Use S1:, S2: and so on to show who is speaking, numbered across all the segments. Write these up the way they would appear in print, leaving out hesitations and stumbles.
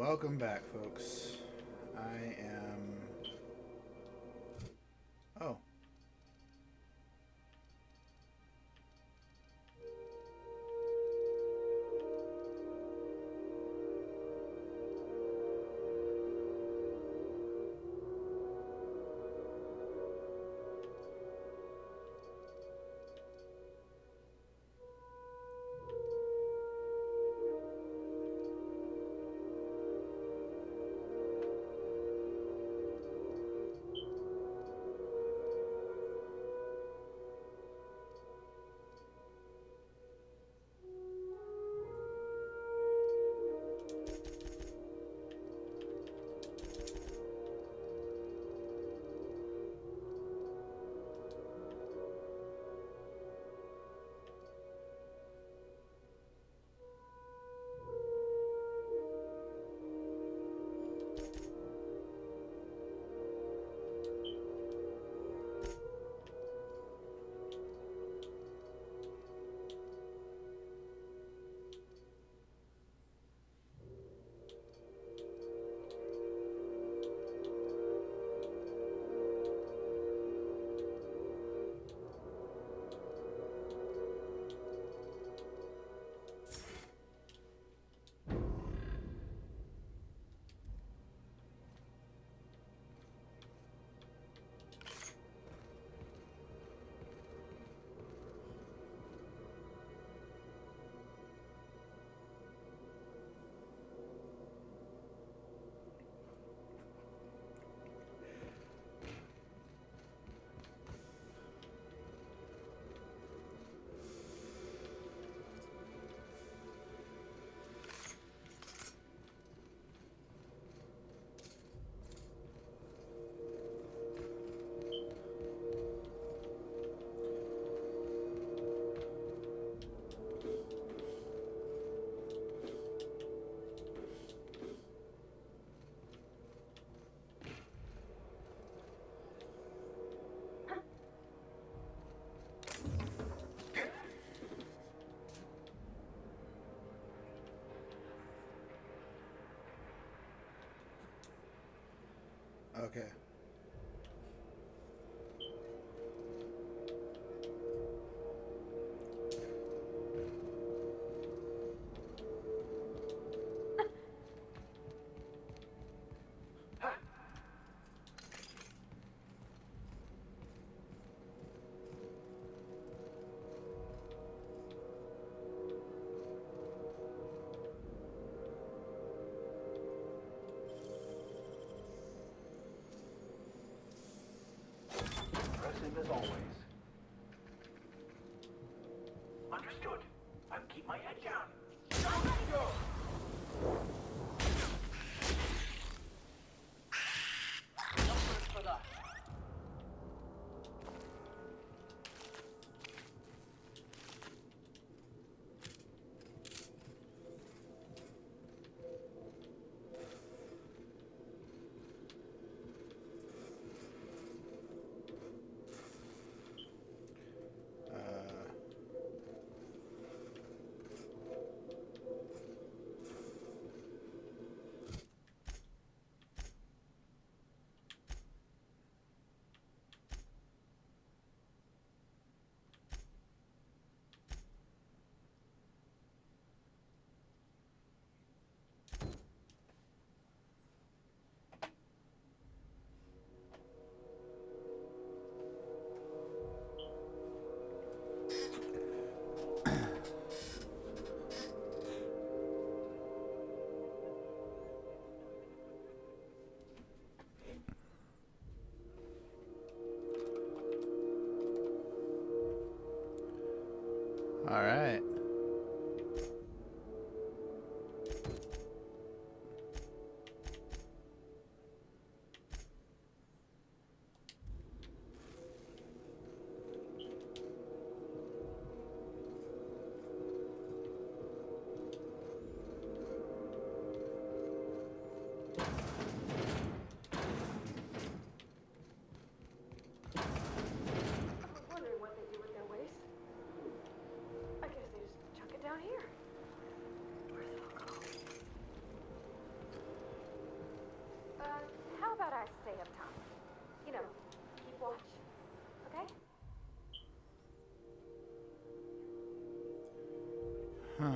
S1: Welcome back, folks. I am. Oh, okay.
S2: Impressive as always. Understood. I'll keep my head down. Go! Numbers for that. All right.
S3: I'm wondering what they do with their waste. I guess they just chuck it down here. Where's it all go? guys stay up top. You know, keep watch. Okay?
S1: Huh.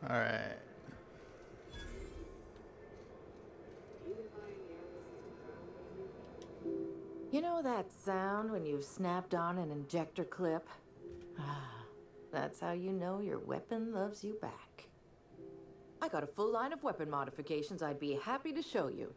S1: All right.
S4: You know that sound when you've snapped on an injector clip? Ah, that's how you know your weapon loves you back. I got a full line of weapon modifications I'd be happy to show you.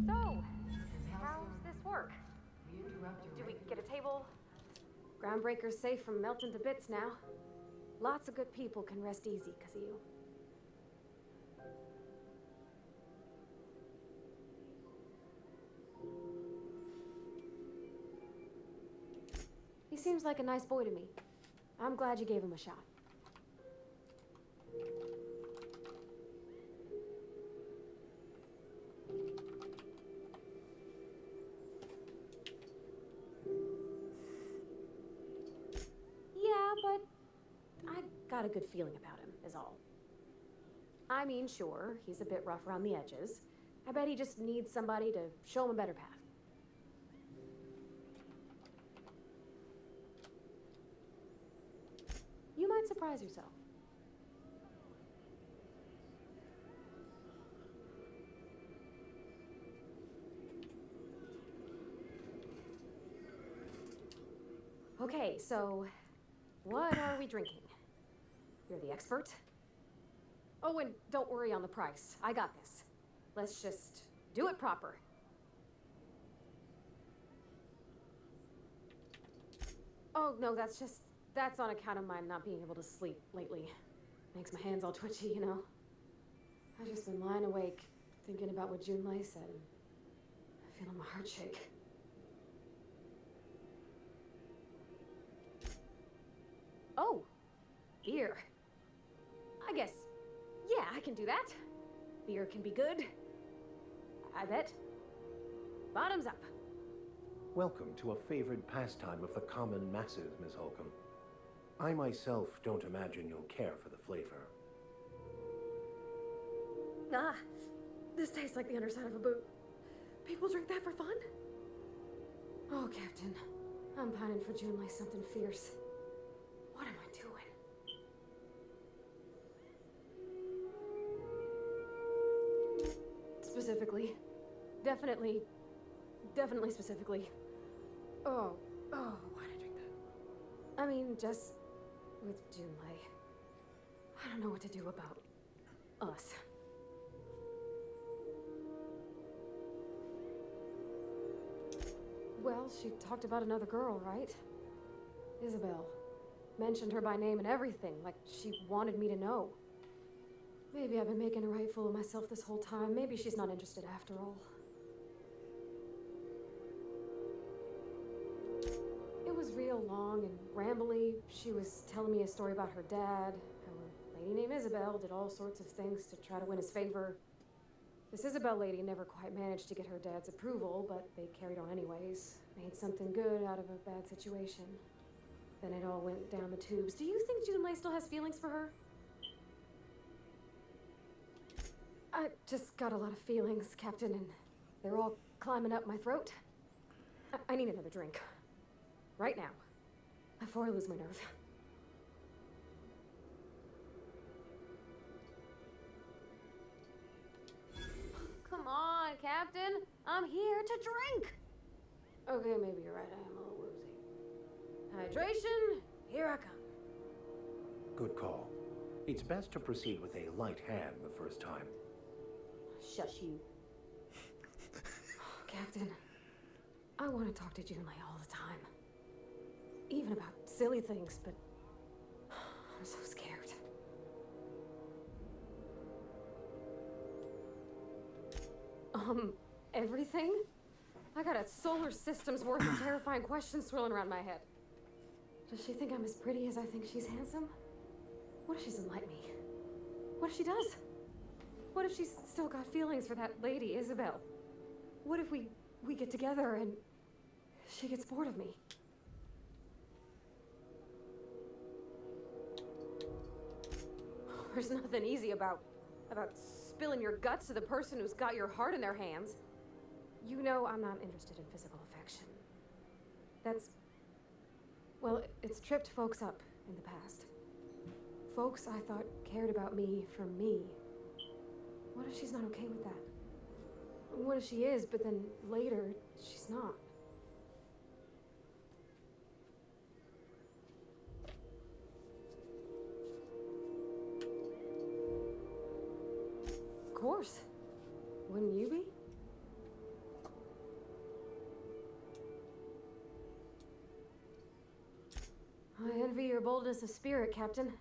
S3: So, how's this work? Do we get a table?
S5: Groundbreaker's safe from melting to bits now. Lots of good people can rest easy because of you. He seems like a nice boy to me. I'm glad you gave him a shot. Yeah, but I got a good feeling about him, is all. I mean, sure, he's a bit rough around the edges. I bet he just needs somebody to show him a better path. You might surprise yourself. Okay, so what are we drinking? You're the expert. Oh, and don't worry on the price. I got this. Let's just do it proper. Oh, no, that's on account of my not being able to sleep lately. Makes my hands all twitchy, you know? I've just been lying awake, thinking about what Junlei said, and feeling my heart shake. Oh, beer. I guess, yeah, I can do that. Beer can be good. I bet. Bottoms up.
S6: Welcome to a favored pastime of the common masses, Miss Holcomb. I myself don't imagine you'll care for the flavor.
S5: Ah, this tastes like the underside of a boot. People drink that for fun? Oh, Captain, I'm pining for Junlei something fierce. What am I doing? Specifically. Definitely specifically. Oh, why'd I drink that? I mean, just with Junlei. I don't know what to do about us. Well, she talked about another girl, right? Isabel. Mentioned her by name and everything, like she wanted me to know. Maybe I've been making a right fool of myself this whole time. Maybe she's not interested after all. It was real long and rambly. She was telling me a story about her dad, how a lady named Isabel did all sorts of things to try to win his favor. This Isabel lady never quite managed to get her dad's approval, but they carried on anyways. Made something good out of a bad situation. Then it all went down the tubes. Do you think Junlei still has feelings for her? I just got a lot of feelings, Captain, and they're all climbing up my throat. I need another drink. Right now. Before I lose my nerve. Come on, Captain. I'm here to drink. Okay, maybe you're right. I am a little woozy. Hydration, here I come.
S6: Good call. It's best to proceed with a light hand the first time.
S5: Shush you. Captain, I want to talk to Junlei all the time. Even about silly things, but I'm so scared. Everything? I got a solar system's worth of terrifying questions swirling around my head. Does she think I'm as pretty as I think she's handsome? What if she doesn't like me? What if she does? What if she's still got feelings for that lady, Isabel? What if we get together and she gets bored of me? There's nothing easy about spilling your guts to the person who's got your heart in their hands. You know I'm not interested in physical affection. Well, it's tripped folks up in the past. Folks I thought cared about me for me. What if she's not okay with that? What if she is, but then later, she's not? Of course. Wouldn't you be? I envy your boldness of spirit, Captain.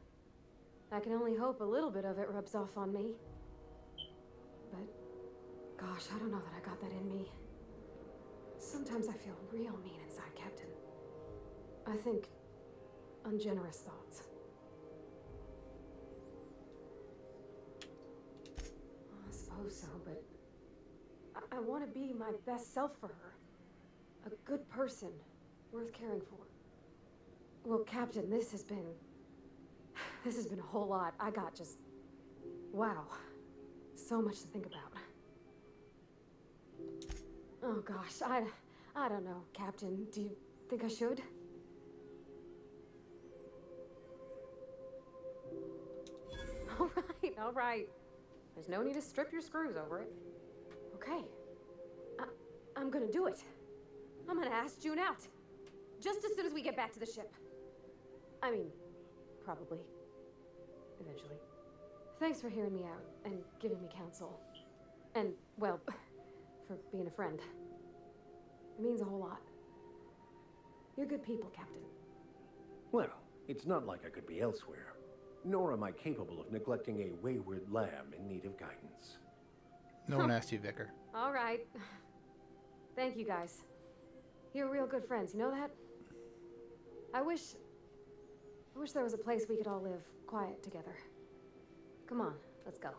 S5: I can only hope a little bit of it rubs off on me. But, gosh, I don't know that I got that in me. Sometimes I feel real mean inside, Captain. I think ungenerous thoughts. I suppose so, but I want to be my best self for her. A good person, worth caring for. Well, Captain, this has been a whole lot. I got just, wow, so much to think about. Oh gosh, I don't know, Captain. Do you think I should? All right. There's no need to strip your screws over it. Okay. I'm gonna do it. I'm gonna ask June out. Just as soon as we get back to the ship. I mean, probably. Eventually. Thanks for hearing me out and giving me counsel. And, well, for being a friend. It means a whole lot. You're good people, Captain.
S6: Well, it's not like I could be elsewhere. Nor am I capable of neglecting a wayward lamb in need of guidance.
S1: No one asked you, Vicar.
S5: All right. Thank you, guys. You're real good friends, you know that? I wish there was a place we could all live quiet together. Come on, let's go.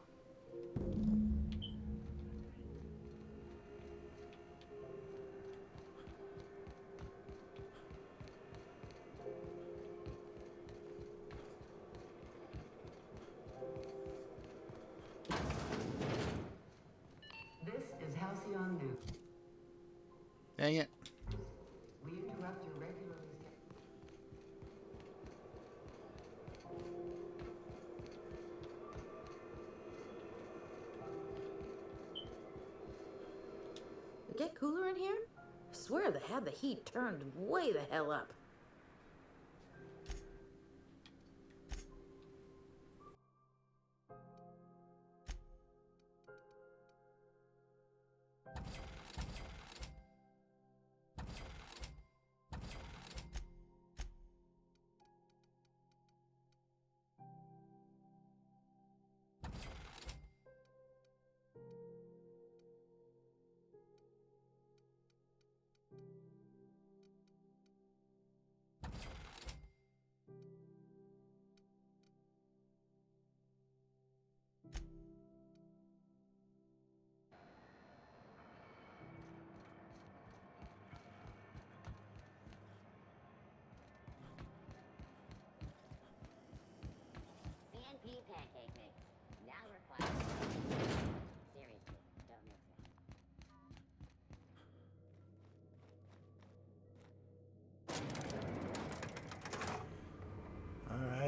S7: This is Halcyon News.
S1: Dang it.
S7: We interrupt your regularly scheduled...
S4: It get cooler in here? I swear they had the heat turned way the hell up.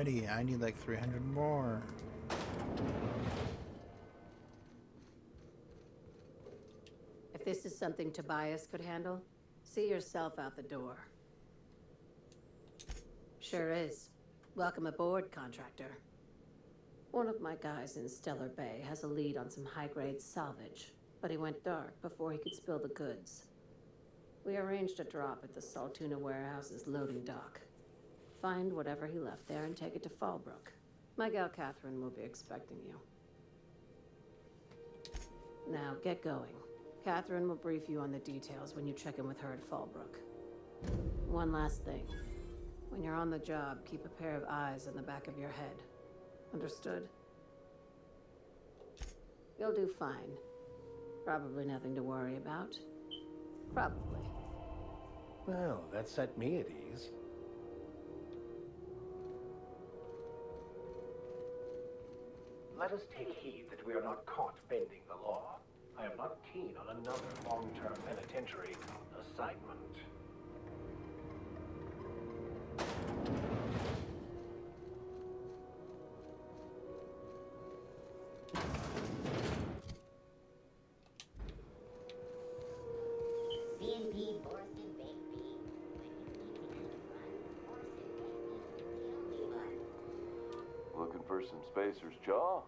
S1: Alrighty, I need like 300 more.
S8: If this is something Tobias could handle, see yourself out the door. Sure is. Welcome aboard, contractor. One of my guys in Stellar Bay has a lead on some high-grade salvage, but he went dark before he could spill the goods. We arranged a drop at the Saltuna warehouse's loading dock. Find whatever he left there and take it to Fallbrook. My gal Catherine will be expecting you. Now, get going. Catherine will brief you on the details when you check in with her at Fallbrook. One last thing. When you're on the job, keep a pair of eyes on the back of your head. Understood? You'll do fine. Probably nothing to worry about. Probably.
S6: Well, that set me at ease.
S2: Let us take heed that we are not caught bending the law. I am not keen on another long-term penitentiary assignment.
S9: CNP Borston Bakery. When you need to run, Borston Bakery is the only one.
S10: Looking for some Spacer's Jaw?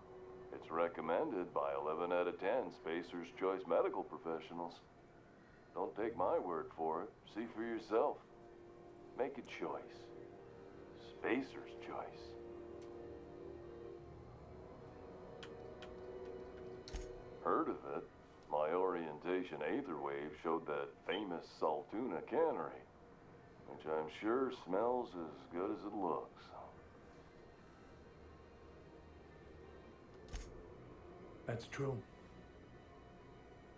S10: It's recommended by 11 out of 10 Spacer's Choice medical professionals. Don't take my word for it. See for yourself. Make a choice. Spacer's Choice. Heard of it? My orientation aether wave showed that famous Saltuna cannery, which I'm sure smells as good as it looks.
S6: That's true.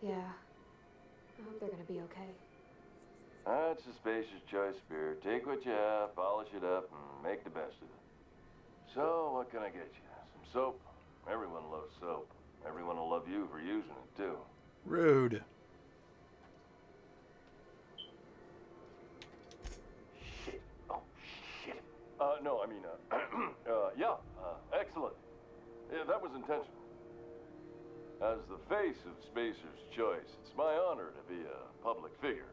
S5: Yeah. I hope they're gonna be okay.
S10: That's a Spacer's Choice beer. Take what you have, polish it up, and make the best of it. So, what can I get you? Some soap? Everyone loves soap. Everyone will love you for using it, too.
S1: Rude.
S10: Shit. Oh, shit. No, I mean, yeah, excellent. Yeah, that was intentional. As the face of Spacer's Choice, it's my honor to be a public figure.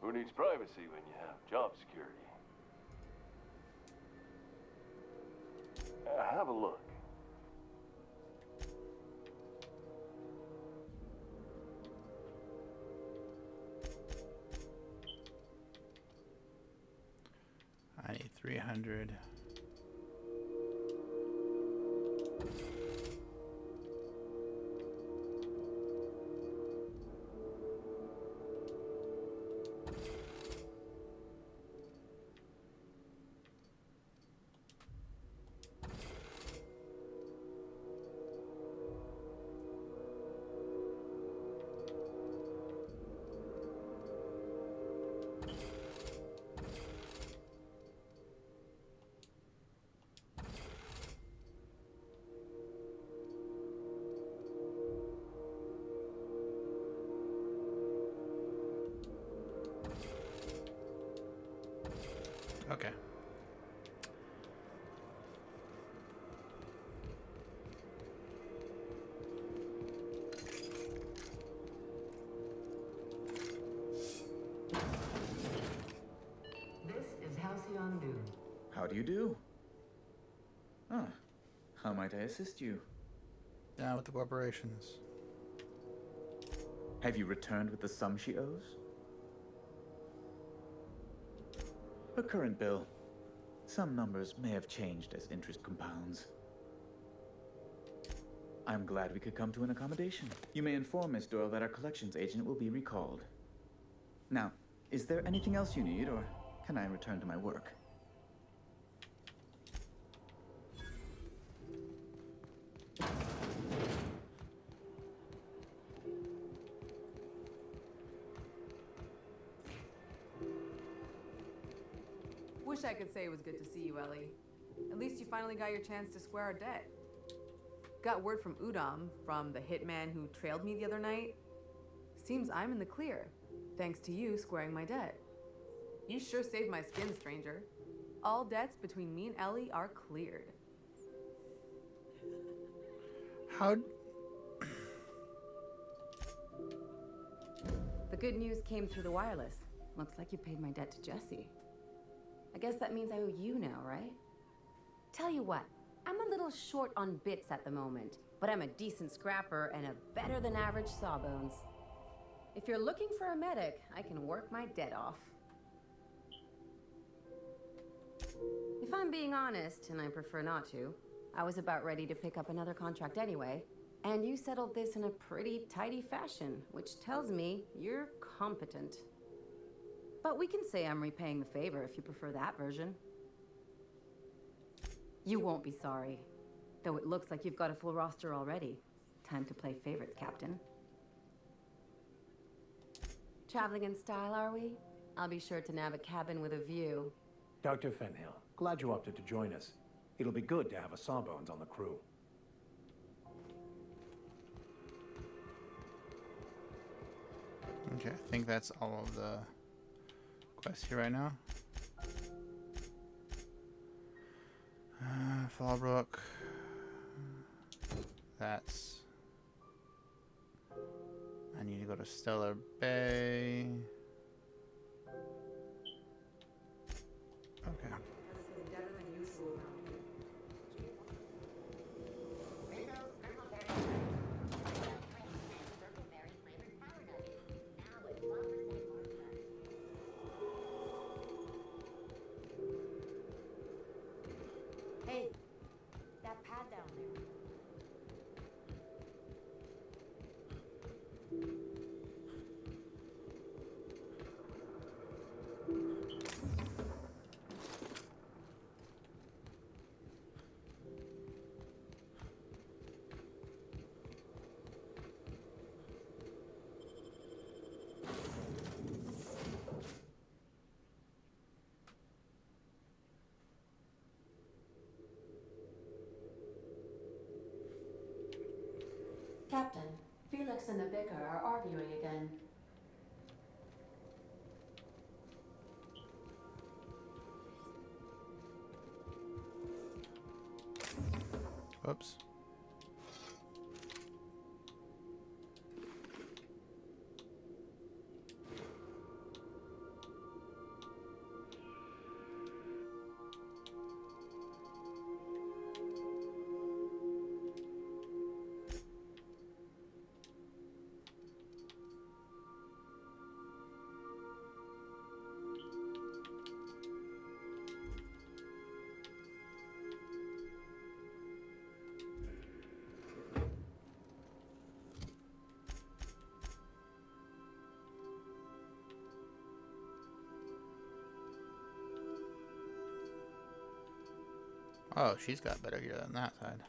S10: Who needs privacy when you have job security? Have a look.
S1: I need 300. Okay.
S7: This is Halcyon Noon.
S11: How do you do? Ah, how might I assist you?
S1: Down with the corporations.
S11: Have you returned with the sum she owes? Her current bill. Some numbers may have changed as interest compounds. I'm glad we could come to an accommodation. You may inform Miss Doyle that our collections agent will be recalled. Now, is there anything else you need, or can I return to my work?
S12: Wish I could say it was good to see you, Ellie. At least you finally got your chance to square our debt. Got word from Udom, from the hitman who trailed me the other night. Seems I'm in the clear, thanks to you squaring my debt. You sure saved my skin, stranger. All debts between me and Ellie are cleared.
S1: How?
S13: The good news came through the wireless. Looks like you paid my debt to Jesse. I guess that means I owe you now, right? Tell you what, I'm a little short on bits at the moment, but I'm a decent scrapper and a better than average sawbones. If you're looking for a medic, I can work my debt off. If I'm being honest, and I prefer not to, I was about ready to pick up another contract anyway, and you settled this in a pretty tidy fashion, which tells me you're competent. But we can say I'm repaying the favor if you prefer that version. You won't be sorry, though it looks like you've got a full roster already. Time to play favorites, Captain. Traveling in style, are we? I'll be sure to nab a cabin with a view.
S6: Dr. Fenhill, glad you opted to join us. It'll be good to have a Sawbones on the crew.
S1: Okay, I think that's all of the quests here right now. Fallbrook. That's... I need to go to Stellar Bay. Okay.
S9: Hey, that pad down there.
S8: Captain, Felix and the Vicar are arguing again.
S1: Oops. Oh, she's got better gear than that side.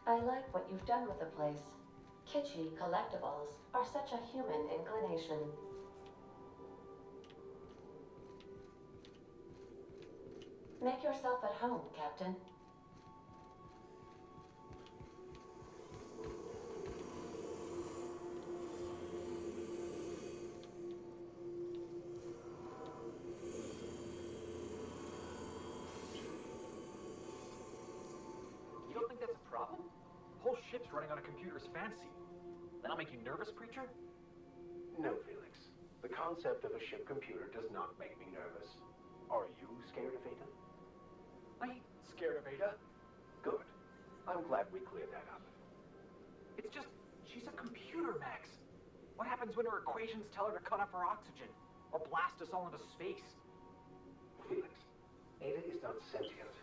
S8: I like what you've done with the place. Kitschy collectibles are such a human inclination. Make yourself at home, Captain.
S2: You don't think that's a problem? The whole ship's running on a computer's fancy. That'll make you nervous, Preacher? No, Felix. The concept of a ship computer does not make me nervous. Are you scared of Ada? I ain't scared of Ada. Good. I'm glad we cleared that up. It's just, she's a computer, Max. What happens when her equations tell her to cut off her oxygen? Or blast us all into space? Felix, Ada is not sentient.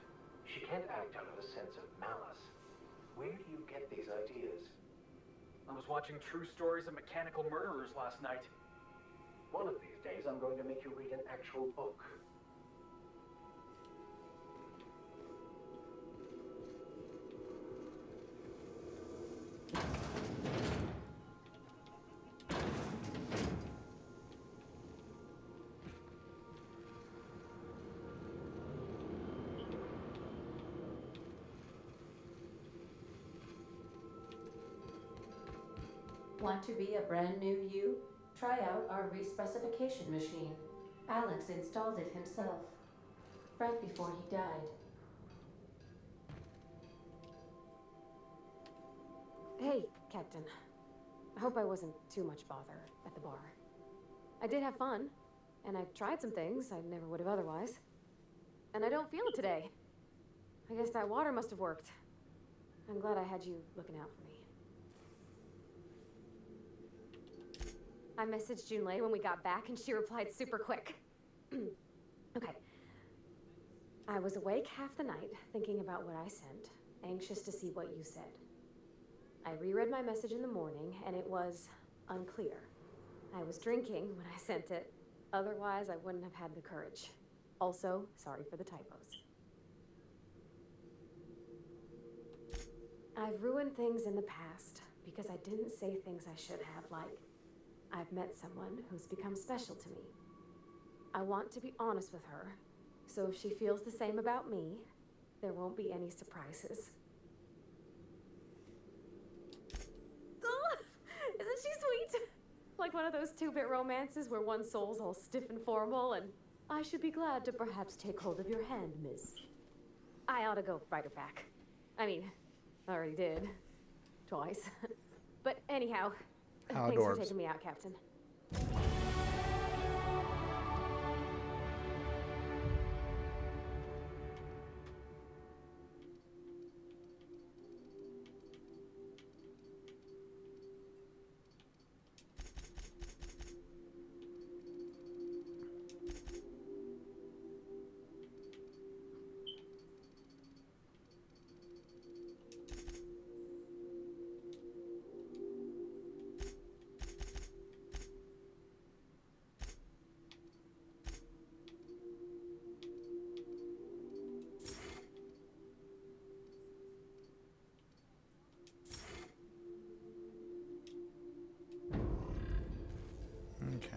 S2: She can't act out of a sense of malice. Where do you get these ideas?
S14: I was watching True Stories of Mechanical Murderers last night.
S2: One of these days, I'm going to make you read an actual book.
S8: Want to be a brand new you? Try out our respecification machine. Alex installed it himself, right before he died.
S5: Hey, Captain. I hope I wasn't too much bother at the bar. I did have fun, and I tried some things I never would have otherwise. And I don't feel it today. I guess that water must have worked. I'm glad I had you looking out for me. I messaged Junlei when we got back, and she replied super quick. Okay. I was awake half the night, thinking about what I sent, anxious to see what you said. I reread my message in the morning, and it was unclear. I was drinking when I sent it. Otherwise, I wouldn't have had the courage. Also, sorry for the typos. I've ruined things in the past because I didn't say things I should have, like, I've met someone who's become special to me. I want to be honest with her, so if she feels the same about me, there won't be any surprises. Oh, isn't she sweet? Like one of those two-bit romances where one soul's all stiff and formal, and I should be glad to perhaps take hold of your hand, miss. I ought to go write her back. I mean, I already did. Twice. But anyhow, thanks for taking me out, Captain.
S1: Okay.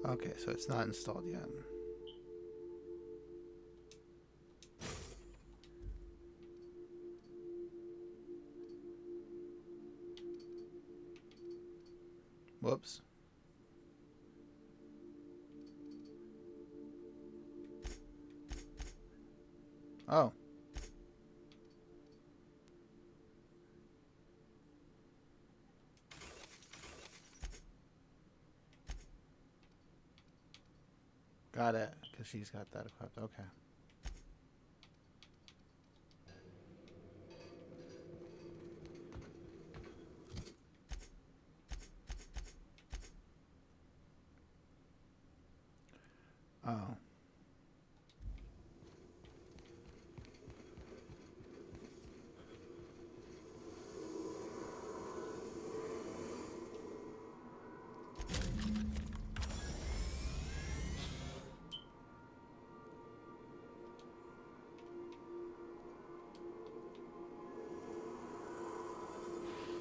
S1: Okay, so it's not installed yet. Whoops. Oh. Got it, because she's got that equipped. Okay. Oh.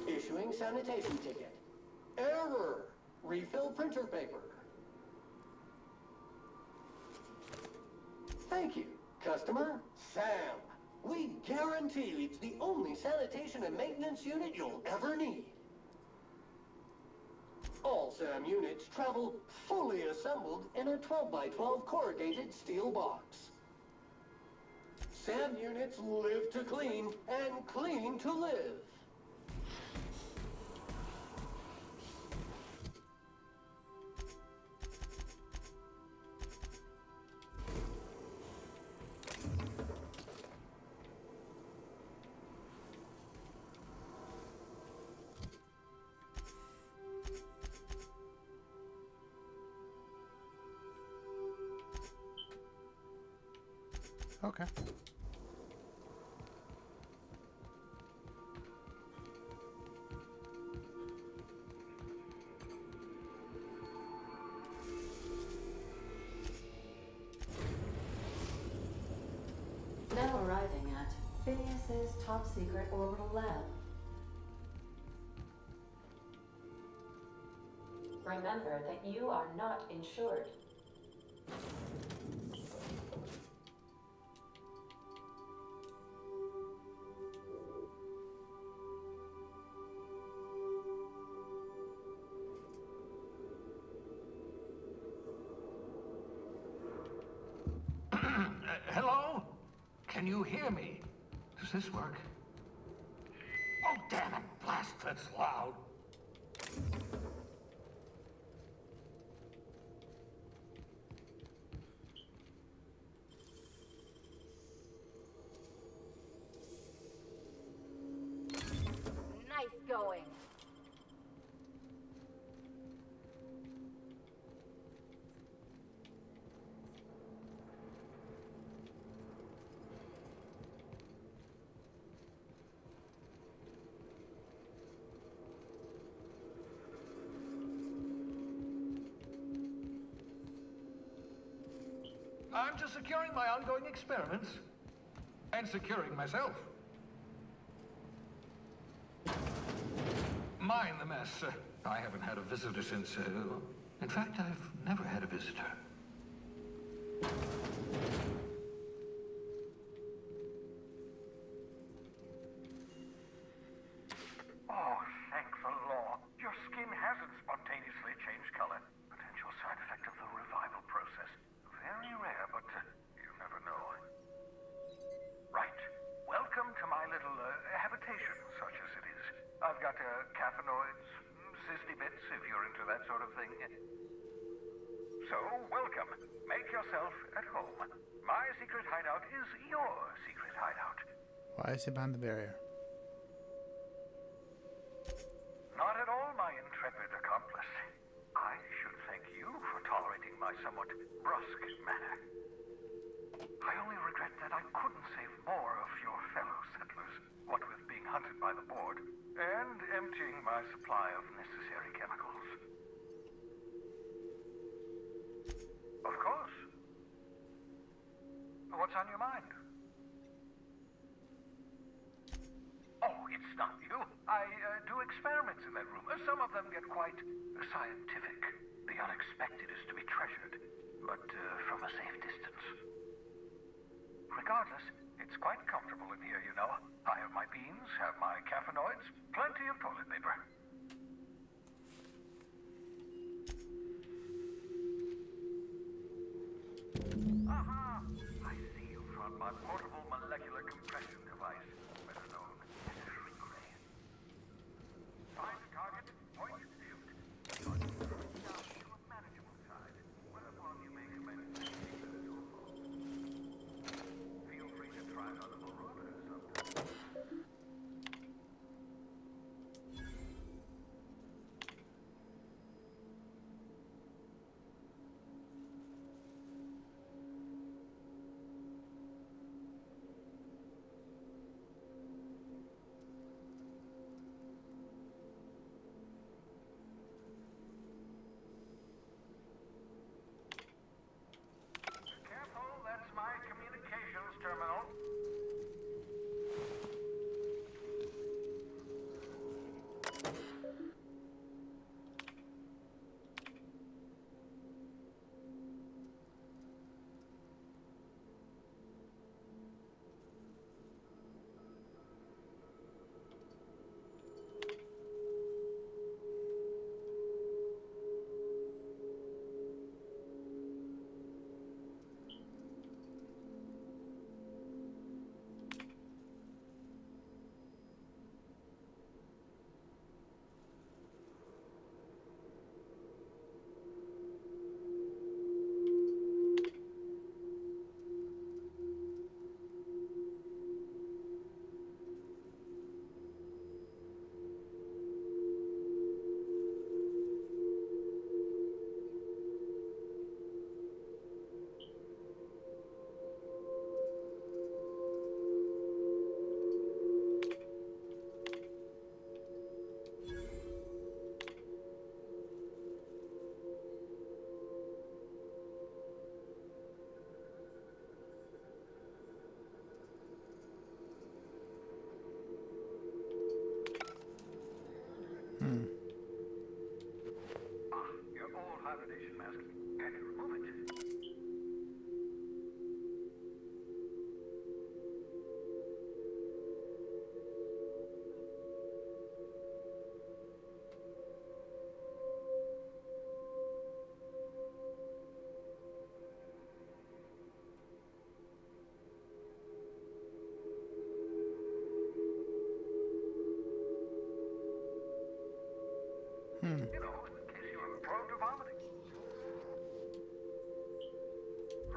S15: Issuing sanitation ticket. Error. Refill printer paper. Thank you, customer. Sam. We guarantee it's the only sanitation and maintenance unit you'll ever need. All Sam units travel fully assembled in a 12x12 corrugated steel box. SAM units live to clean and clean to live.
S1: Okay.
S8: Now arriving at Phineas's top secret orbital lab. Remember that you are not insured.
S16: Hello? Can you hear me? Does this work? Oh, damn it! Blast, that's loud.
S3: Nice going.
S16: I'm just securing my ongoing experiments. And securing myself. Mind the mess. I haven't had a visitor since, in fact, I've never had a visitor.
S17: Oh, thank the law. Your skin hasn't spontaneously changed color. Potential side effect of the revival process. Very rare, but you never know. Right. Welcome to my little habitation, such as it is. I've got caffeinoids, cysty bits, if you're into that sort of thing. So, welcome. Make yourself at home. My secret hideout is your secret hideout.
S1: Why is he behind the barrier?
S17: Not at all, my intrepid accomplice. I should thank you for tolerating my somewhat brusque manner. I only regret that I couldn't save more of your fellow settlers, what with being hunted by the board, and emptying my supply of necessary chemicals. Of course. What's on your mind? Oh, it's not you. I do experiments in that room. Some of them get quite scientific. The unexpected is to be treasured, but from a safe distance. Regardless, it's quite comfortable in here, you know. I have my beans, have my caffeinoids, plenty of toilet paper. Aha! I see you found my portable molecular compression device, better known as a shrink ray. Find the target, point, shoot. Down to a manageable size, whereupon you may commence your fall. Feel free to try it on the Marauder sometime.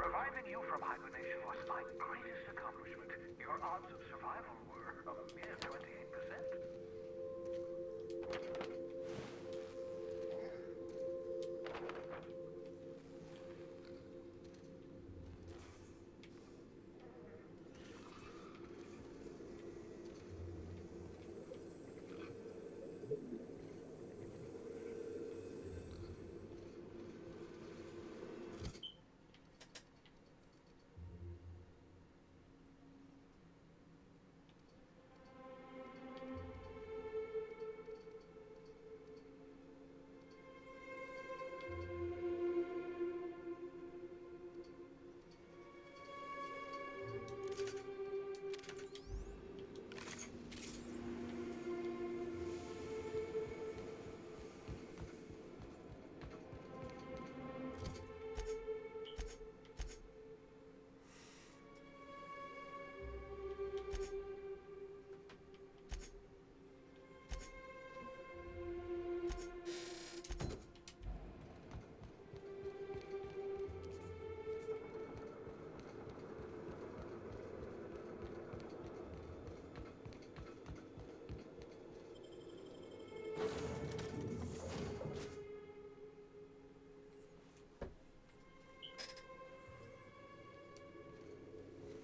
S17: Reviving you from hibernation was my greatest accomplishment. Your odds of survival were a mere 28%.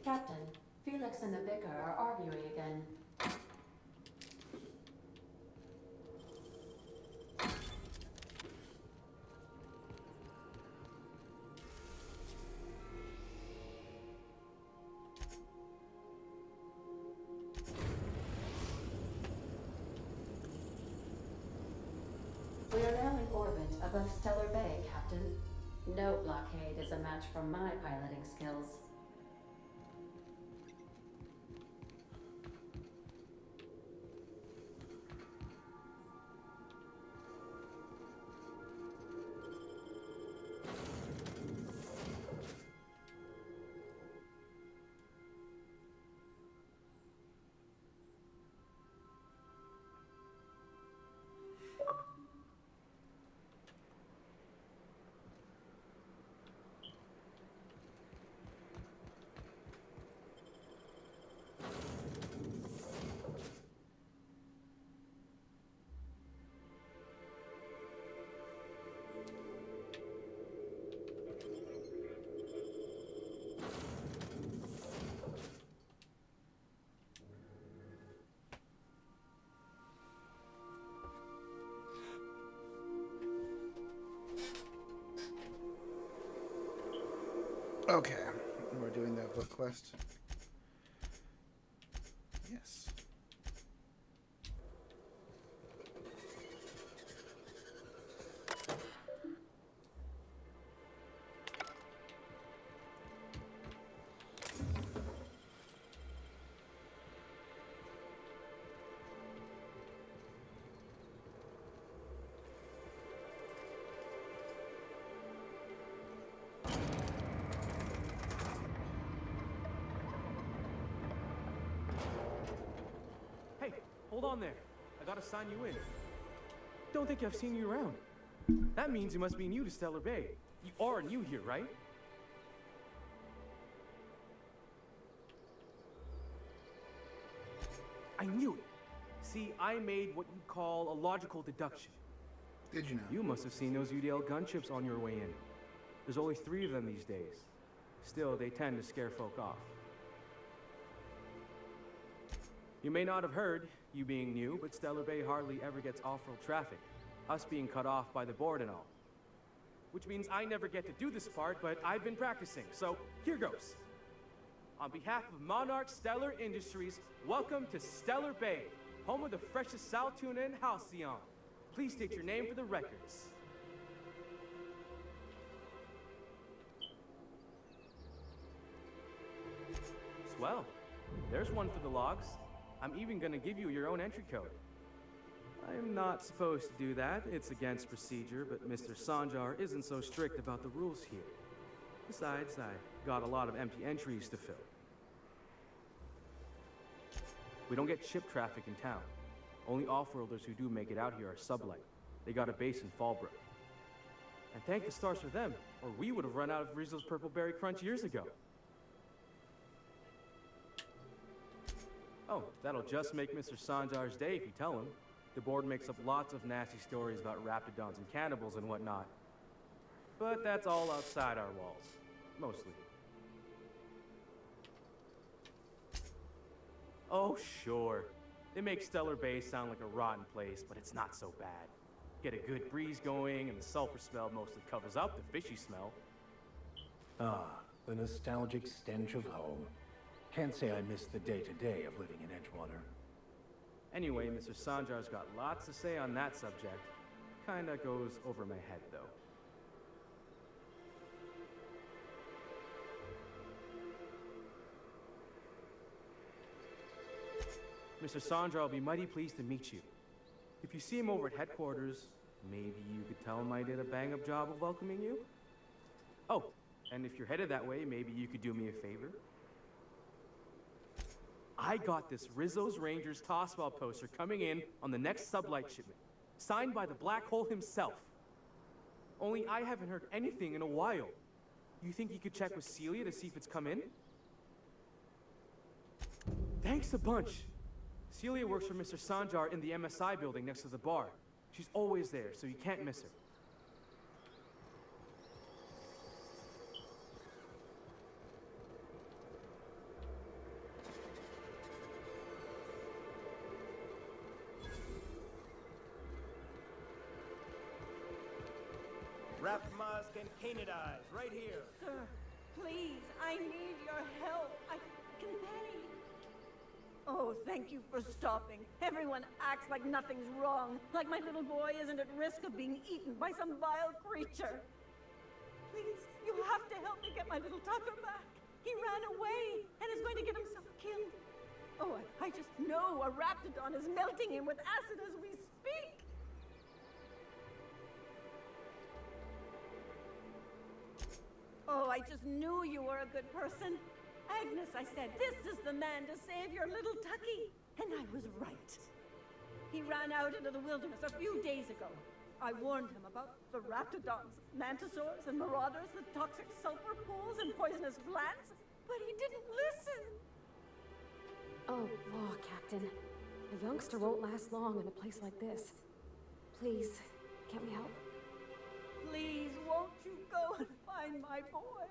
S8: Captain, Felix and the Vicar are arguing again. We are now in orbit above Stellar Bay, Captain. No blockade is a match for my piloting skills.
S1: Okay, we're doing that book quest. Yes.
S18: Hey, hold on there. I gotta sign you in. Don't think I've seen you around. That means you must be new to Stellar Bay. You are new here, right? I knew it. See, I made what you'd call a logical deduction.
S1: Did you know?
S18: You must have seen those UDL gunships on your way in. There's only 3 of them these days. Still, they tend to scare folk off. You may not have heard, you being new, but Stellar Bay hardly ever gets off-road traffic. Us being cut off by the board and all. Which means I never get to do this part, but I've been practicing, so here goes. On behalf of Monarch Stellar Industries, welcome to Stellar Bay, home of the freshest sal tuna in Halcyon. Please state your name for the records. Swell. There's one for the logs. I'm even gonna give you your own entry code. I'm not supposed to do that. It's against procedure, but Mr. Sanjar isn't so strict about the rules here. Besides, I got a lot of empty entries to fill. We don't get ship traffic in town. Only off-worlders who do make it out here are sublight. They got a base in Fallbrook. And thank the stars for them, or we would have run out of Rizzo's Purple Berry Crunch years ago. Oh, that'll just make Mr. Sanjar's day if you tell him. The board makes up lots of nasty stories about raptidons and cannibals and whatnot. But that's all outside our walls. Mostly. Oh, sure. They make Stellar Bay sound like a rotten place, but it's not so bad. Get a good breeze going, and the sulfur smell mostly covers up the fishy smell.
S6: Ah, the nostalgic stench of home. Can't say I miss the day-to-day of living in Edgewater.
S18: Anyway, Mr. Sanjar's got lots to say on that subject. Kinda goes over my head, though. Mr. Sandra will be mighty pleased to meet you. If you see him over at headquarters, maybe you could tell him I did a bang-up job of welcoming you? Oh, and if you're headed that way, maybe you could do me a favor? I got this Rizzo's Rangers Tossball poster coming in on the next sublight shipment, signed by the Black Hole himself. Only I haven't heard anything in a while. You think you could check with Celia to see if it's come in? Thanks a bunch. Celia works for Mr. Sanjar in the MSI building next to the bar. She's always there, so you can't miss her.
S19: Rathmusk and Canadize, right here.
S20: Sir, please, I need your help. I can pay. Oh, thank you for stopping. Everyone acts like nothing's wrong, like my little boy isn't at risk of being eaten by some vile creature. Please, you have to help me get my little Tucker back. He ran away and is going to get himself killed. Oh, I just know a raptidon is melting him with acid as we speak. Oh, I just knew you were a good person. Agnes, I said, this is the man to save your little Tucky. And I was right. He ran out into the wilderness a few days ago. I warned him about the raptidons, mantisaurs, and marauders, the toxic sulfur pools, and poisonous plants, but he didn't listen.
S5: Oh, law, Captain. A youngster won't last long in a place like this. Please, can't we help?
S20: Please, won't you go and find my boy?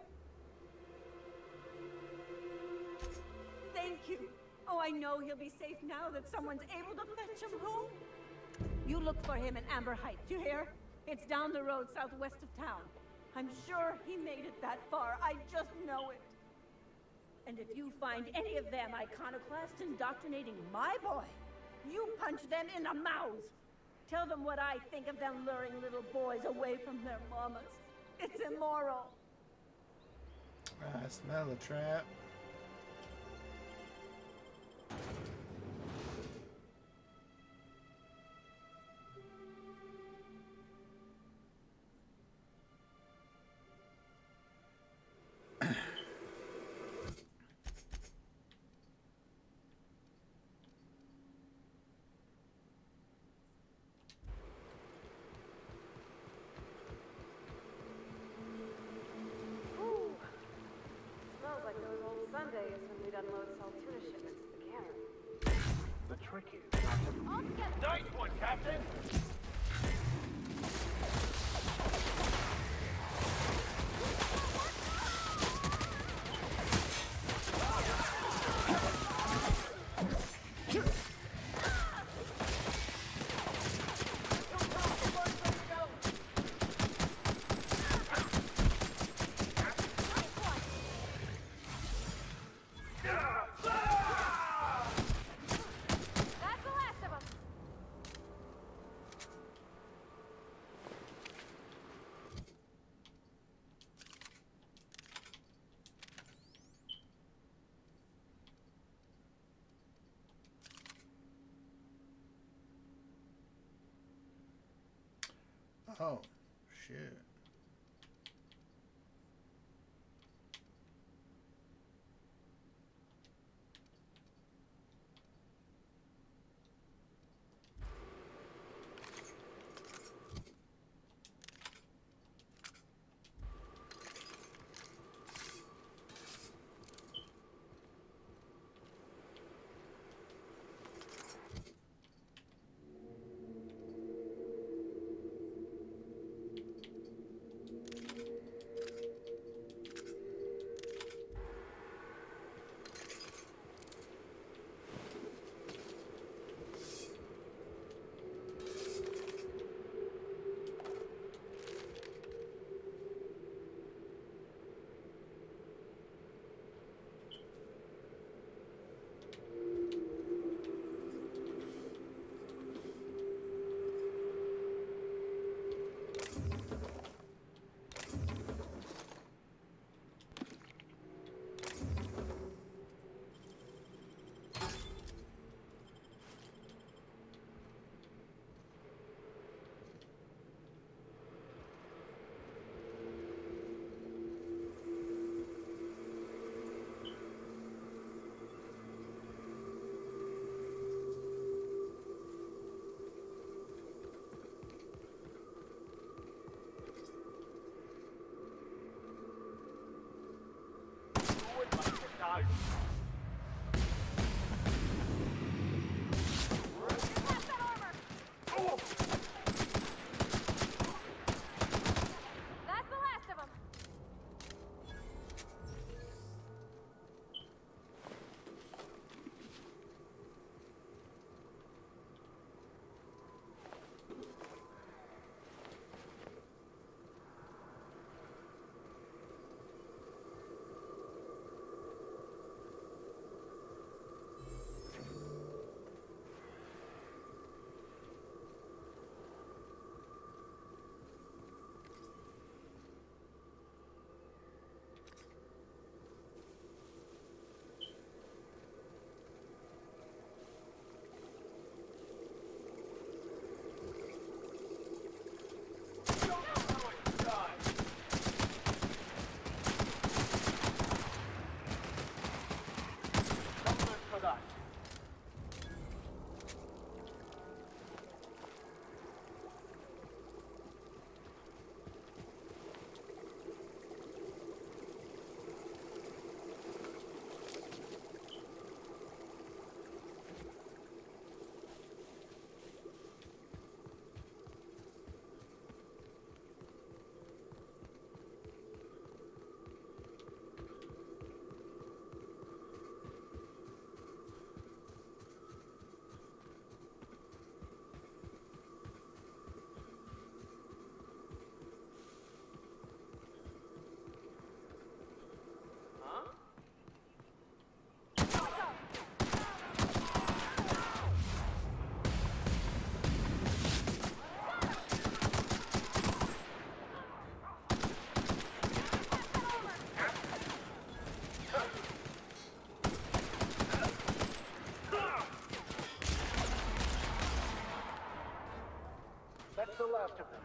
S20: Thank you. Oh, I know he'll be safe now that someone's able to fetch him home. You look for him in Amber Heights, you hear? It's down the road southwest of town. I'm sure he made it that far. I just know it. And if you find any of them iconoclasts indoctrinating my boy, you punch them in the mouths. Tell them what I think of them luring little boys away from their mamas. It's immoral.
S1: I smell a trap.
S5: Smells like those old Sundays when we'd unload Saltuna shipments at the cannon.
S2: The trick is nice one, Captain!
S1: Oh, shit.
S17: alive!
S3: That's the last of them.
S2: That's the last of them.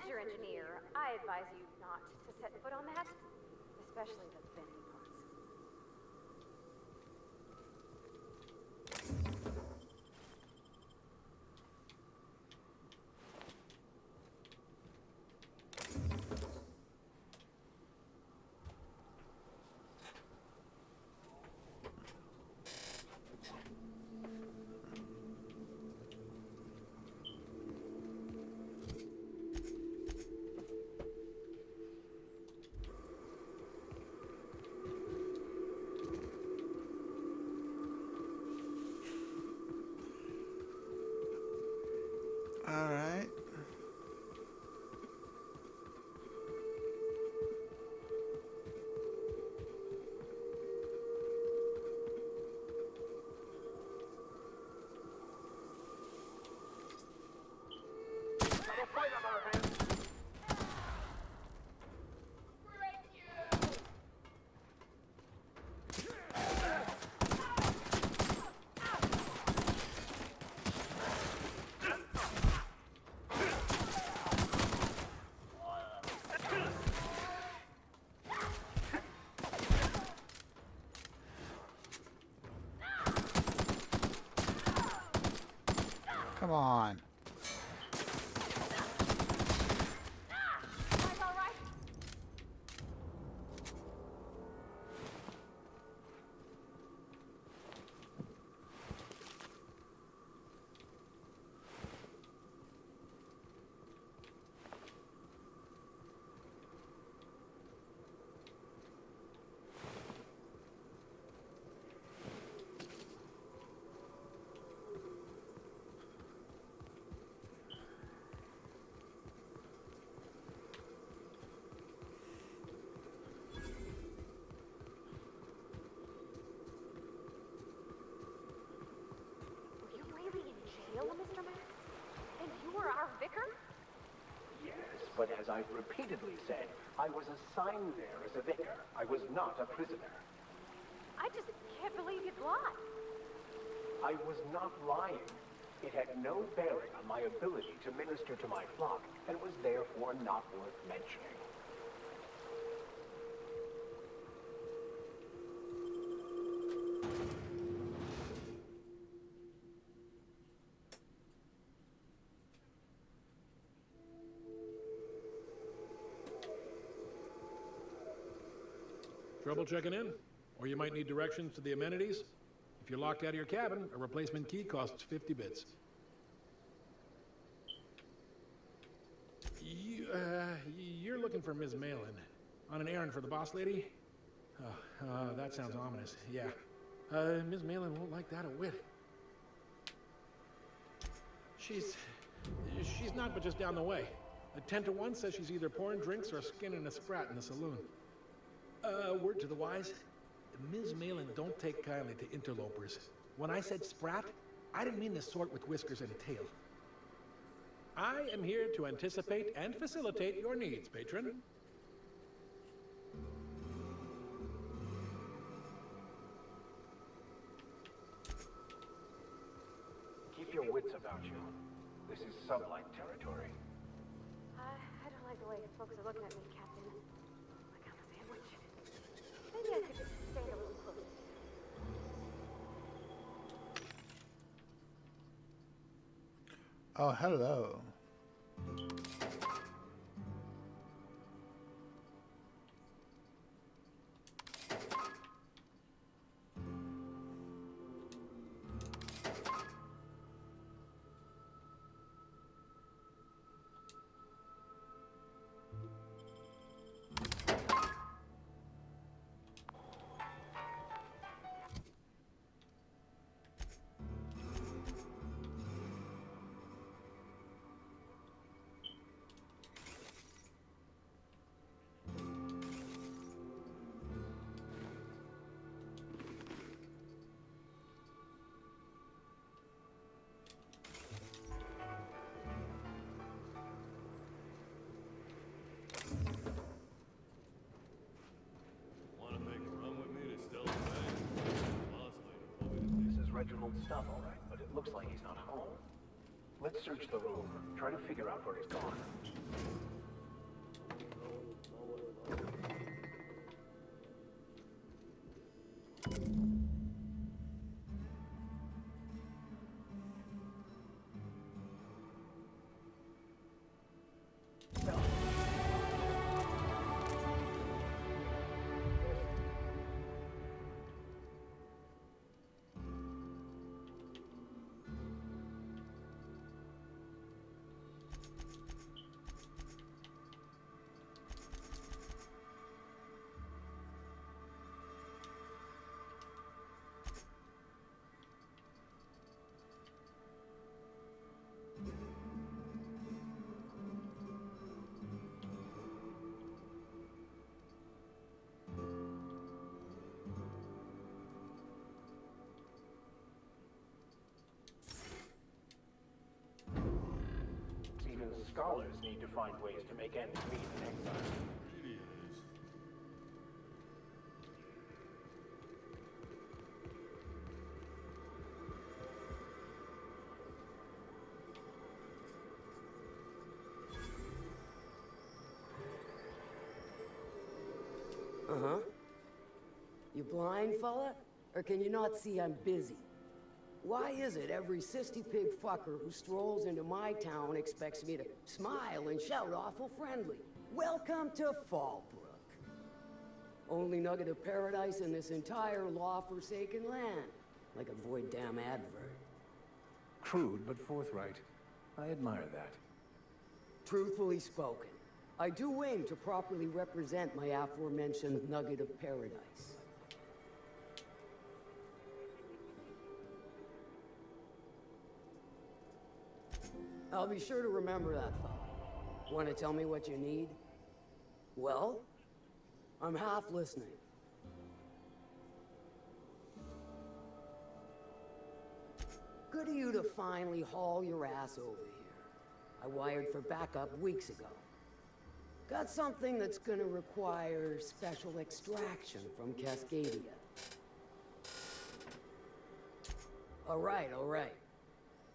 S3: As your engineer, I advise you not to set foot on that, especially the bendy parts.
S1: All right. Come on.
S3: Mr. Max? And you were our vicar?
S2: Yes, but as I've repeatedly said, I was assigned there as a vicar. I was not a prisoner.
S3: I just can't believe you'd lie.
S2: I was not lying. It had no bearing on my ability to minister to my flock, and was therefore not worth mentioning.
S21: Trouble checking in? Or you might need directions to the amenities? If you're locked out of your cabin, a replacement key costs 50 bits. You're looking for Ms. Malin. On an errand for the boss lady? That sounds ominous. Yeah. Ms. Malin won't like that a whit. She's not but just down the way. A 10 to 1 says she's either pouring drinks or skinning a sprat in the saloon. Word to the wise, Ms. Malin don't take kindly to interlopers. When I said sprat, I didn't mean the sort with whiskers and a tail. I am here to anticipate and facilitate your needs, patron.
S2: Keep your wits about you. This is sublight territory.
S3: I don't like the way folks are looking at me, Captain. Like I'm a sandwich. Maybe I could just stand a little closer.
S1: Oh, hello.
S2: Reginald's stuff, all right, but it looks like he's not home. Let's search the room. Try to figure out where he's gone. scholars need to find ways to make ends meet in exile.
S4: Uh-huh. You blind, fella? Or can you not see I'm busy? Why is it every sissy pig fucker who strolls into my town expects me to smile and shout awful friendly? Welcome to Fallbrook. Only nugget of paradise in this entire law-forsaken land. Like a void damn advert.
S6: Crude but forthright. I admire that.
S4: Truthfully spoken, I do aim to properly represent my aforementioned nugget of paradise. I'll be sure to remember that, fella. Want to tell me what you need? Well, I'm half listening. Good of you to finally haul your ass over here. I wired for backup weeks ago. Got something that's gonna require special extraction from Cascadia. All right.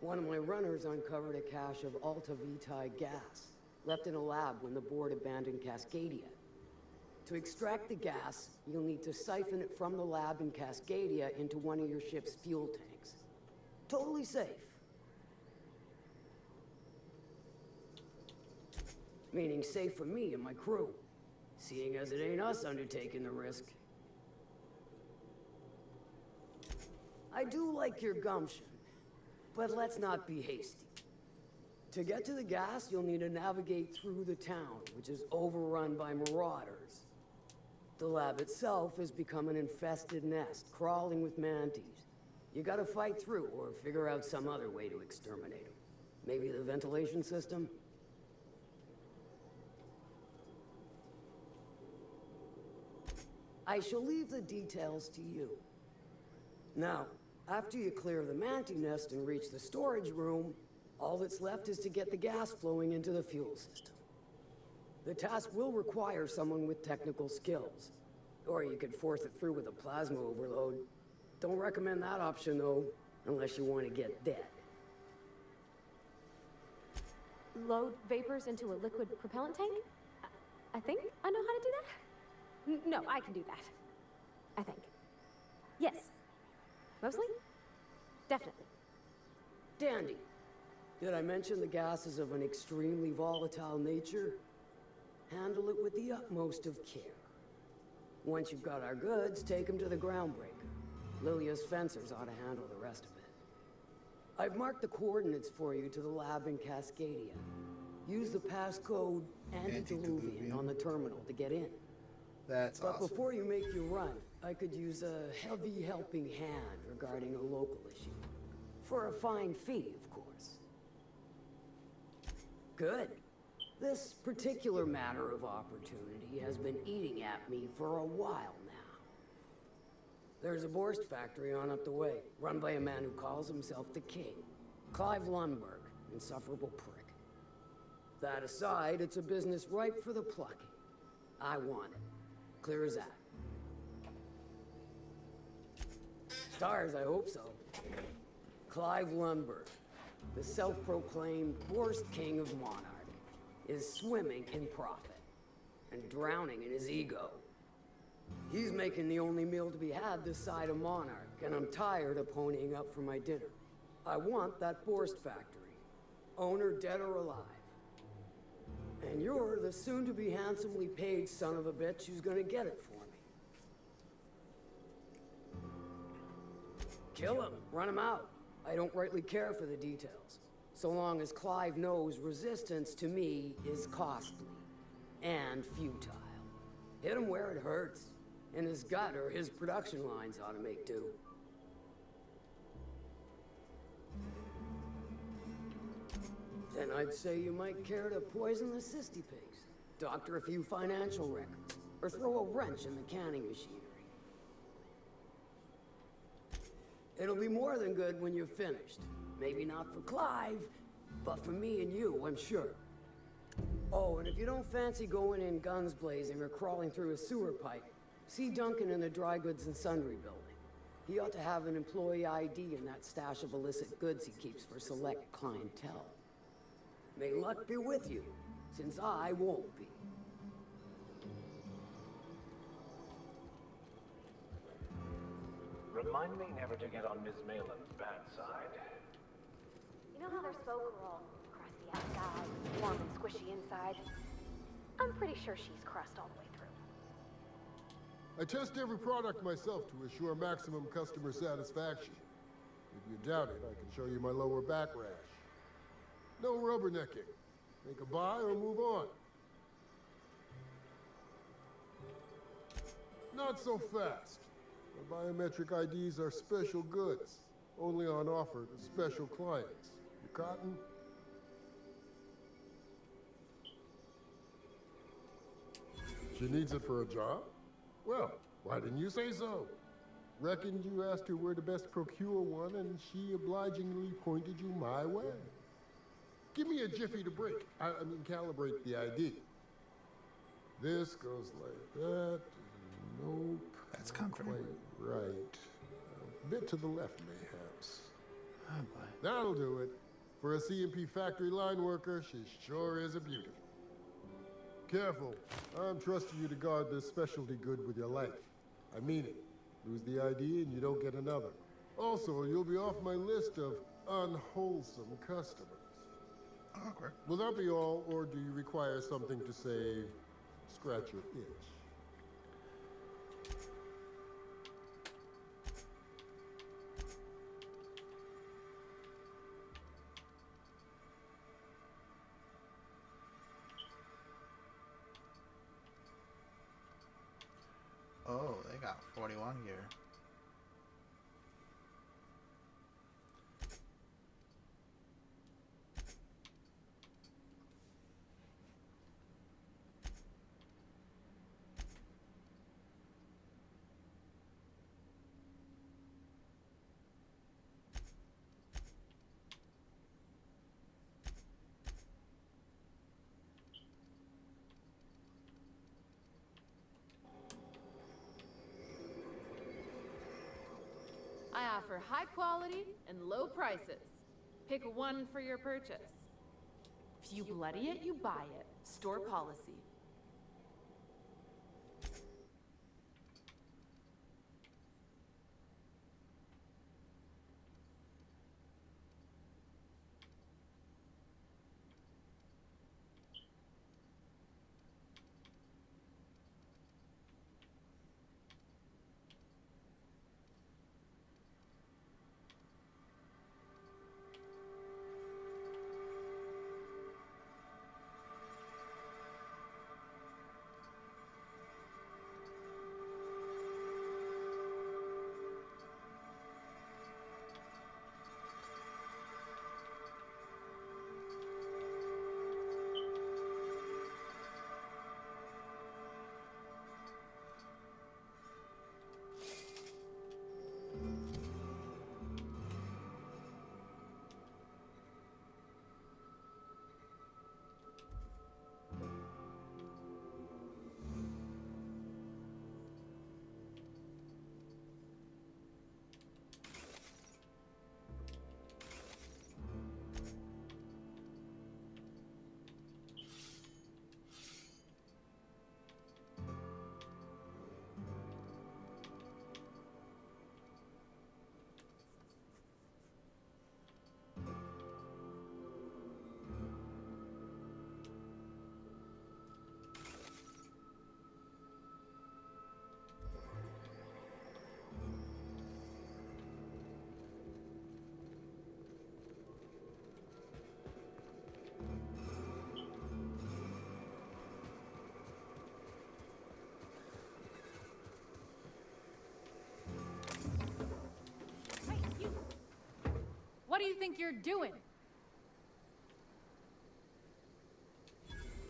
S4: One of my runners uncovered a cache of Alta Vitae gas, left in a lab when the board abandoned Cascadia. To extract the gas, you'll need to siphon it from the lab in Cascadia into one of your ship's fuel tanks. Totally safe. Meaning safe for me and my crew, seeing as it ain't us undertaking the risk. I do like your gumption, but let's not be hasty. To get to the gas, you'll need to navigate through the town, which is overrun by marauders. The lab itself has become an infested nest, crawling with manties. You gotta fight through, or figure out some other way to exterminate them. Maybe the ventilation system? I shall leave the details to you. Now, after you clear the mantis nest and reach the storage room, all that's left is to get the gas flowing into the fuel system. The task will require someone with technical skills. Or you could force it through with a plasma overload. Don't recommend that option, though, unless you want to get dead.
S5: Load vapors into a liquid propellant tank? I think I know how to do that. No, I can do that. I think. Yes. Mostly? Definitely.
S4: Dandy. Did I mention the gas is of an extremely volatile nature? Handle it with the utmost of care. Once you've got our goods, take them to the groundbreaker. Lilia's fencers ought to handle the rest of it. I've marked the coordinates for you to the lab in Cascadia. Use the passcode Antediluvian on the terminal to get in.
S1: That's
S4: But
S1: awesome.
S4: before you make your run, I could use a heavy helping hand regarding a local issue. For a fine fee, of course. Good. This particular matter of opportunity has been eating at me for a while now. There's a Borst factory on up the way, run by a man who calls himself the King. Clive Lundberg, insufferable prick. That aside, it's a business ripe for the plucking. I want it. Clear as that. Stars, I hope so. Clive Lundberg, the self-proclaimed Borst King of Monarch, is swimming in profit and drowning in his ego. He's making the only meal to be had this side of Monarch, and I'm tired of ponying up for my dinner. I want that Borst factory, owner dead or alive. And you're the soon-to-be handsomely paid son of a bitch who's gonna get it for me. Kill him, run him out. I don't rightly care for the details, so long as Clive knows resistance to me is costly and futile. Hit him where it hurts. In his gut, or his production lines ought to make do. Then I'd say you might care to poison the cysty pigs, doctor a few financial records, or throw a wrench in the canning machinery. It'll be more than good when you're finished. Maybe not for Clive, but for me and you, I'm sure. Oh, and if you don't fancy going in guns blazing or crawling through a sewer pipe, see Duncan in the dry goods and sundry building. He ought to have an employee ID in that stash of illicit goods he keeps for select clientele. May luck be with you, since I won't be.
S2: Remind me never to get on Ms. Malin's bad side.
S3: You know how their smoke are all crusty outside, warm and squishy inside? I'm pretty sure she's crust all the way through.
S10: I test every product myself to assure maximum customer satisfaction. If you doubt it, I can show you my lower back rash. No rubbernecking. Make a buy or move on. Not so fast. My biometric IDs are special goods, only on offer to special clients. You cotton? She needs it for a job? Well, why didn't you say so? Reckoned you asked her where to best procure one, and she obligingly pointed you my way. Give me a jiffy to break. I mean, calibrate the ID. This goes like that. Nope.
S1: That's comforting.
S10: Quite right. A bit to the left, mayhaps.
S1: Oh boy.
S10: That'll do it. For a CMP factory line worker, she sure is a beauty. Careful. I'm trusting you to guard this specialty good with your life. I mean it. Lose the ID and you don't get another. Also, you'll be off my list of unwholesome customers.
S1: Awkward.
S10: Will that be all, or do you require something to say, scratch your itch?
S1: Oh, they got 41 gear.
S12: I offer high quality and low prices. Pick one for your purchase. If you bloody it, you buy it. Store policy. What do you think you're doing?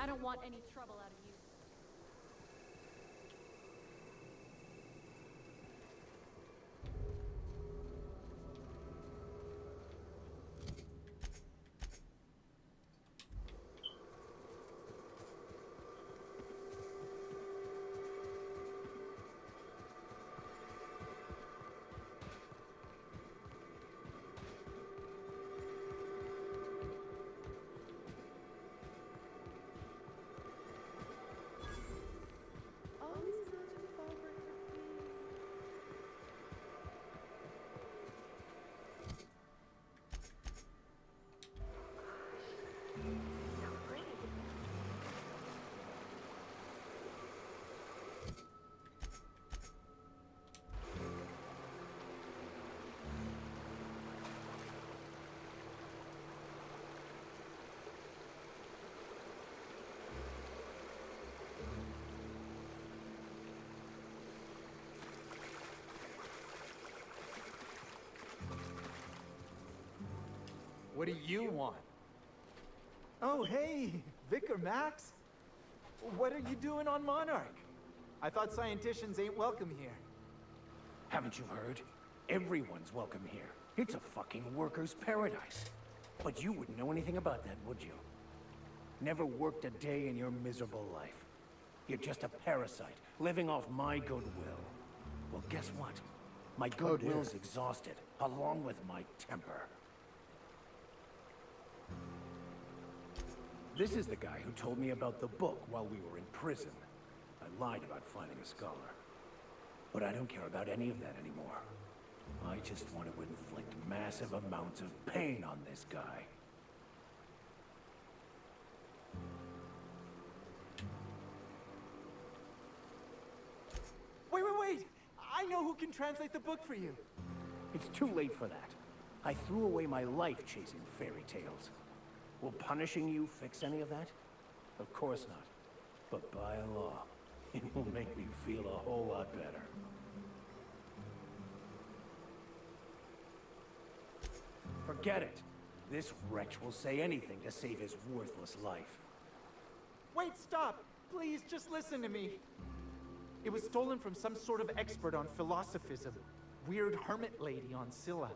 S12: I don't want any trouble out of you.
S7: What do you want? Oh, hey, Vicar Max. What are you doing on Monarch? I thought scienticians ain't welcome here.
S6: Haven't you heard? Everyone's welcome here. It's a fucking worker's paradise. But you wouldn't know anything about that, would you? Never worked a day in your miserable life. You're just a parasite, living off my goodwill. Well, guess what? My goodwill's exhausted, along with my temper. This is the guy who told me about the book while we were in prison. I lied about finding a scholar. But I don't care about any of that anymore. I just want to inflict massive amounts of pain on this guy.
S7: Wait! I know who can translate the book for you.
S6: It's too late for that. I threw away my life chasing fairy tales. Will punishing you fix any of that? Of course not. But by law, it will make me feel a whole lot better. Forget it. This wretch will say anything to save his worthless life.
S7: Wait, stop! Please, just listen to me. It was stolen from some sort of expert on philosophism. Weird hermit lady on Scylla.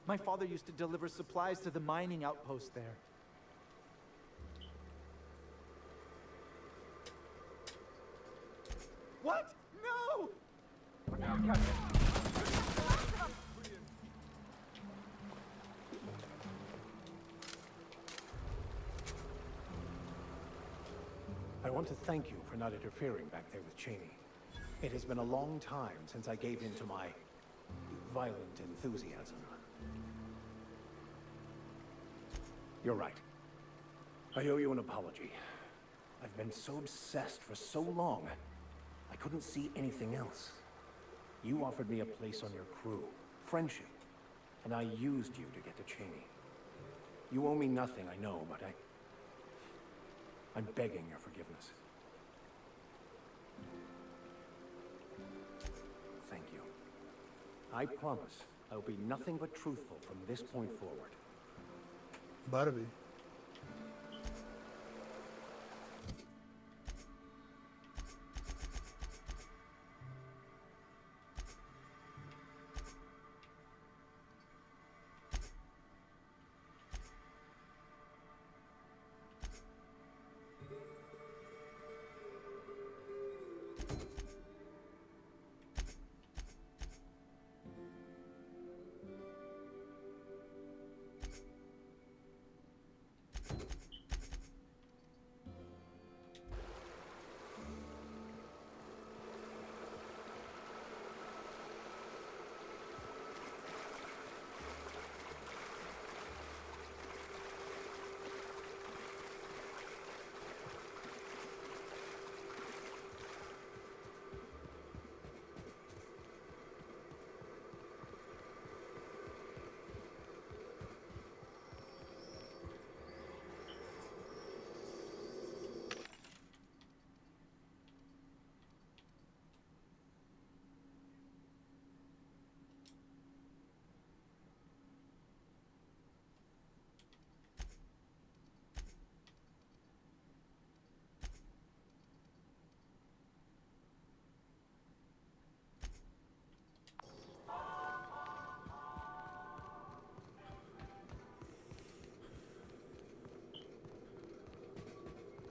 S7: My father used to deliver supplies to the mining outpost there. What? No!
S2: Look out, Captain!
S6: I want to thank you for not interfering back there with Cheney. It has been a long time since I gave in to my violent enthusiasm. You're right. I owe you an apology. I've been so obsessed for so long, I couldn't see anything else. You offered me a place on your crew, friendship, and I used you to get to Cheney. You owe me nothing, I know, but I'm begging your forgiveness. Thank you. I promise I'll be nothing but truthful from this point forward.
S1: Barbie.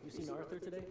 S18: You seen Arthur today?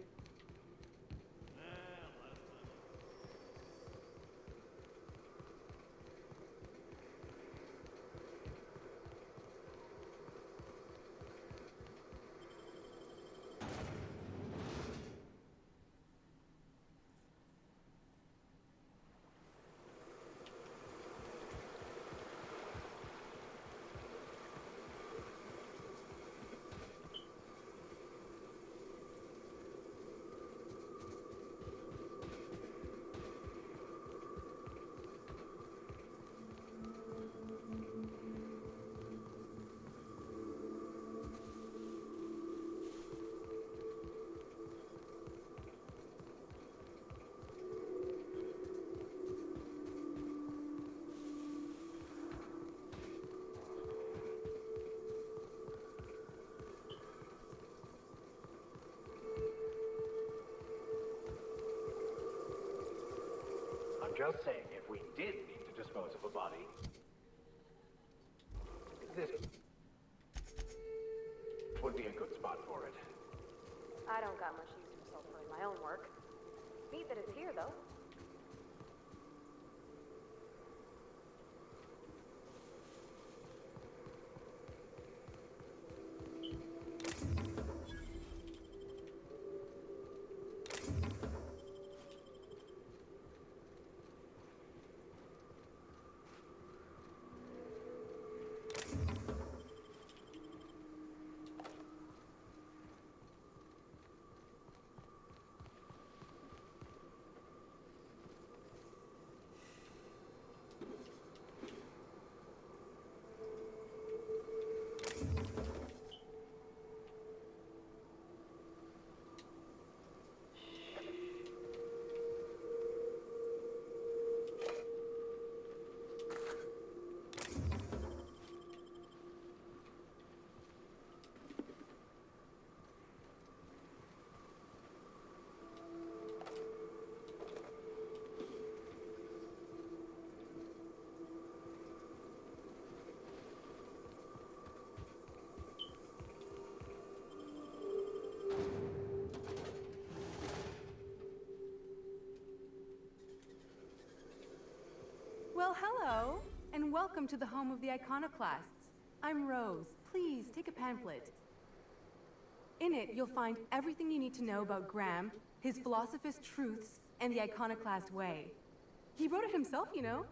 S2: Just saying, if we did need to dispose of a body, this would be a good spot for it.
S3: I don't got much use for sulfur in my own work. Neat that it's here, though.
S12: Well, hello, and welcome to the home of the Iconoclasts. I'm Rose. Please, take a pamphlet. In it, you'll find everything you need to know about Graham, his Philosophist truths, and the Iconoclast way. He wrote it himself, you know.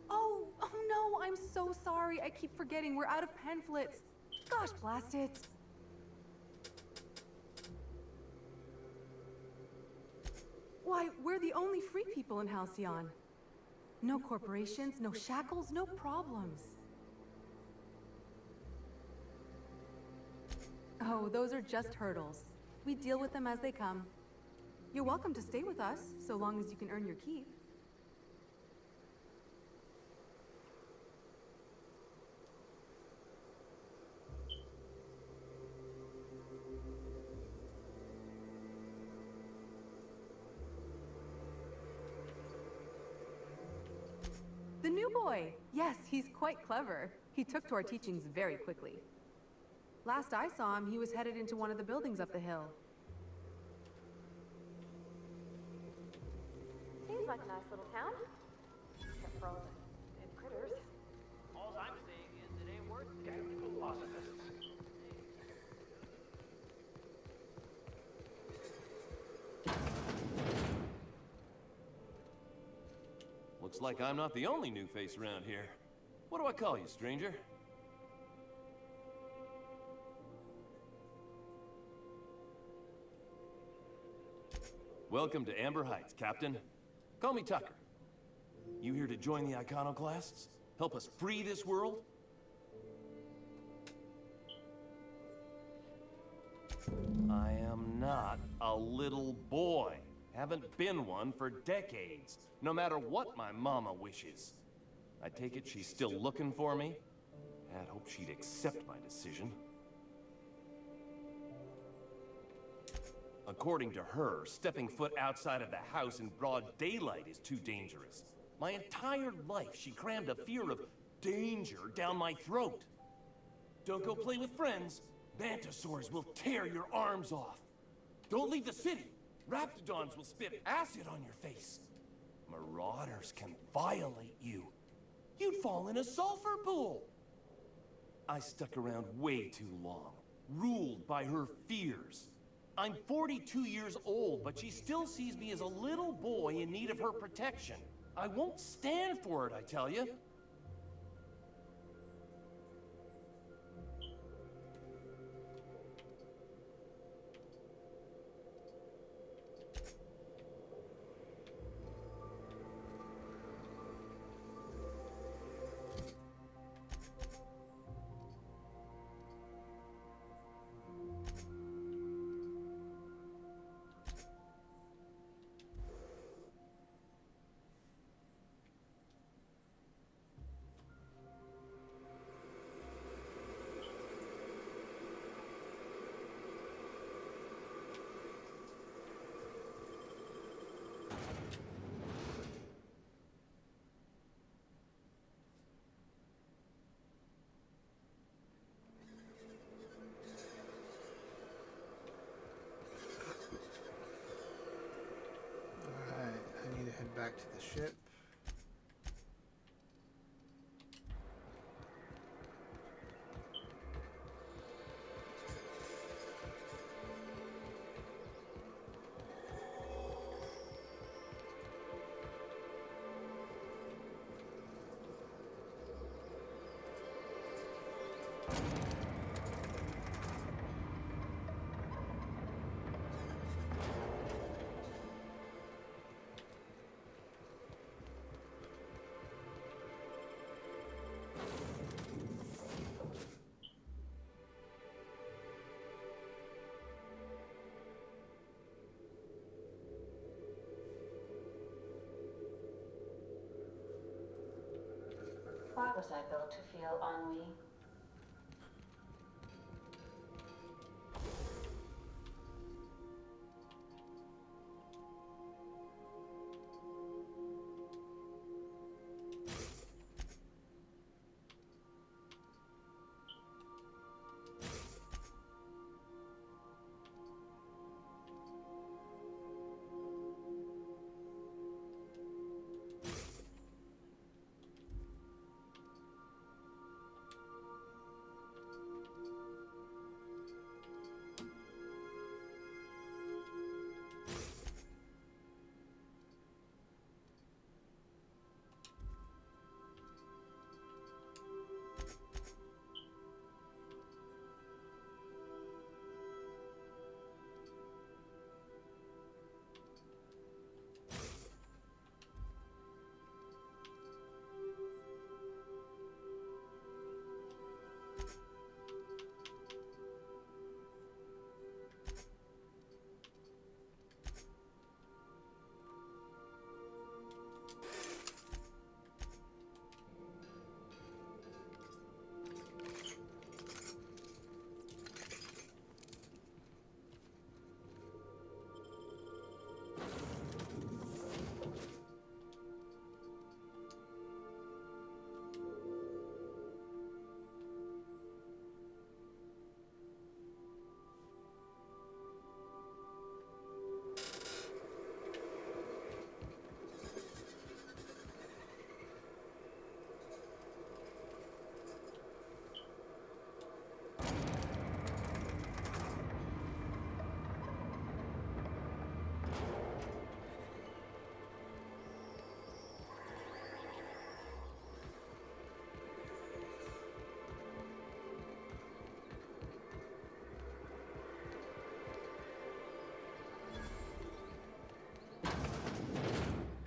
S12: Oh no, I'm so sorry. I keep forgetting. We're out of pamphlets. Gosh, blast it. Why, we're the only free people in Halcyon. No corporations, no shackles, no problems. Oh, those are just hurdles. We deal with them as they come. You're welcome to stay with us, so long as you can earn your keep. The new boy! Yes, he's quite clever. He took to our teachings very quickly. Last I saw him, he was headed into one of the buildings up the hill.
S3: Seems like a nice little town. Except for all the dead critters.
S14: All I'm saying is it ain't worth it. Damn philosophists.
S11: Looks like I'm not the only new face around here. What do I call you, stranger? Welcome to Amber Heights, Captain. Call me Tucker. You here to join the Iconoclasts? Help us free this world? I am not a little boy. Haven't been one for decades, no matter what my mama wishes. I take it she's still looking for me? I'd hope she'd accept my decision. According to her, stepping foot outside of the house in broad daylight is too dangerous. My entire life, she crammed a fear of danger down my throat. Don't go play with friends. Mantisaurs will tear your arms off. Don't leave the city. Raptidons will spit acid on your face. Marauders can violate you. You'd fall in a sulfur pool. I stuck around way too long, ruled by her fears. I'm 42 years old, but she still sees me as a little boy in need of her protection. I won't stand for it, I tell you.
S1: back to the ship.
S8: Why was I built to feel ennui?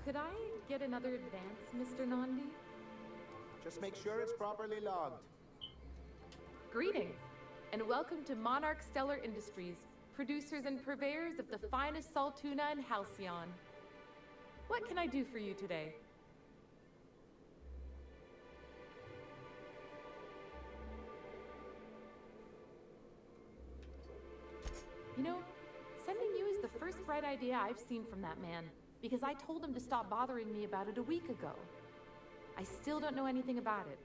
S13: Could I get another advance, Mr. Nandi?
S19: Just make sure it's properly logged.
S13: Greetings, and welcome to Monarch Stellar Industries, producers and purveyors of the finest salt tuna in Halcyon. What can I do for you today? You know, sending you is the first bright idea I've seen from that man, because I told him to stop bothering me about it a week ago. I still don't know anything about it,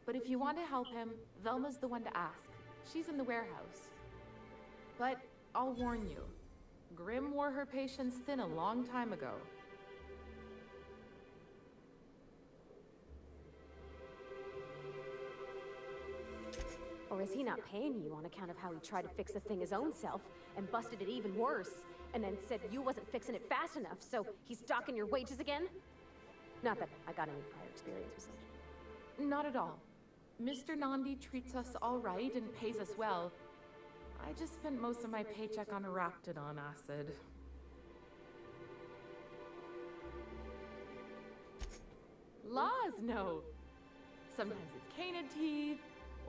S13: but if you want to help him, Velma's the one to ask. She's in the warehouse. But I'll warn you, Grim wore her patience thin a long time ago.
S3: Or is he not paying you on account of how he tried to fix the thing his own self and busted it even worse, and then said you wasn't fixing it fast enough, so he's docking your wages again? Not that I got any prior experience with such.
S13: Not at all. Mr. Nandi treats us all right and pays us well. I just spent most of my paycheck on Raptidon acid. Laws, no. Sometimes it's canid teeth,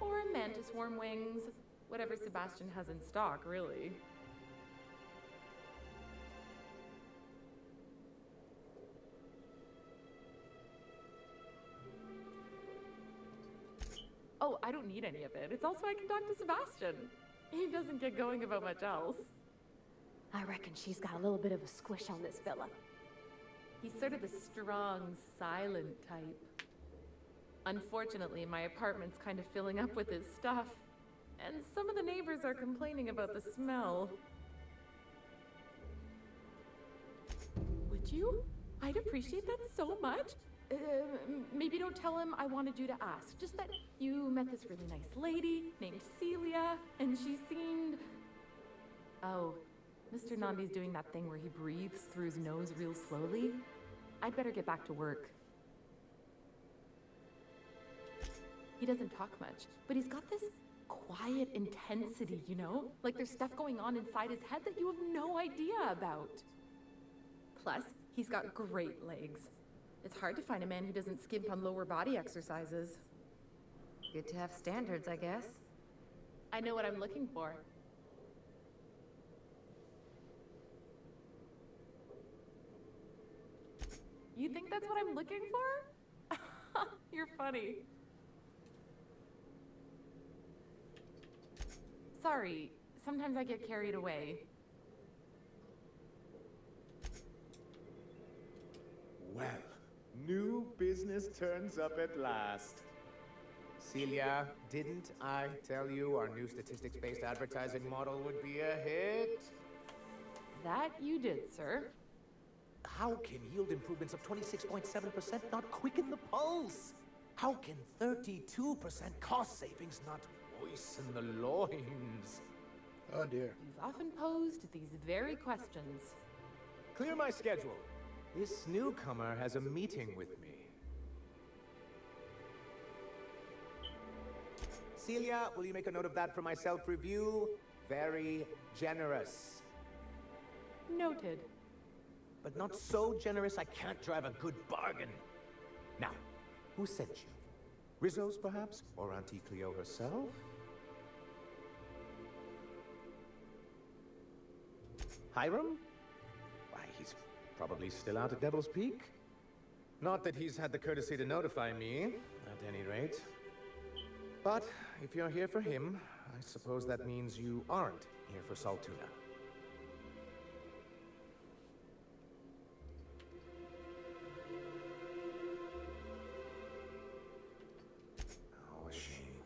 S13: or mantis worm wings. Whatever Sebastian has in stock, really. Oh, I don't need any of it. It's also I can talk to Sebastian. He doesn't get going about much else.
S3: I reckon she's got a little bit of a squish on this fella.
S13: He's sort of the strong, silent type. Unfortunately, my apartment's kind of filling up with his stuff, and some of the neighbors are complaining about the smell. Would you? I'd appreciate that so much. Maybe don't tell him I wanted you to ask. Just that you met this really nice lady named Celia, and she seemed... Oh, Mr. Nandi's doing that thing where he breathes through his nose real slowly. I'd better get back to work. He doesn't talk much, but he's got this quiet intensity, you know? Like there's stuff going on inside his head that you have no idea about. Plus, he's got great legs. It's hard to find a man who doesn't skimp on lower body exercises.
S12: Good to have standards, I guess.
S13: I know what I'm looking for. You think that's what I'm looking for? You're funny. Sorry, sometimes I get carried away.
S19: Well, new business turns up at last. Celia, didn't I tell you our new statistics-based advertising model would be a hit?
S13: That you did, sir.
S7: How can yield improvements of 26.7% not quicken the pulse? How can 32% cost savings not moisten the loins?
S1: Oh dear.
S13: You've often posed these very questions.
S19: Clear my schedule. This newcomer has a meeting with me. Celia, will you make a note of that for my self-review? Very generous.
S13: Noted.
S7: But not so generous I can't drive a good bargain. Now, who sent you? Rizzo's, perhaps? Or Auntie Cleo herself? Hiram? Why, he's probably still out at Devil's Peak. Not that he's had the courtesy to notify me, at any rate. But if you're here for him, I suppose that means you aren't here for Saltuna. Oh, a shame.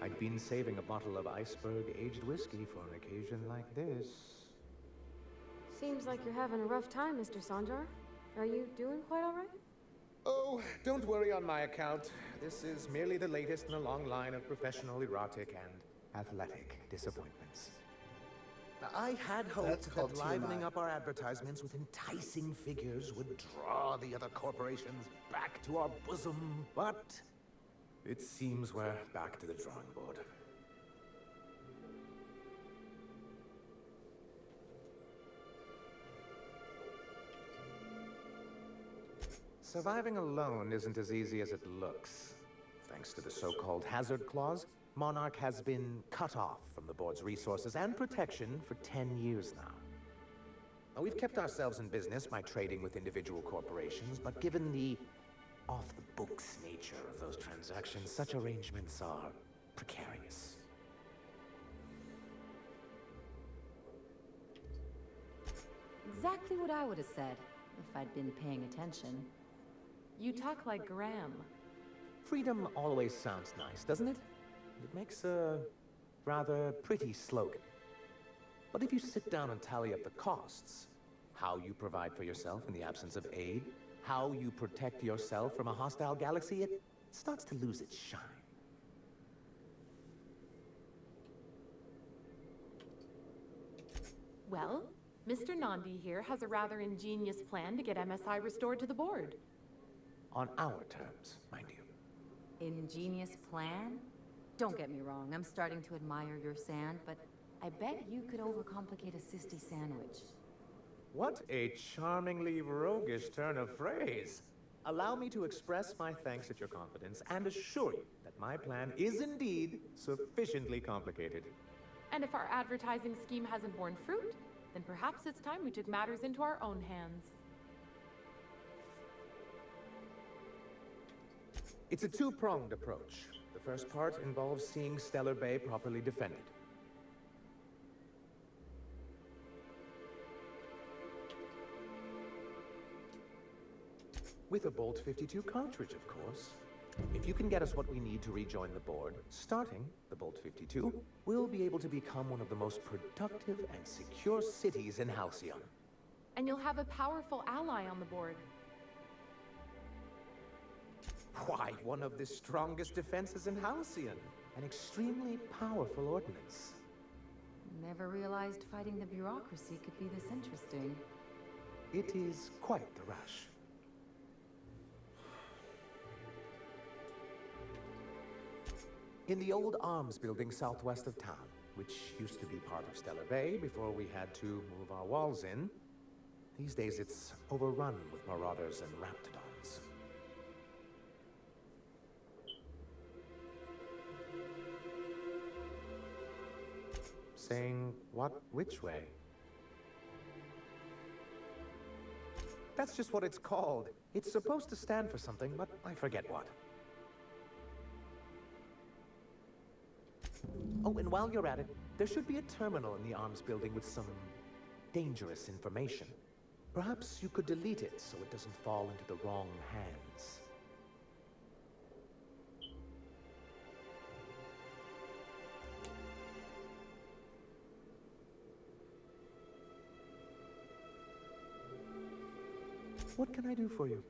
S7: I'd been saving a bottle of iceberg-aged whiskey for an occasion like this.
S5: Seems like you're having a rough time, Mr. Sanjar. Are you doing quite all right?
S19: Oh, don't worry on my account. This is merely the latest in a long line of professional erotic and athletic disappointments. I had hoped that livening up our advertisements with enticing figures would draw the other corporations back to our bosom, but it seems we're back to the drawing board. Surviving alone isn't as easy as it looks. Thanks to the so-called hazard clause, Monarch has been cut off from the board's resources and protection for 10 years now. We've kept ourselves in business by trading with individual corporations, but given the off-the-books nature of those transactions, such arrangements are precarious.
S9: Exactly what I would have said if I'd been paying attention.
S13: You talk like Graham.
S7: Freedom always sounds nice, doesn't it? It makes a rather pretty slogan. But if you sit down and tally up the costs, how you provide for yourself in the absence of aid, how you protect yourself from a hostile galaxy, it starts to lose its shine.
S13: Well, Mr. Nandi here has a rather ingenious plan to get MSI restored to the board.
S7: On our terms, mind you.
S9: Ingenious plan? Don't get me wrong, I'm starting to admire your sand, but I bet you could overcomplicate a Sisti sandwich.
S19: What a charmingly roguish turn of phrase. Allow me to express my thanks at your confidence and assure you that my plan is indeed sufficiently complicated.
S13: And if our advertising scheme hasn't borne fruit, then perhaps it's time we took matters into our own hands.
S19: It's a two-pronged approach. The first part involves seeing Stellar Bay properly defended. With a Bolt 52 cartridge, of course. If you can get us what we need to rejoin the board, starting the Bolt 52, we'll be able to become one of the most productive and secure cities in Halcyon.
S13: And you'll have a powerful ally on the board.
S19: Why, one of the strongest defenses in Halcyon. An extremely powerful ordinance.
S9: Never realized fighting the bureaucracy could be this interesting.
S19: It is quite the rush. In the old arms building southwest of town, which used to be part of Stellar Bay before we had to move our walls in, these days it's overrun with marauders and raptidons. Saying what, which way? That's just what it's called. It's supposed to stand for something, but I forget what. Oh, and while you're at it, there should be a terminal in the arms building with some dangerous information. Perhaps you could delete it so it doesn't fall into the wrong hands. What can I do for you?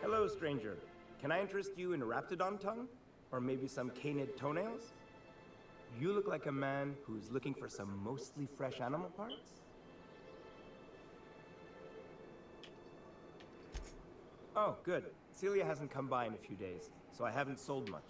S6: Hello, stranger. Can I interest you in Raptidon tongue? Or maybe some canid toenails? You look like a man who's looking for some mostly fresh animal parts? Oh, good. Celia hasn't come by in a few days, so I haven't sold much.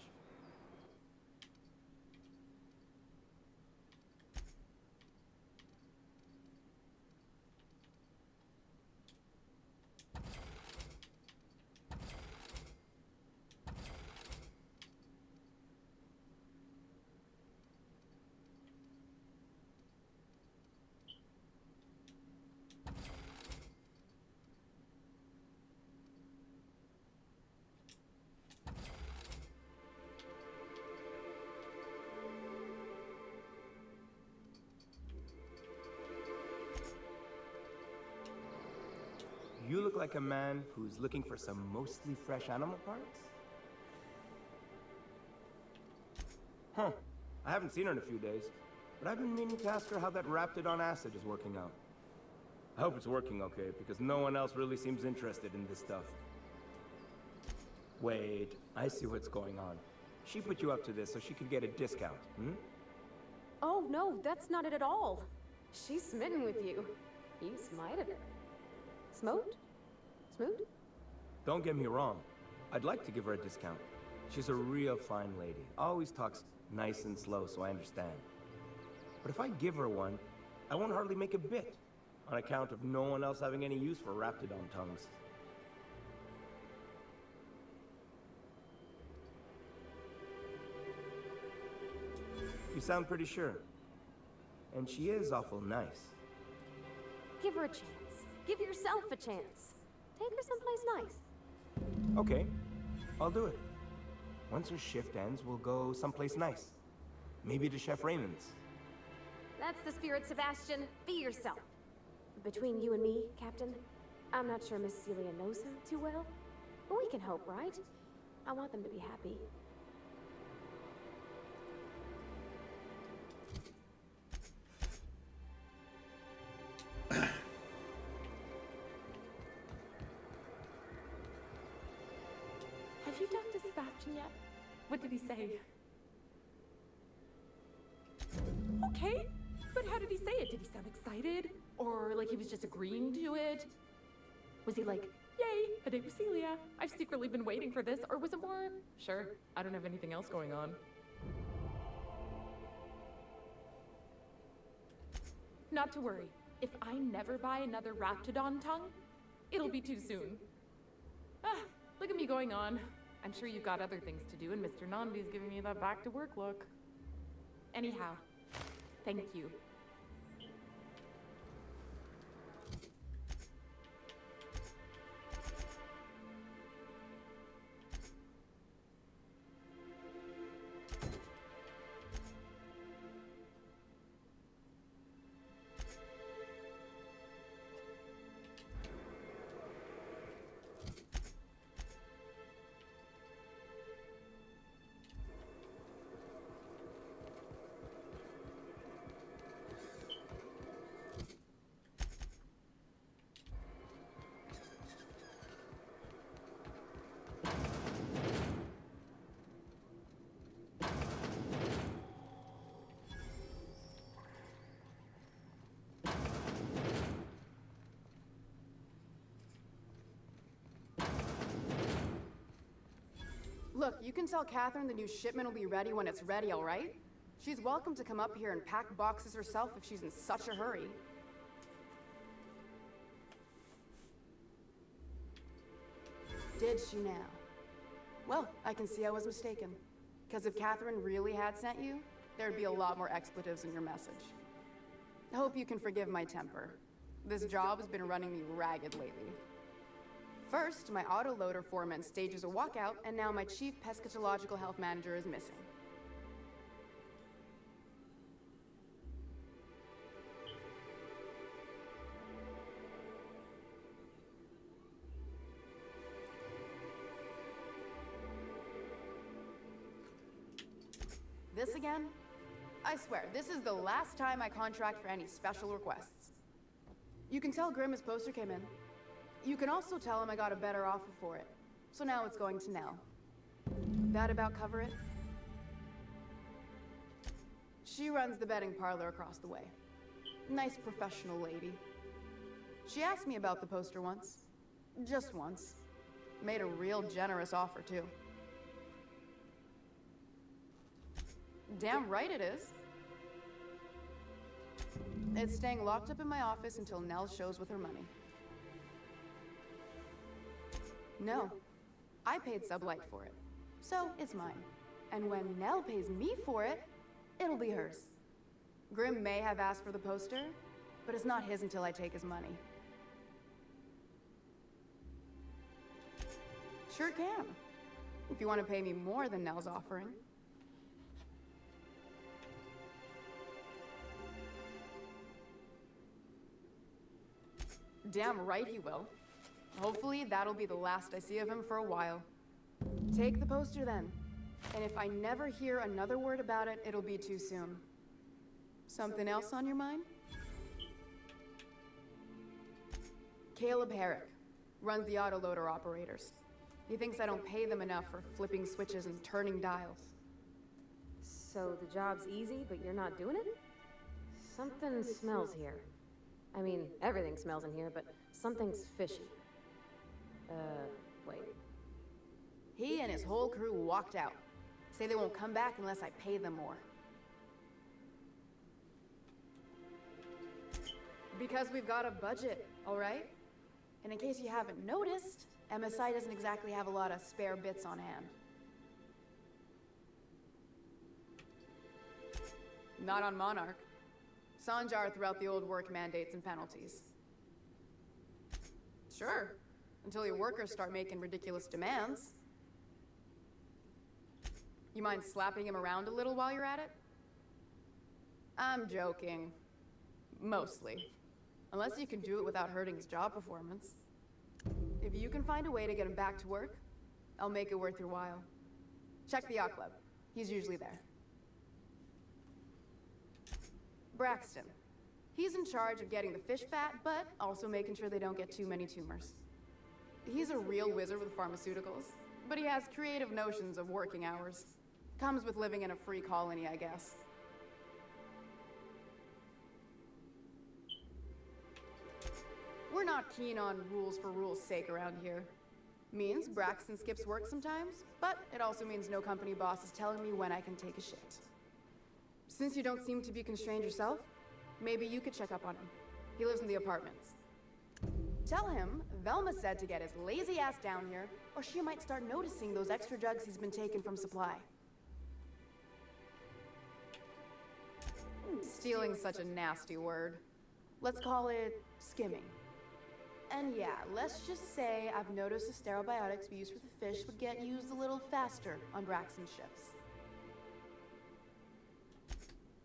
S6: You look like a man who's looking for some mostly fresh animal parts? Huh. I haven't seen her in a few days, but I've been meaning to ask her how that Raptidon acid is working out. I hope it's working okay, because no one else really seems interested in this stuff. Wait, I see what's going on. She put you up to this so she could get a discount, hmm?
S5: Oh, no, that's not it at all. She's smitten with you. You smited her. Smoked? Smoot?
S6: Don't get me wrong. I'd like to give her a discount. She's a real fine lady. Always talks nice and slow, so I understand. But if I give her one, I won't hardly make a bit, on account of no one else having any use for Raptidon tongues. You sound pretty sure. And she is awful nice.
S5: Give her a chance. Give yourself a chance. Take her someplace nice.
S6: Okay, I'll do it. Once her shift ends, we'll go someplace nice. Maybe to Chef Raymond's.
S5: That's the spirit, Sebastian. Be yourself. Between you and me, Captain, I'm not sure Miss Celia knows him too well, but we can hope, right? I want them to be happy.
S13: Have you talked to Sebastian yet? What did he say? Okay, but how did he say it? Did he sound excited? Or like he was just agreeing to it? Was he like, yay, a date with Celia? I've secretly been waiting for this. Or was it more, sure, I don't have anything else going on? Not to worry. If I never buy another Raptidon tongue, it'll be too soon. Ah, look at me going on. I'm sure you've got other things to do, and Mr. Nambi's giving me that back-to-work look. Anyhow, Thank you.
S15: Look, you can tell Catherine the new shipment will be ready when it's ready, all right? She's welcome to come up here and pack boxes herself if she's in such a hurry. Did she now? Well, I can see I was mistaken. Because if Catherine really had sent you, there'd be a lot more expletives in your message. I hope you can forgive my temper. This job has been running me ragged lately. First, my autoloader foreman stages a walkout, and now my chief pescatological health manager is missing. This again? I swear, this is the last time I contract for any special requests. You can tell Grimm his poster came in. You can also tell him I got a better offer for it. So now it's going to Nell. That about cover it? She runs the betting parlor across the way. Nice professional lady. She asked me about the poster once. Just once. Made a real generous offer, too. Damn right it is. It's staying locked up in my office until Nell shows with her money. No, I paid Sublight for it, so it's mine. And when Nell pays me for it, it'll be hers. Grimm may have asked for the poster, but it's not his until I take his money. Sure can, if you want to pay me more than Nell's offering. Damn right he will. Hopefully, that'll be the last I see of him for a while. Take the poster then. And if I never hear another word about it, it'll be too soon. Something else on your mind? Caleb Herrick runs the autoloader operators. He thinks I don't pay them enough for flipping switches and turning dials.
S5: So the job's easy, but you're not doing it? Something smells here. I mean, everything smells in here, but something's fishy. Wait.
S15: He and his whole crew walked out. Say they won't come back unless I pay them more. Because we've got a budget, all right? And in case you haven't noticed, MSI doesn't exactly have a lot of spare bits on hand. Not on Monarch. Sanjar threw out the old work mandates and penalties. Sure, until your workers start making ridiculous demands. You mind slapping him around a little while you're at it? I'm joking. Mostly. Unless you can do it without hurting his job performance. If you can find a way to get him back to work, I'll make it worth your while. Check the yacht club. He's usually there. Braxton. He's in charge of getting the fish fat, but also making sure they don't get too many tumors. He's a real wizard with pharmaceuticals, but he has creative notions of working hours. Comes with living in a free colony, I guess. We're not keen on rules for rules' sake around here. Means Braxton skips work sometimes, but it also means no company boss is telling me when I can take a shit. Since you don't seem to be constrained yourself, maybe you could check up on him. He lives in the apartments. Tell him Velma said to get his lazy ass down here, or she might start noticing those extra drugs he's been taking from supply. Stealing's such a nasty word. Let's call it skimming. And yeah, let's just say I've noticed the stereobiotics we use for the fish would get used a little faster on Braxton's shifts.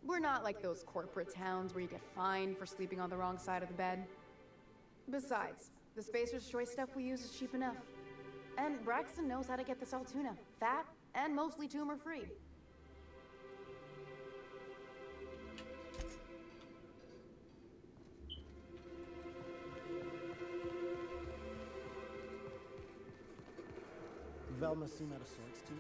S15: We're not like those corporate towns where you get fined for sleeping on the wrong side of the bed. Besides, the Spacer's Choice stuff we use is cheap enough. And Braxton knows how to get this Altoona, fat and mostly tumor-free.
S16: Velma seem out of sorts to you?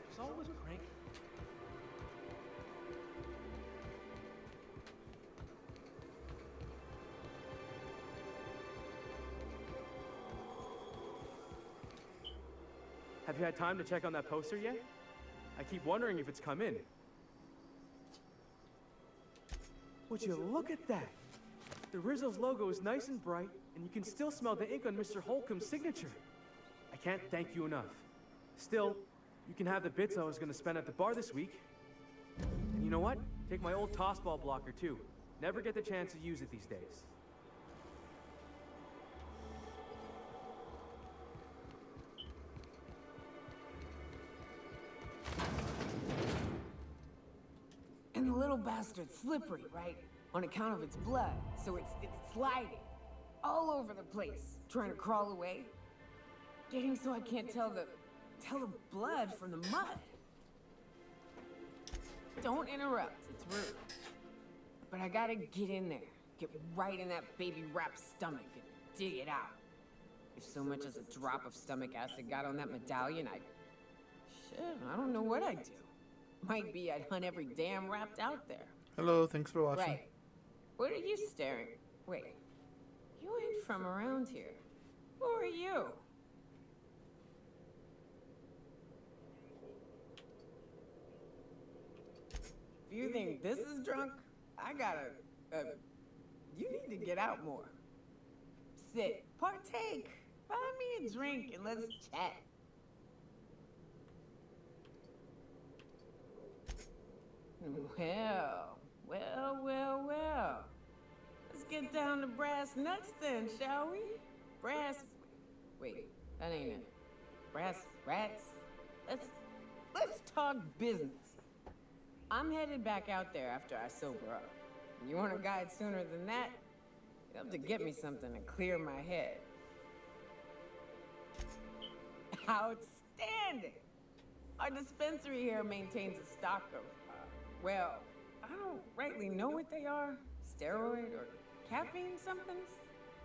S21: She's always cranky.
S18: Have you had time to check on that poster yet? I keep wondering if it's come in. Would you look at that? The Rizzo's logo is nice and bright, and you can still smell the ink on Mr. Holcomb's signature. I can't thank you enough. Still, you can have the bits I was gonna spend at the bar this week. And you know what? Take my old tossball blocker too. Never get the chance to use it these days.
S4: And the little bastard's slippery, right? On account of its blood, so it's sliding all over the place, trying to crawl away. Getting so I can't tell the blood from the mud. Don't interrupt, it's rude. But I gotta get in there, get right in that baby rap's stomach and dig it out. If so much as a drop of stomach acid got on that medallion, I don't know what I'd do. Might be I'd hunt every damn rapt out there.
S1: Hello, thanks for watching.
S4: Right. What are you staring? Wait. You ain't from around here. Who are you? If you think this is drunk, I gotta, you need to get out more. Sit, partake, buy me a drink and let's chat. Well. Let's get down to brass nuts then, shall we? Wait, that ain't it. Brass rats? Let's talk business. I'm headed back out there after I sober up. You want a guide sooner than that? You have to get me something to clear my head. Outstanding! Our dispensary here maintains a stock of, well, I don't rightly know what they are. Steroid or caffeine somethings?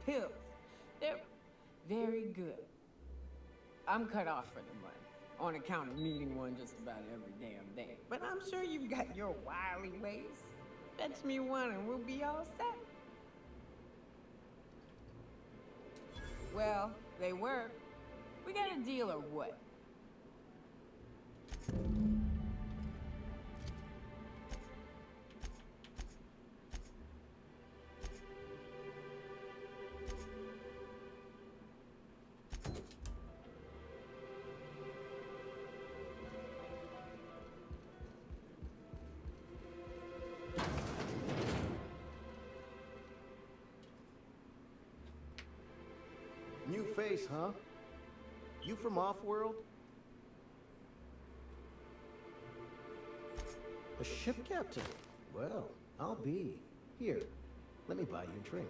S4: Pills. They're very good. I'm cut off for the money, on account of needing one just about every damn day. But I'm sure you've got your wily ways. Fetch me one and we'll be all set. Well, they work. We got a deal or what?
S16: New face, huh? You from Offworld? A ship captain? Well, I'll be. Here, let me buy you a drink.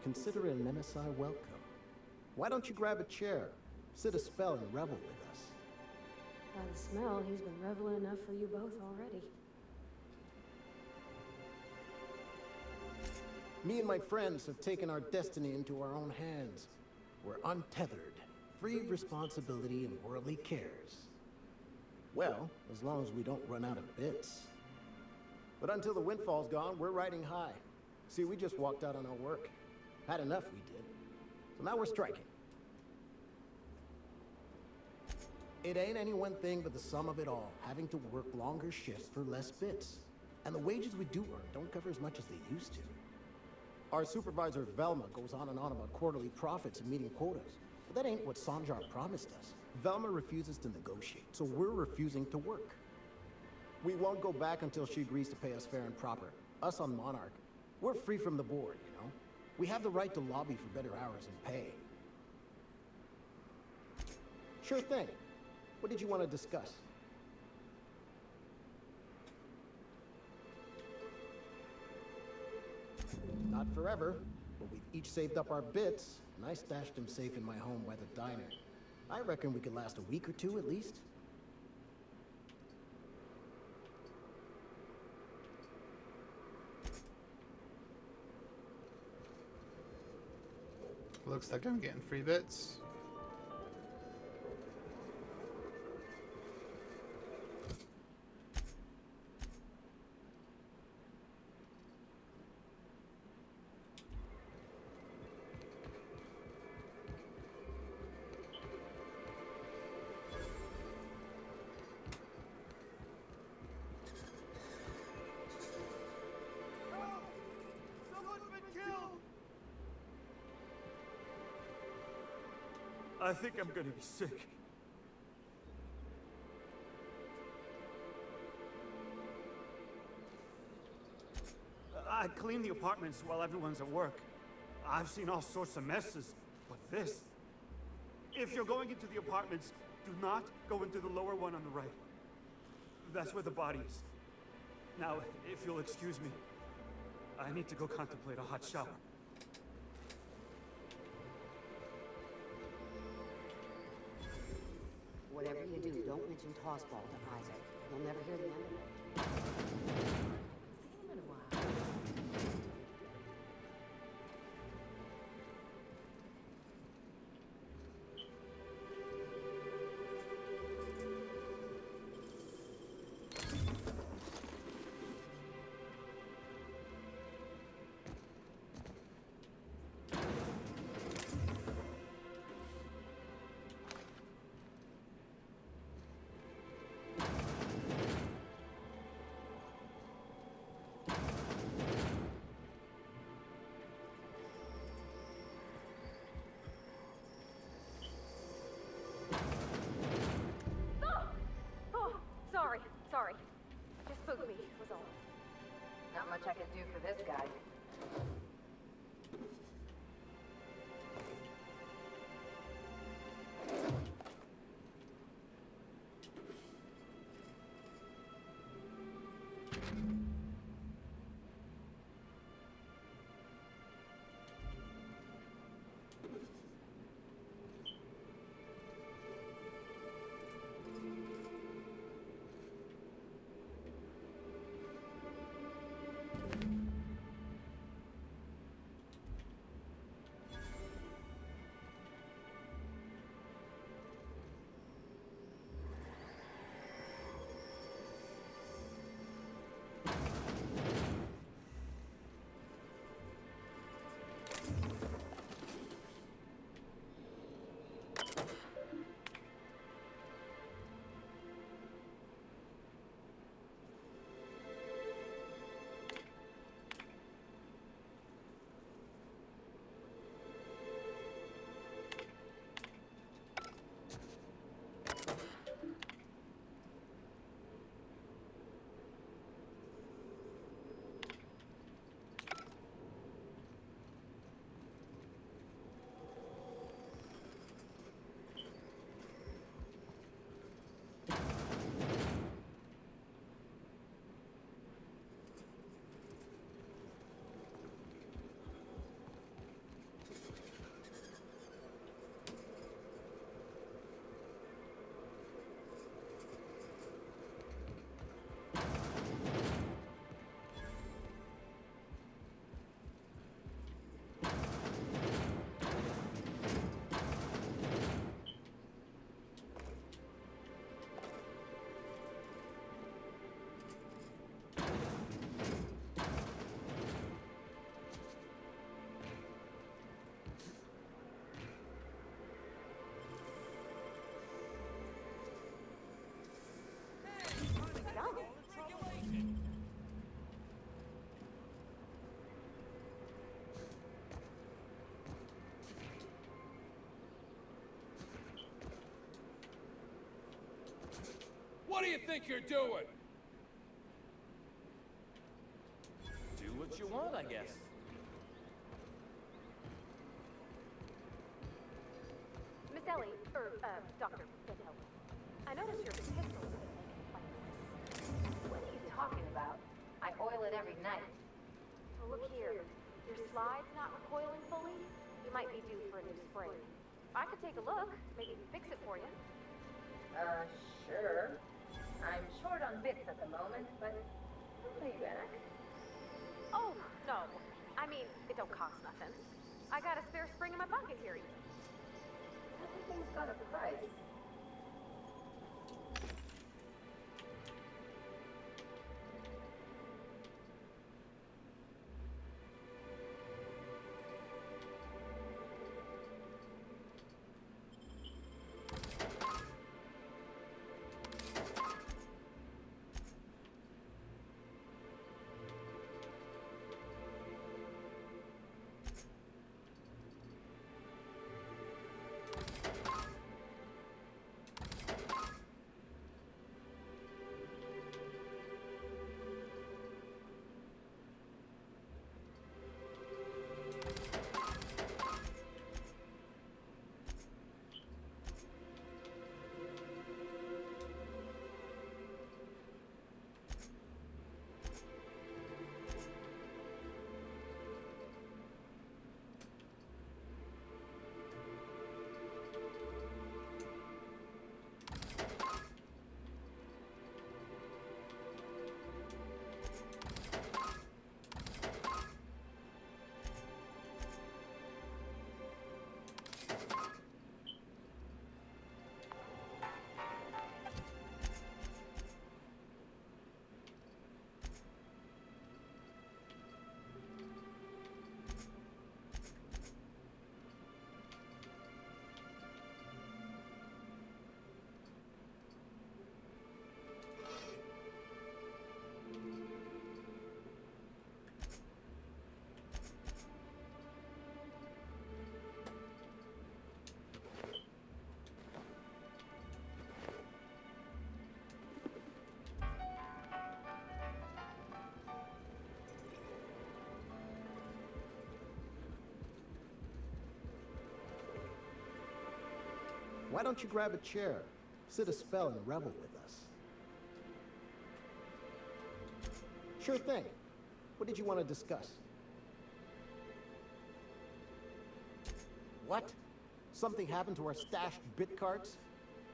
S16: Consider it an MSI welcome. Why don't you grab a chair, sit a spell and revel with us?
S5: By the smell, he's been reveling enough for you both already.
S16: Me and my friends have taken our destiny into our own hands. We're untethered, free of responsibility and worldly cares. Well, as long as we don't run out of bits. But until the windfall's gone, we're riding high. See, we just walked out on our work. Had enough, we did. So now we're striking. It ain't any one thing but the sum of it all, having to work longer shifts for less bits. And the wages we do earn don't cover as much as they used to. Our supervisor Velma goes on and on about quarterly profits and meeting quotas. But that ain't what Sanjar promised us. Velma refuses to negotiate, so we're refusing to work. We won't go back until she agrees to pay us fair and proper. Us on Monarch, we're free from the board, you know? We have the right to lobby for better hours and pay. Sure thing. What did you want to discuss? Not forever, but we've each saved up our bits, and I stashed them safe in my home by the diner. I reckon we could last a week or two at least.
S1: Looks like I'm getting free bits.
S20: I think I'm gonna be sick. I clean the apartments while everyone's at work. I've seen all sorts of messes, but this... If you're going into the apartments, do not go into the lower one on the right. That's where the body is. Now, if you'll excuse me, I need to go contemplate a hot shower.
S8: Whatever you do, don't mention Tossball to Isaac. You'll never hear the end of it. See him in a while.
S3: Sorry. Just spooked me, was all.
S9: Not much I could do for this guy.
S17: What do you think you're doing?
S11: Do what you want, I guess.
S3: Miss Ellie, Dr. Fidel, I noticed your pistol is making funny noises.
S9: What are you talking about? I oil it every night.
S3: Well, look here. Your slide's not recoiling fully. You might be due for a new spring. I could take a look, maybe fix it for you.
S9: Sure. I'm short on bits at the moment, but I'll pay back.
S3: Oh, no. I mean, it don't cost nothing. I got a spare spring in my pocket here.
S9: Everything's got a price.
S16: Why don't you grab a chair, sit a spell, and revel with us? Sure thing. What did you want to discuss? What? Something happened to our stashed bit carts?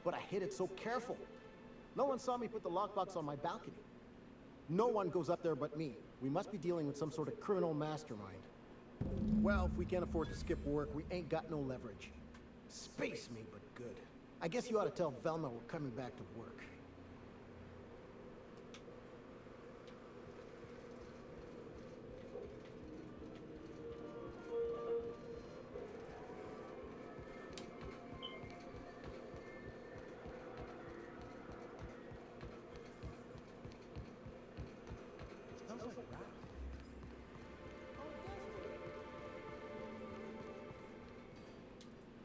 S16: But I hid it so careful. No one saw me put the lockbox on my balcony. No one goes up there but me. We must be dealing with some sort of criminal mastermind. Well, if we can't afford to skip work, we ain't got no leverage. Space me, but good. I guess you ought to tell Velma we're coming back to work.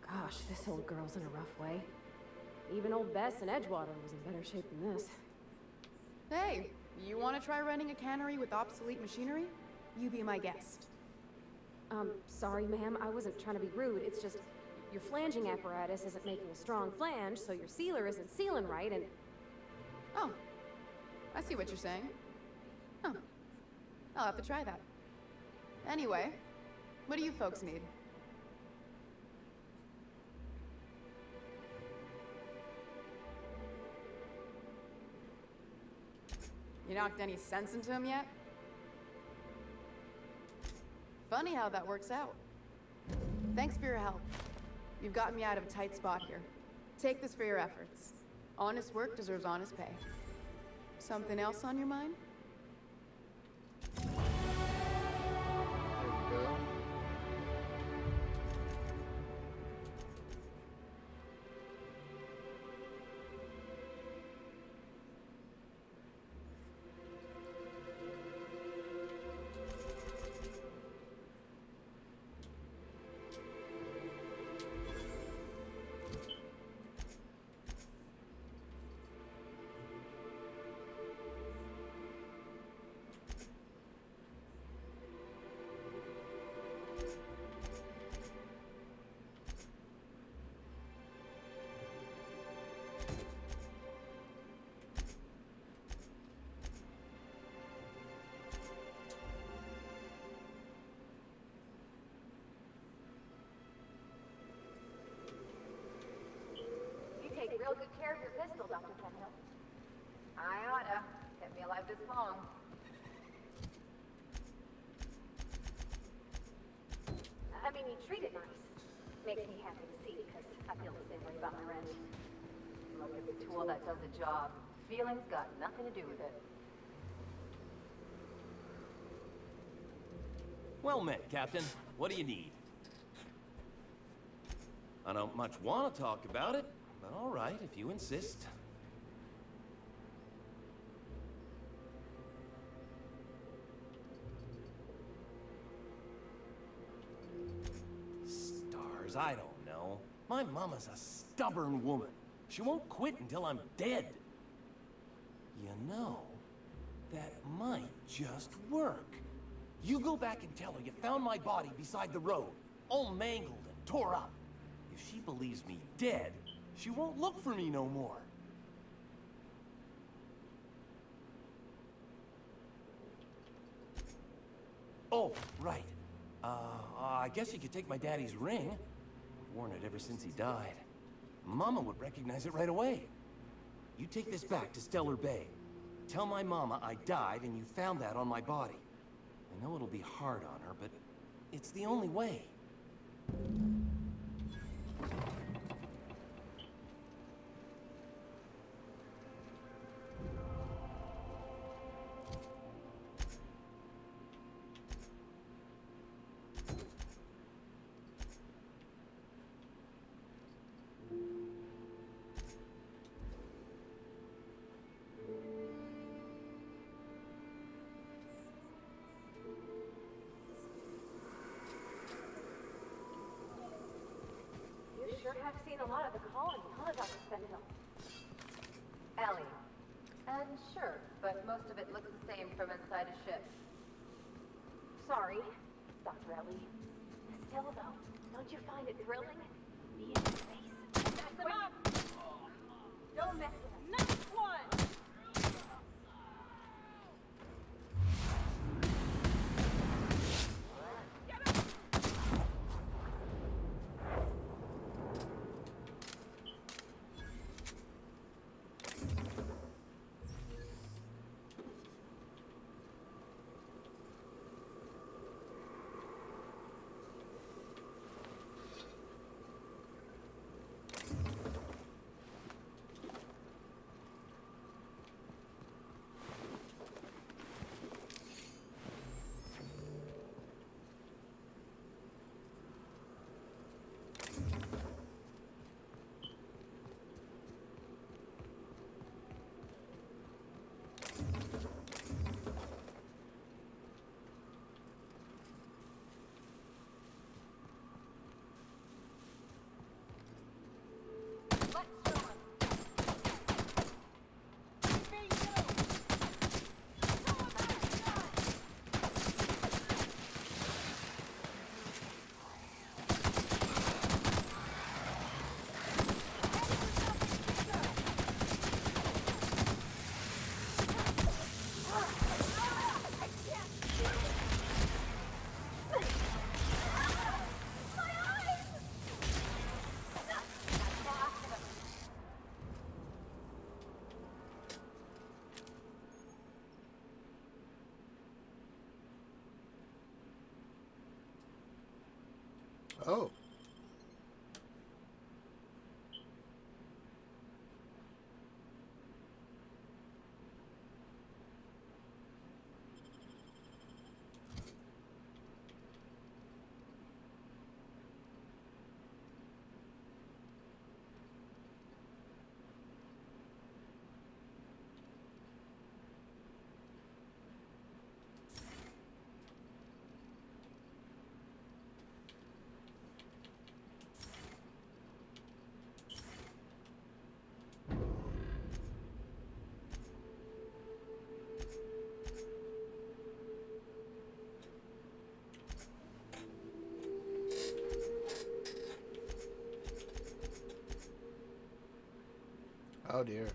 S5: Gosh, this old girl's in a rough way. Even old Bess in Edgewater was in better shape than this.
S15: Hey, you want to try running a cannery with obsolete machinery? You be my guest.
S5: Sorry, ma'am. I wasn't trying to be rude. It's just your flanging apparatus isn't making a strong flange, so your sealer isn't sealing right, and...
S15: Oh, I see what you're saying. Huh. I'll have to try that. Anyway, what do you folks need? You knocked any sense into him yet? Funny how that works out. Thanks for your help. You've gotten me out of a tight spot here. Take this for your efforts. Honest work deserves honest pay. Something else on your mind?
S10: There we go.
S9: your pistol, Dr. Kendall. I oughta. Kept me alive this long. I mean, you treat it nice. Makes me happy to see, because I feel the same way about my wrench. Look, it's a tool that does a job. Feelings got nothing to do with it.
S11: Well met, Captain. What do you need? I don't much want to talk about it, but all right, if you insist. Stars, I don't know. My mama's a stubborn woman. She won't quit until I'm dead. You know, that might just work. You go back and tell her you found my body beside the road, all mangled and tore up. If she believes me dead, she won't look for me no more. Oh, right. I guess you could take my daddy's ring. I've worn it ever since he died. Mama would recognize it right away. You take this back to Stellar Bay. Tell my mama I died and you found that on my body. I know it'll be hard on her, but it's the only way.
S3: You sure have seen a lot of the colony, huh, Dr. Spindle?
S9: Ellie. And sure, but most of it looks the same from inside a ship.
S3: Sorry, Dr. Ellie. Still, though, don't you find it thrilling? Being in space. Mess them up! Don't mess with them. Next one!
S1: Oh. Oh dear.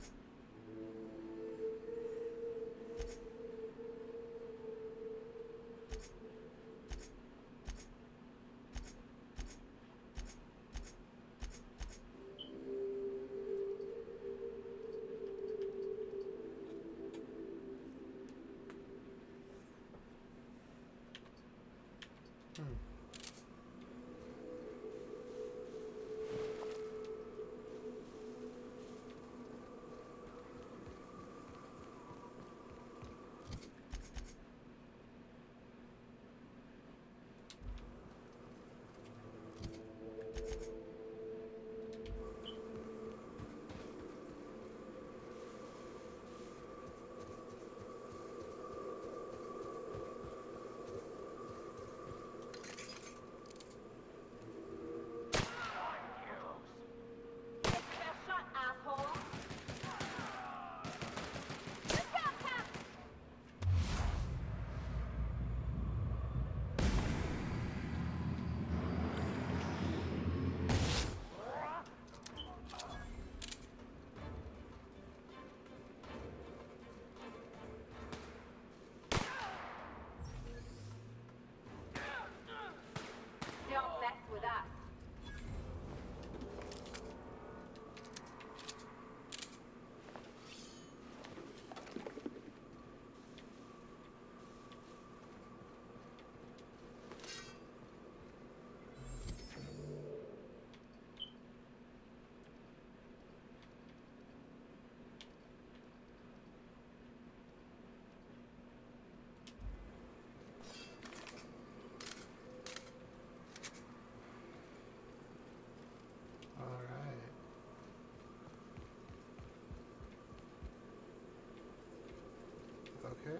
S1: Okay.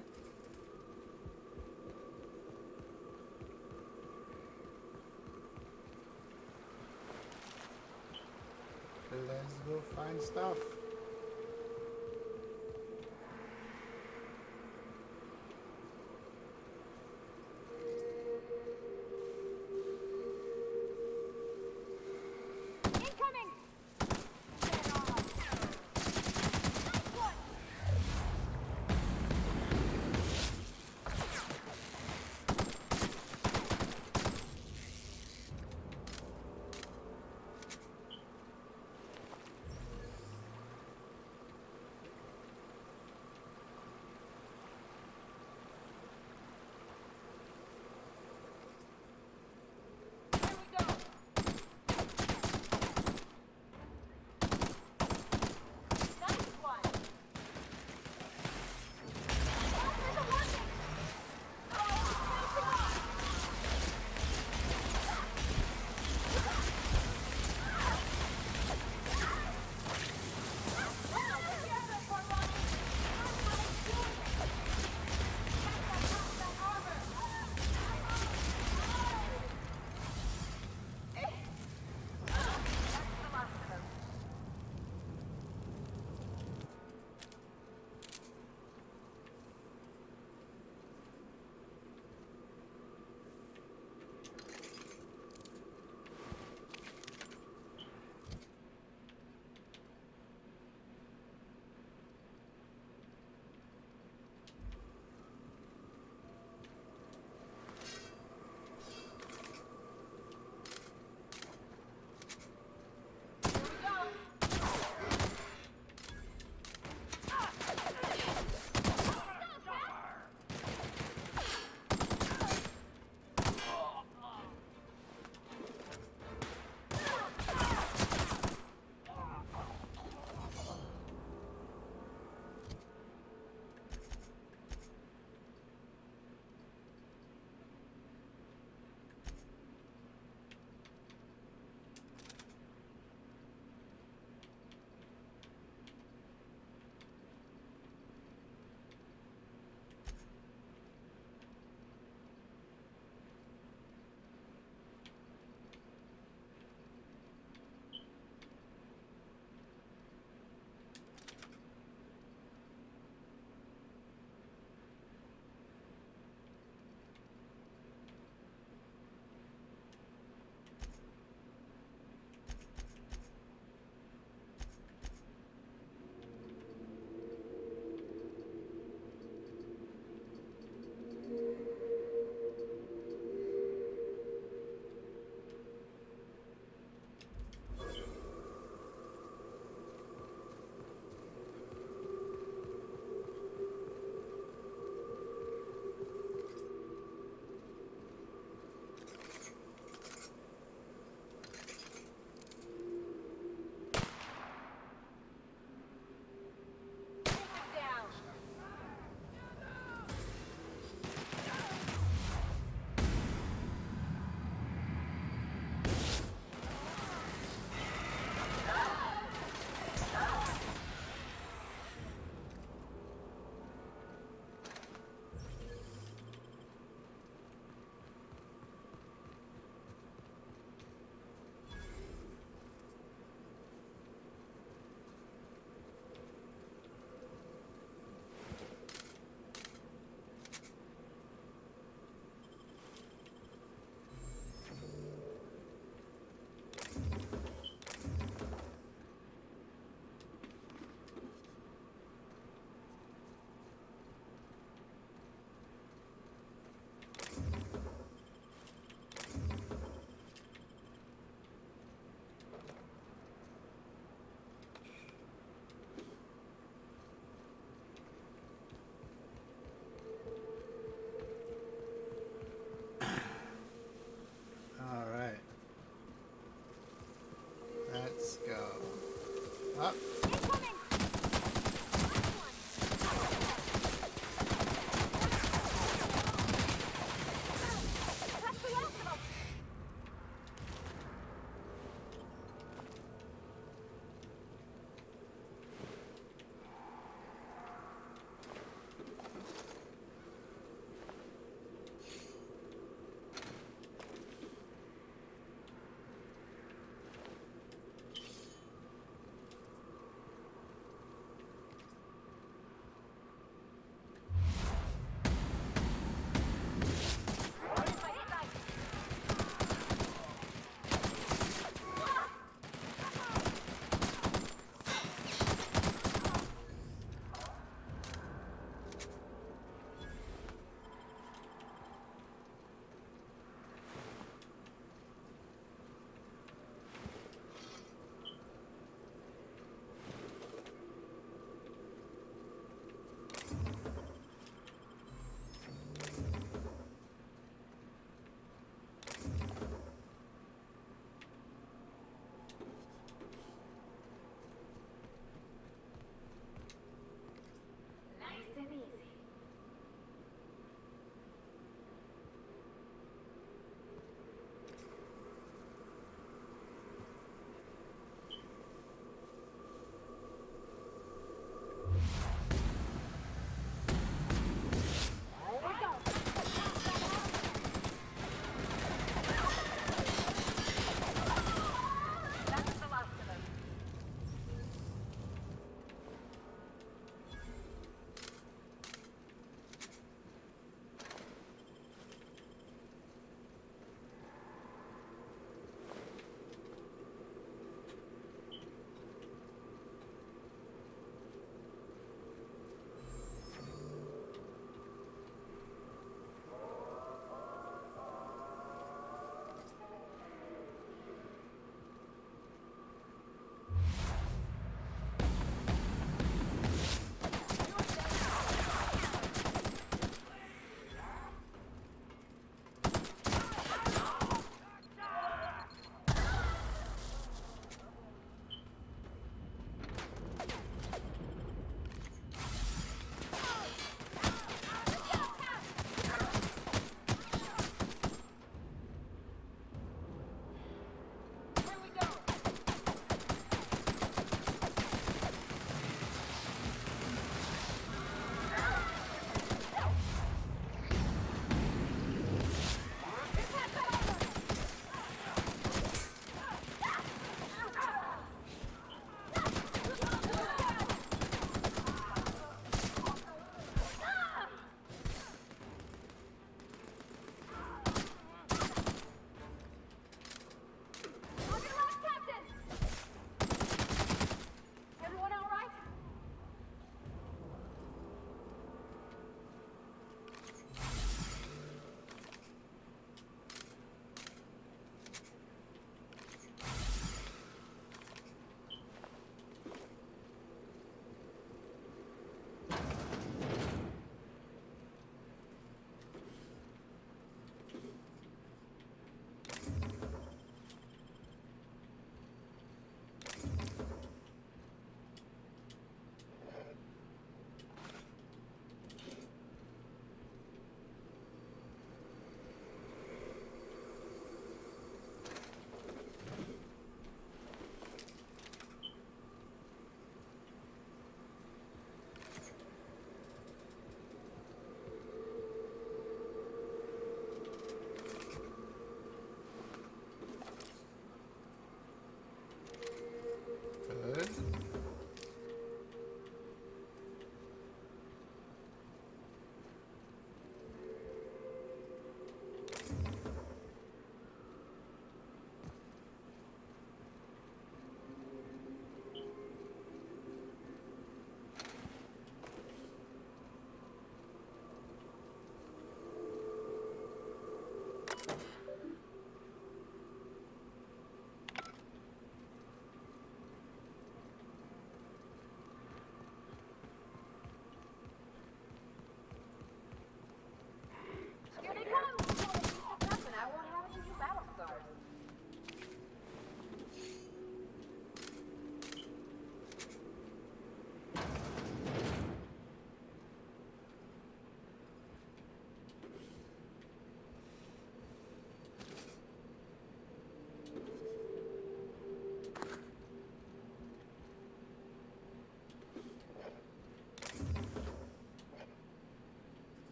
S1: Let's go find stuff.
S9: Incoming!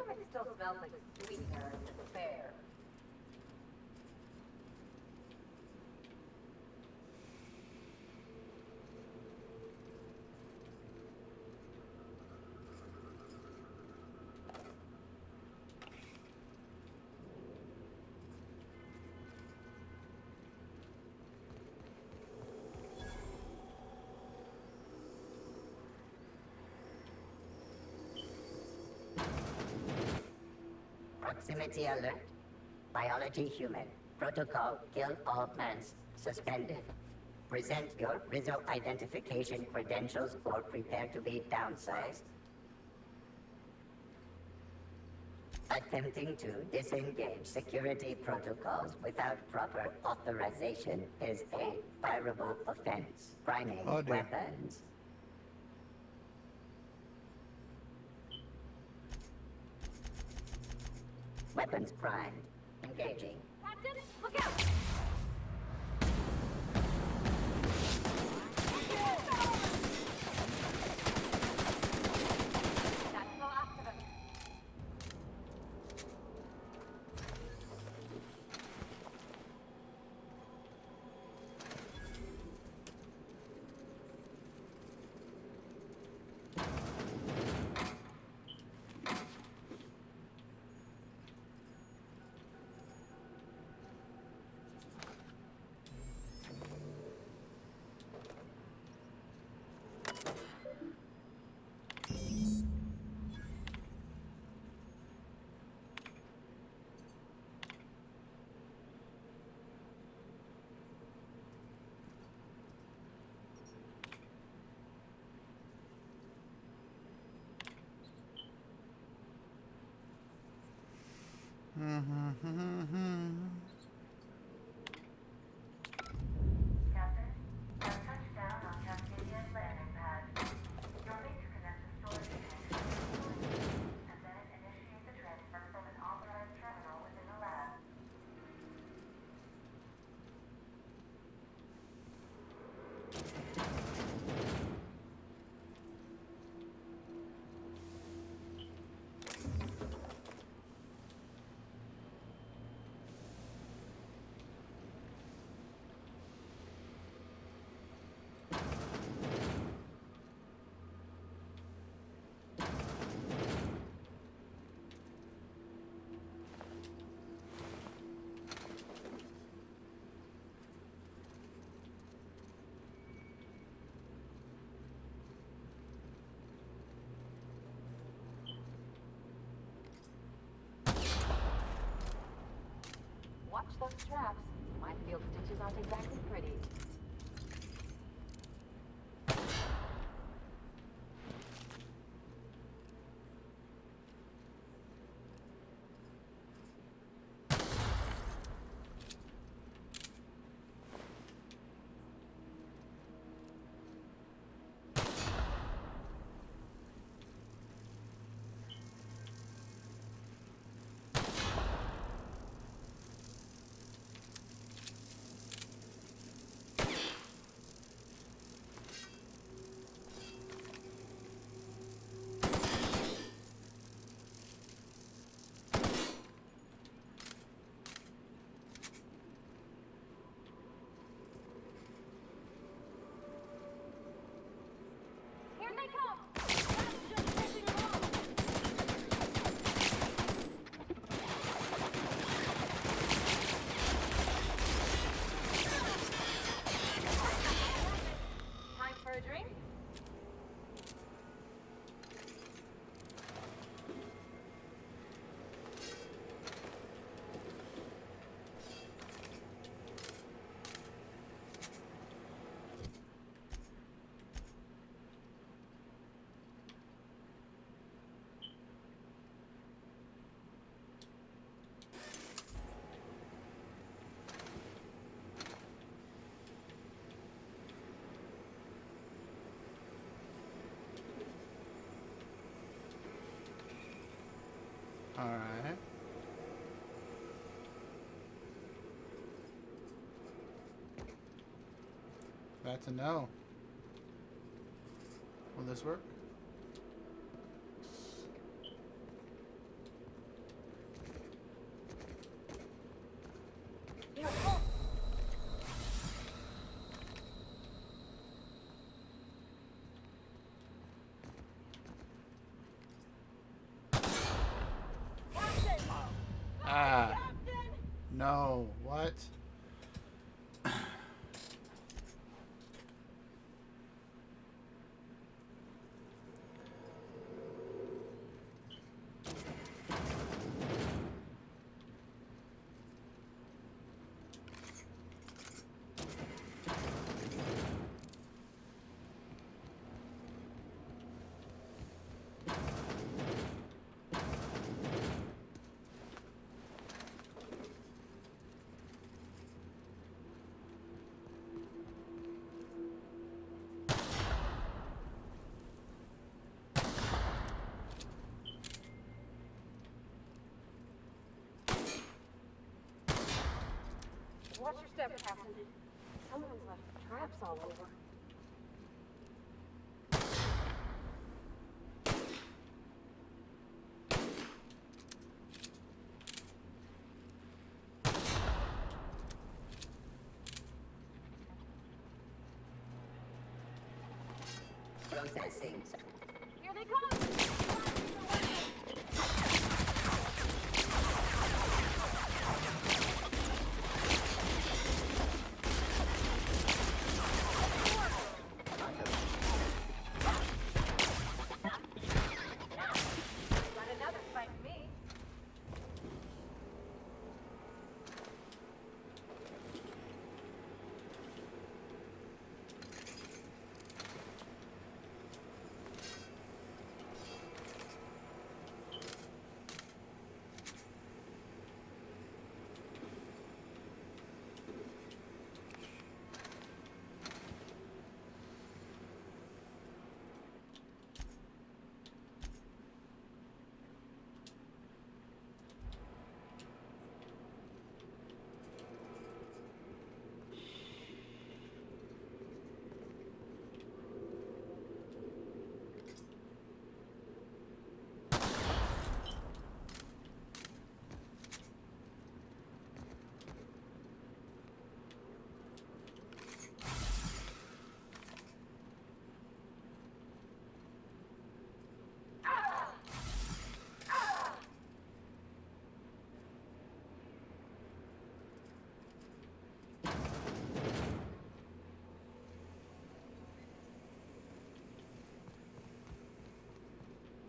S9: if it still smells like sweetener and despair.
S17: Proximity alert. Biology human. Protocol kill all plants. Suspended. Present your Rizzo identification credentials or prepare to be downsized. Attempting to disengage security protocols without proper authorization is a fireable offense. Priming weapons. Weapons primed. Engaging.
S9: Captain, look out! That's the last of them. Watch those traps. Minefield stitches aren't exactly pretty. Here they come! Time for a drink?
S1: All right. That's a no. Will this work? No, what?
S3: Watch your step, Captain. Someone's left traps all over.
S17: Processing.
S3: Here they come!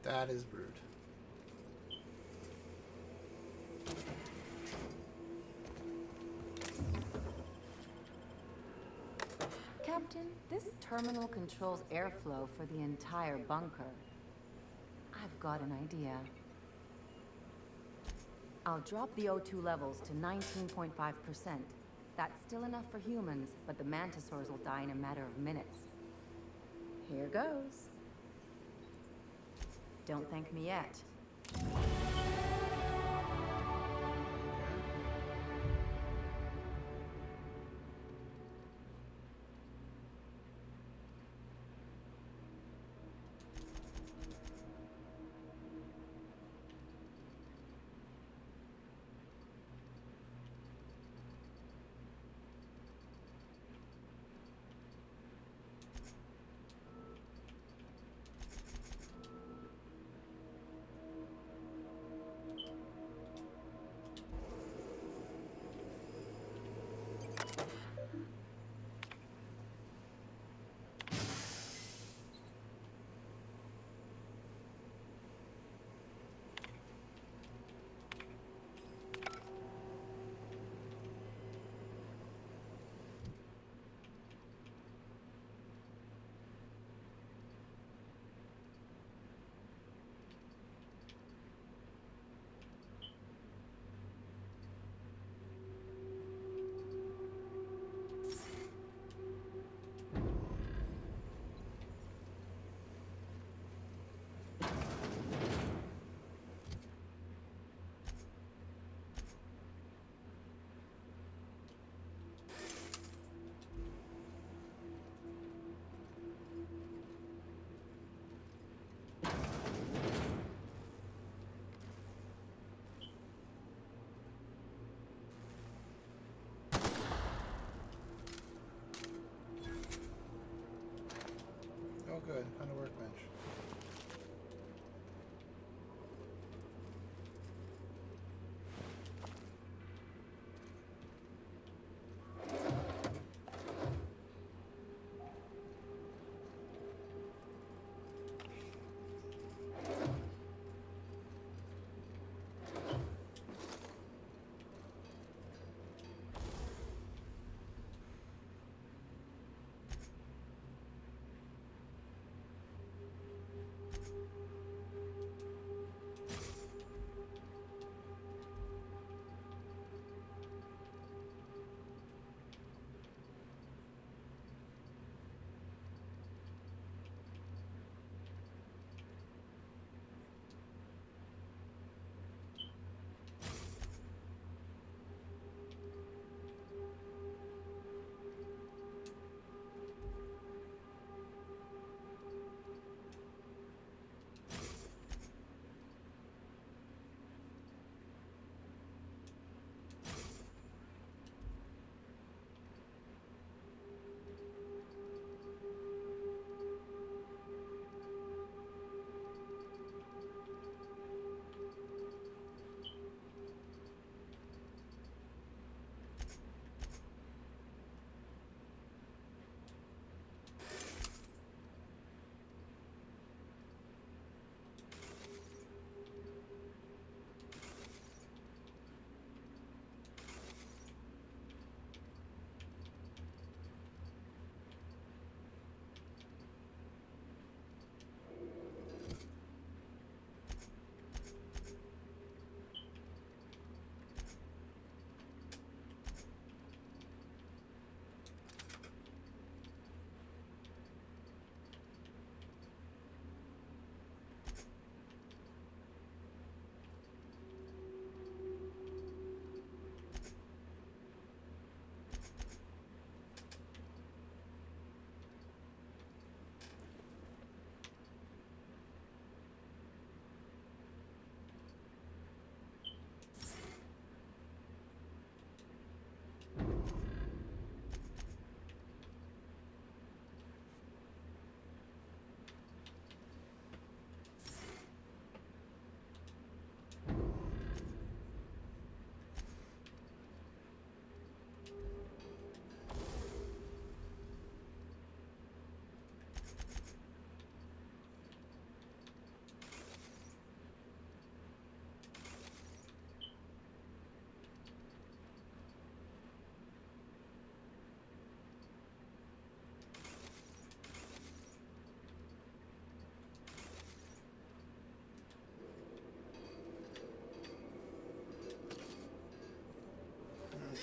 S1: That is rude.
S9: Captain, this terminal controls airflow for the entire bunker. I've got an idea. I'll drop the O2 levels to 19.5%. That's still enough for humans, but the mantisaurs will die in a matter of minutes. Here goes. Don't thank me yet.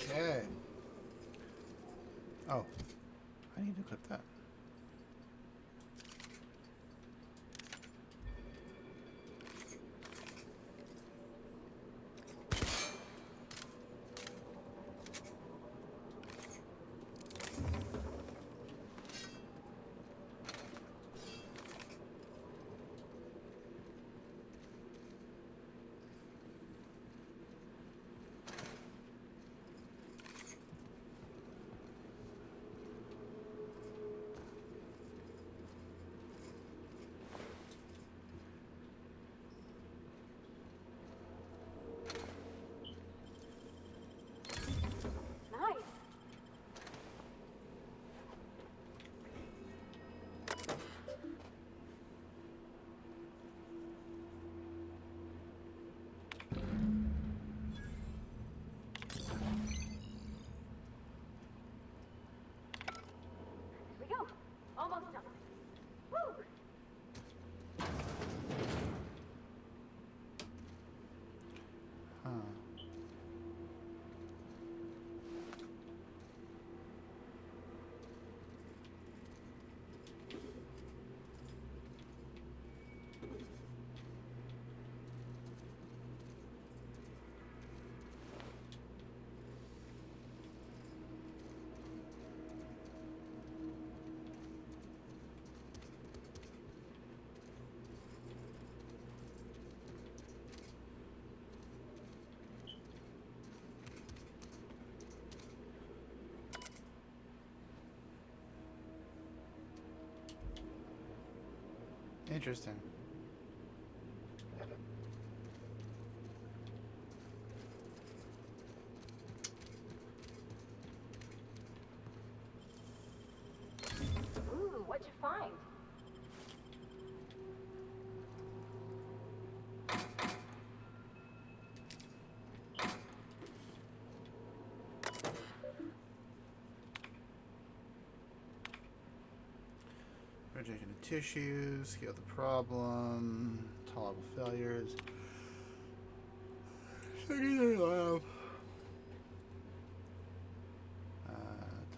S1: Okay. Oh, I need to clip that.
S3: Nice. Here we go. Almost done. Woo!
S1: Huh. Interesting.
S9: Ooh, what'd you find?
S1: Projecting the tissues, heal the problem, tolerable failures. Secondary lab.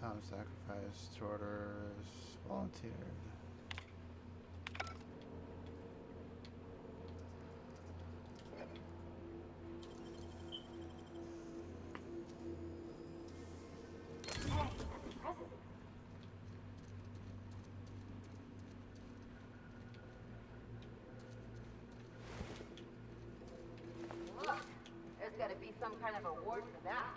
S1: Time sacrifice, orders, volunteer.
S9: Hey, that's impressive. Look, there's gotta be some kind of award for that.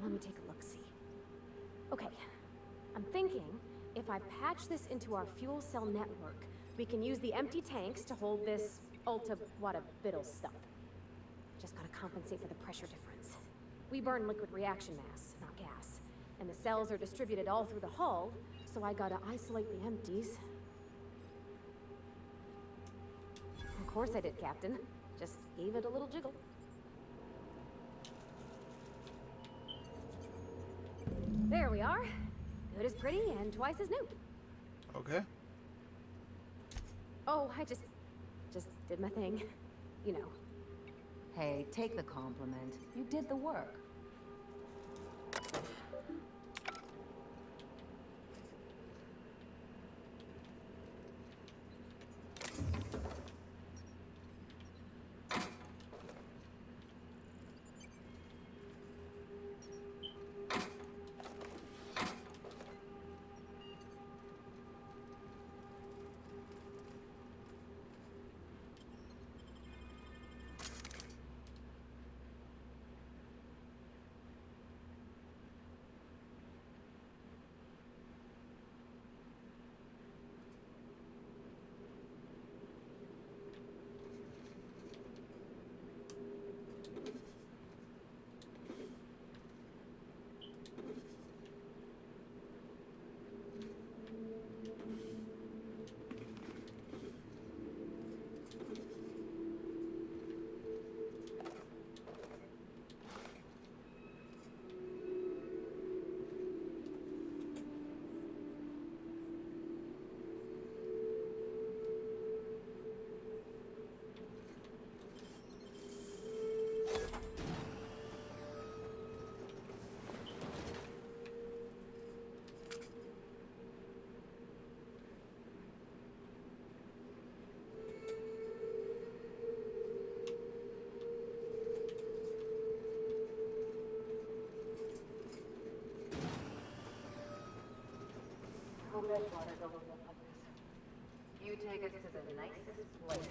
S3: Let me take a look-see. Okay, I'm thinking if I patch this into our fuel cell network, we can use the empty tanks to hold this ulta-wada-biddle stuff. Just gotta compensate for the pressure difference. We burn liquid reaction mass, not gas. And the cells are distributed all through the hull, so I gotta isolate the empties. Of course I did, Captain. Just gave it a little jiggle. There we are. Good as pretty and twice as new.
S1: Okay.
S3: Oh, I just did my thing. You know.
S9: Hey, take the compliment. You did the work. hope Edgewater doubles up on this. You take us to the nicest place.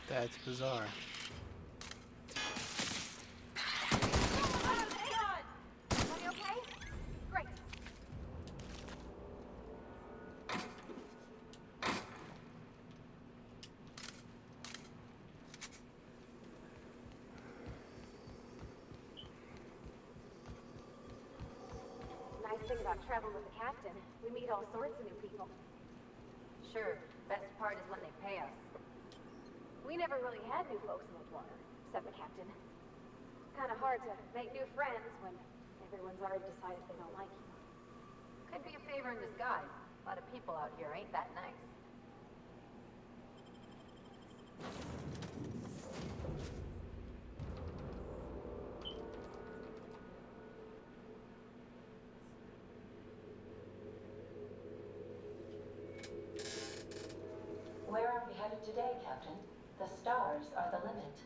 S1: That's bizarre.
S3: Nice thing about traveling with the captain, we meet all sorts of new people.
S9: Sure, best part is when they pay us.
S3: We never really had new folks in Edgewater, except the captain. Kinda hard to make new friends when everyone's already decided they don't like you.
S9: Could be a favor in disguise. A lot of people out here ain't that nice.
S2: Where are we headed today, Captain? The stars are the limit.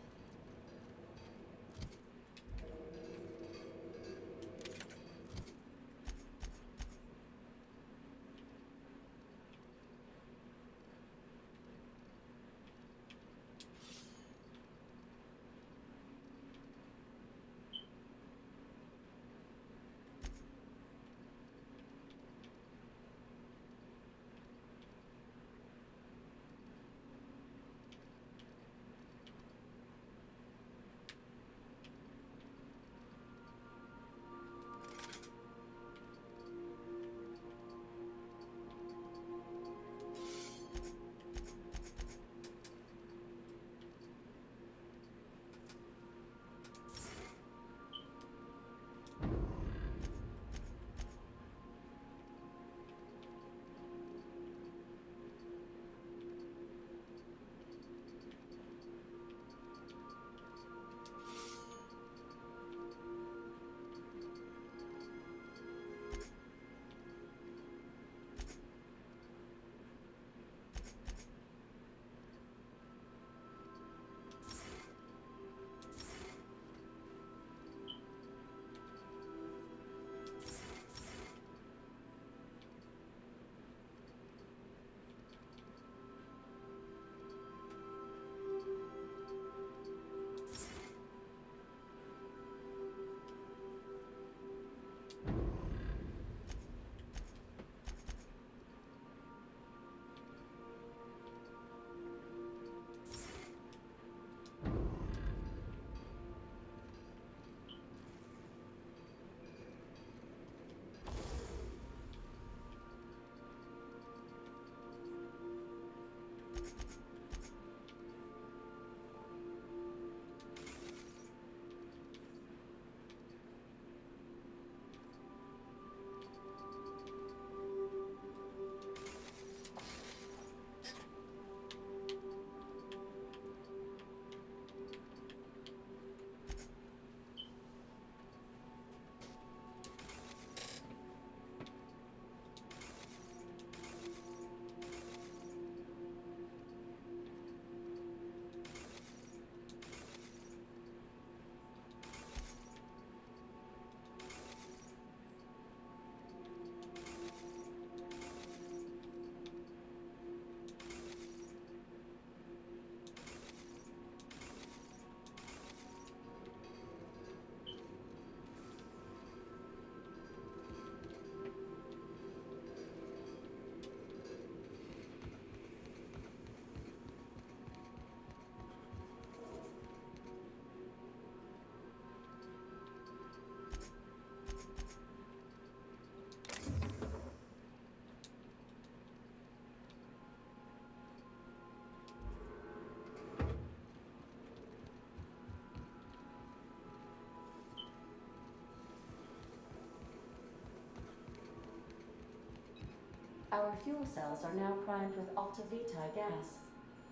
S2: Our fuel cells are now primed with Alta Vitae gas.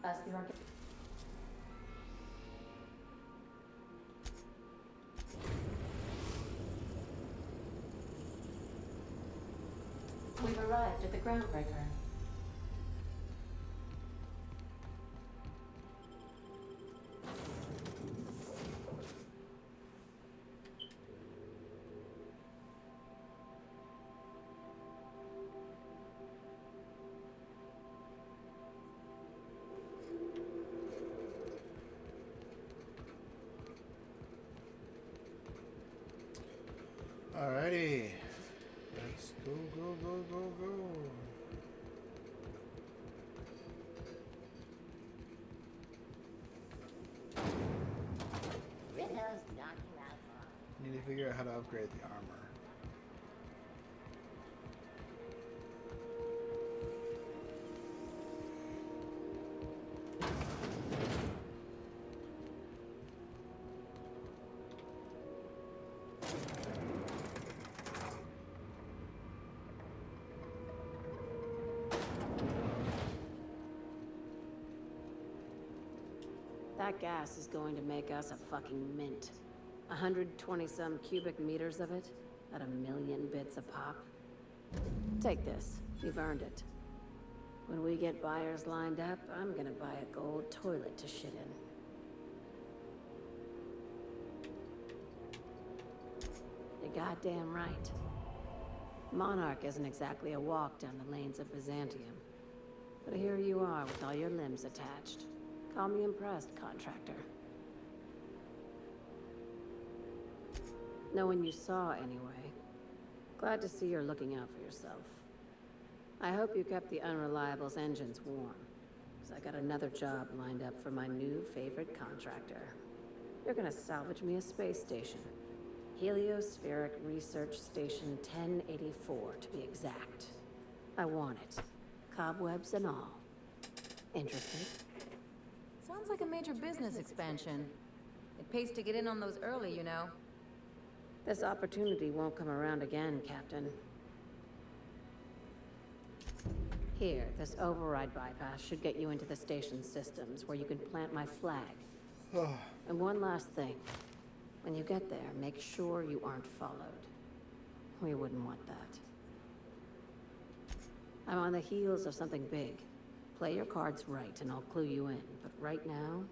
S2: As the We've arrived at the groundbreaker.
S1: Alrighty. Let's go, go, go, go, go.
S17: Rizzo's knocking out more.
S1: Need to figure out how to upgrade the armor.
S8: That gas is going to make us a fucking mint. 120-some cubic meters of it, at 1,000,000 bits a pop. Take this. You've earned it. When we get buyers lined up, I'm gonna buy a gold toilet to shit in. You're goddamn right. Monarch isn't exactly a walk down the lanes of Byzantium. But here you are with all your limbs attached. Call me impressed, contractor. No one you saw, anyway. Glad to see you're looking out for yourself. I hope you kept the Unreliable's engines warm, because I got another job lined up for my new favorite contractor. You're gonna salvage me a space station. Heliospheric Research Station 1084, to be exact. I want it. Cobwebs and all. Interested?
S9: Sounds like a major business expansion. It pays to get in on those early, you know.
S8: This opportunity won't come around again, Captain. Here, this override bypass should get you into the station systems where you can plant my flag. And one last thing. When you get there, make sure you aren't followed. We wouldn't want that. I'm on the heels of something big. Play your cards right and I'll clue you in. But right now,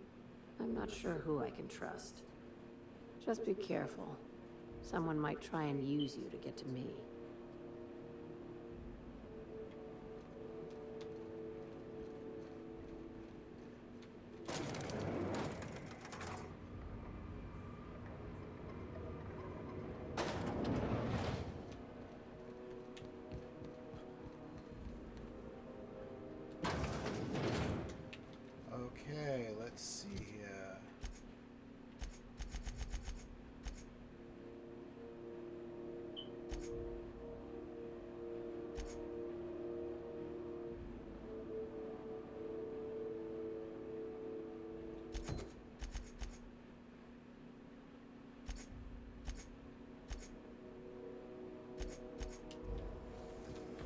S8: I'm not sure who I can trust. Just be careful. Someone might try and use you to get to me.
S1: Okay, let's see here.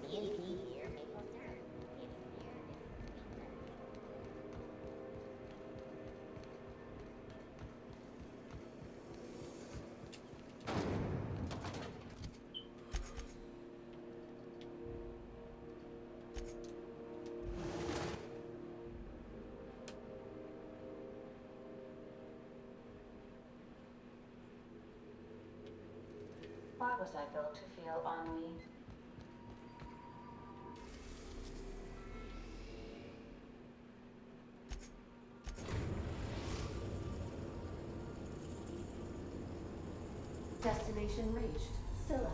S17: CNP here, maple syrup.
S2: Why was I built to feel ennui? Destination reached. Scylla.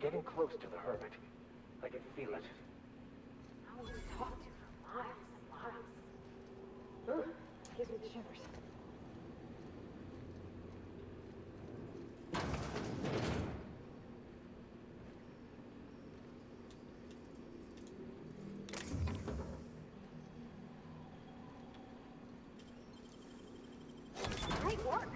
S6: getting close to the hermit. I can feel it.
S5: I want to talk to for miles and miles. Ugh, gives me the shivers. Great work.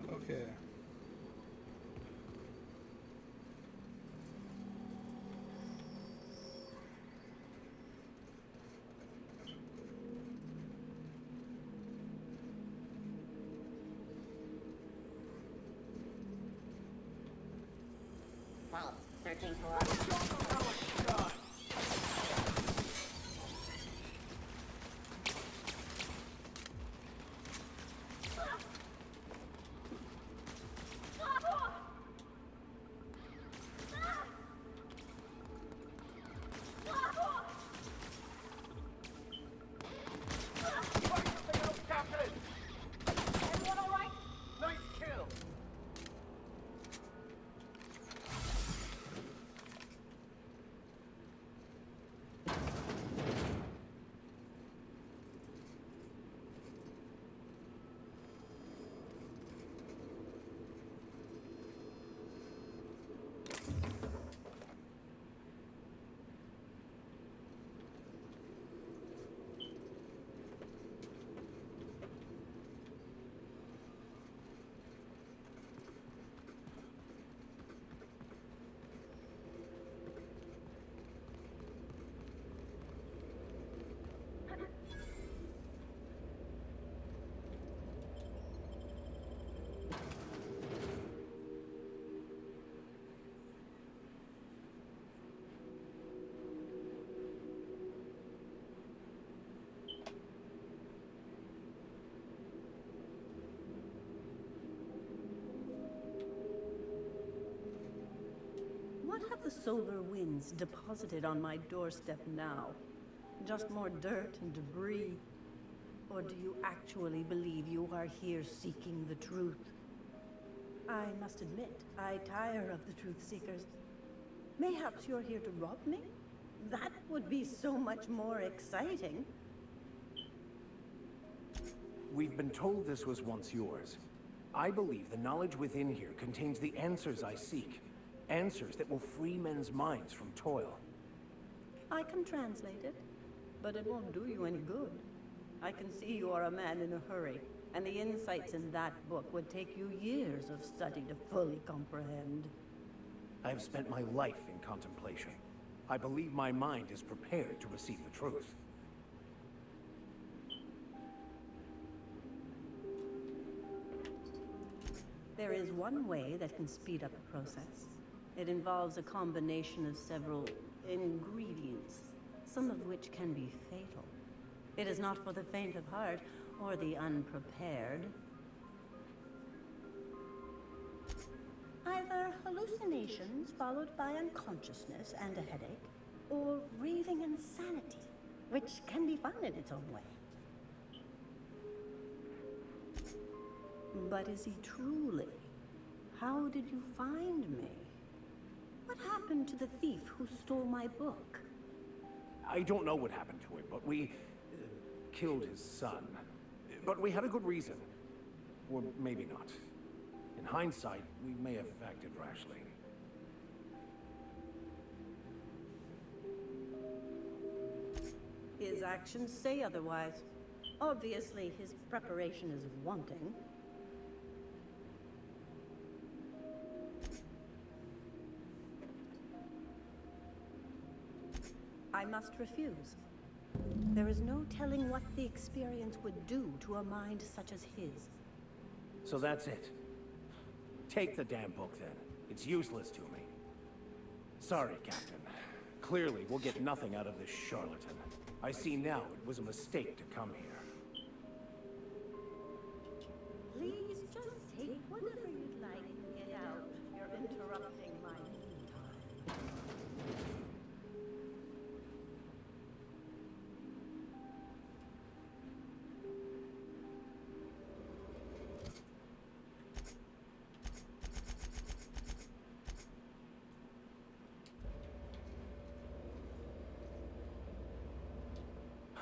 S1: Okay.
S17: Vault, searching for...
S6: Everyone all right? Nice kill.
S14: What have the solar winds deposited on my doorstep now? Just more dirt and debris? Or do you actually believe you are here seeking the truth? I must admit, I tire of the truth seekers. Mayhaps you're here to rob me? That would be so much more exciting.
S6: We've been told this was once yours. I believe the knowledge within here contains the answers I seek. Answers that will free men's minds from toil.
S14: I can translate it, but it won't do you any good. I can see you are a man in a hurry, and the insights in that book would take you years of study to fully comprehend.
S6: I have spent my life in contemplation. I believe my mind is prepared to receive the truth.
S14: There is one way that can speed up the process. It involves a combination of several ingredients, some of which can be fatal. It is not for the faint of heart or the unprepared. Either hallucinations followed by unconsciousness and a headache, or raving insanity, which can be fun in its own way. But is he truly? How did you find me? What happened to the thief who stole my book?
S6: I don't know what happened to him, but we killed his son. But we had a good reason. Or maybe not. In hindsight, we may have acted rashly.
S14: His actions say otherwise. Obviously, his preparation is wanting. I must refuse. There is no telling what the experience would do to a mind such as his.
S6: So that's it. Take the damn book, then. It's useless to me. Sorry, Captain. Clearly, we'll get nothing out of this charlatan. I see now it was a mistake to come here.
S14: Please just take whatever you'd like and get out. You're interrupting my meal time.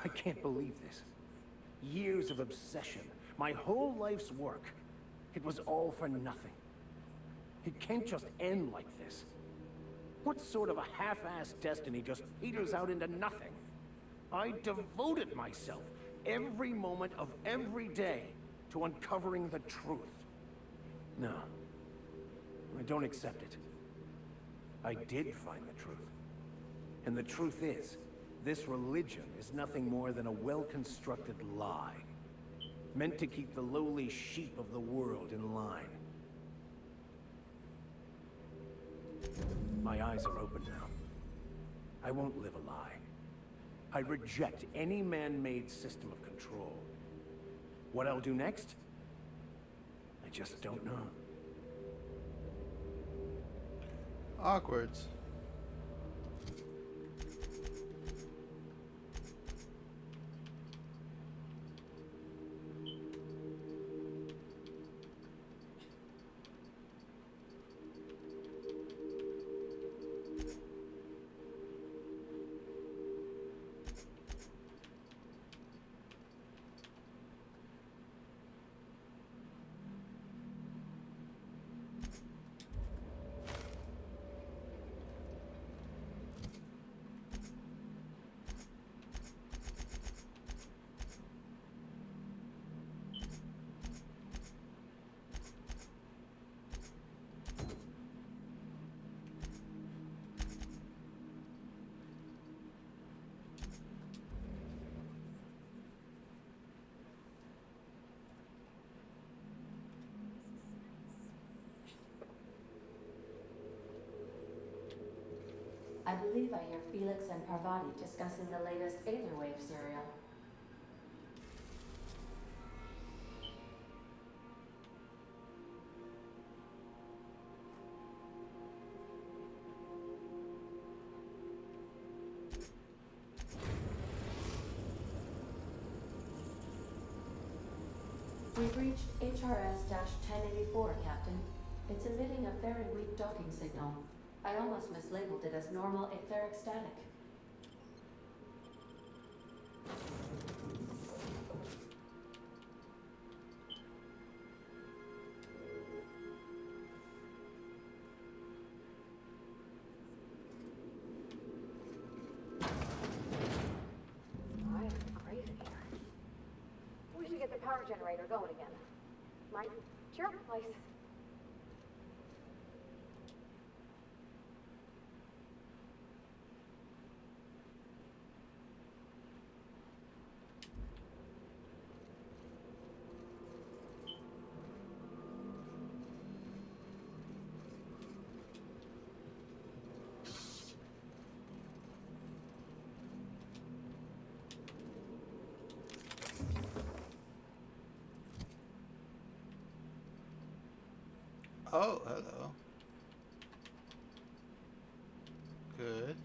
S6: I can't believe this. Years of obsession, my whole life's work. It was all for nothing. It can't just end like this. What sort of a half-assed destiny just peters out into nothing? I devoted myself every moment of every day to uncovering the truth. No, I don't accept it. I did find the truth. And the truth is, this religion is nothing more than a well-constructed lie, meant to keep the lowly sheep of the world in line. My eyes are open now. I won't live a lie. I reject any man-made system of control. What I'll do next? I just don't know.
S1: Awkward.
S2: I believe I hear Felix and Parvati discussing the latest Aetherwave serial. We've reached HRS-1084, Captain. It's emitting a very weak docking signal. I almost mislabeled it as normal etheric static.
S3: I am crazy here. We should get the power generator going again. Might cheer up the place.
S1: Oh, hello. Good.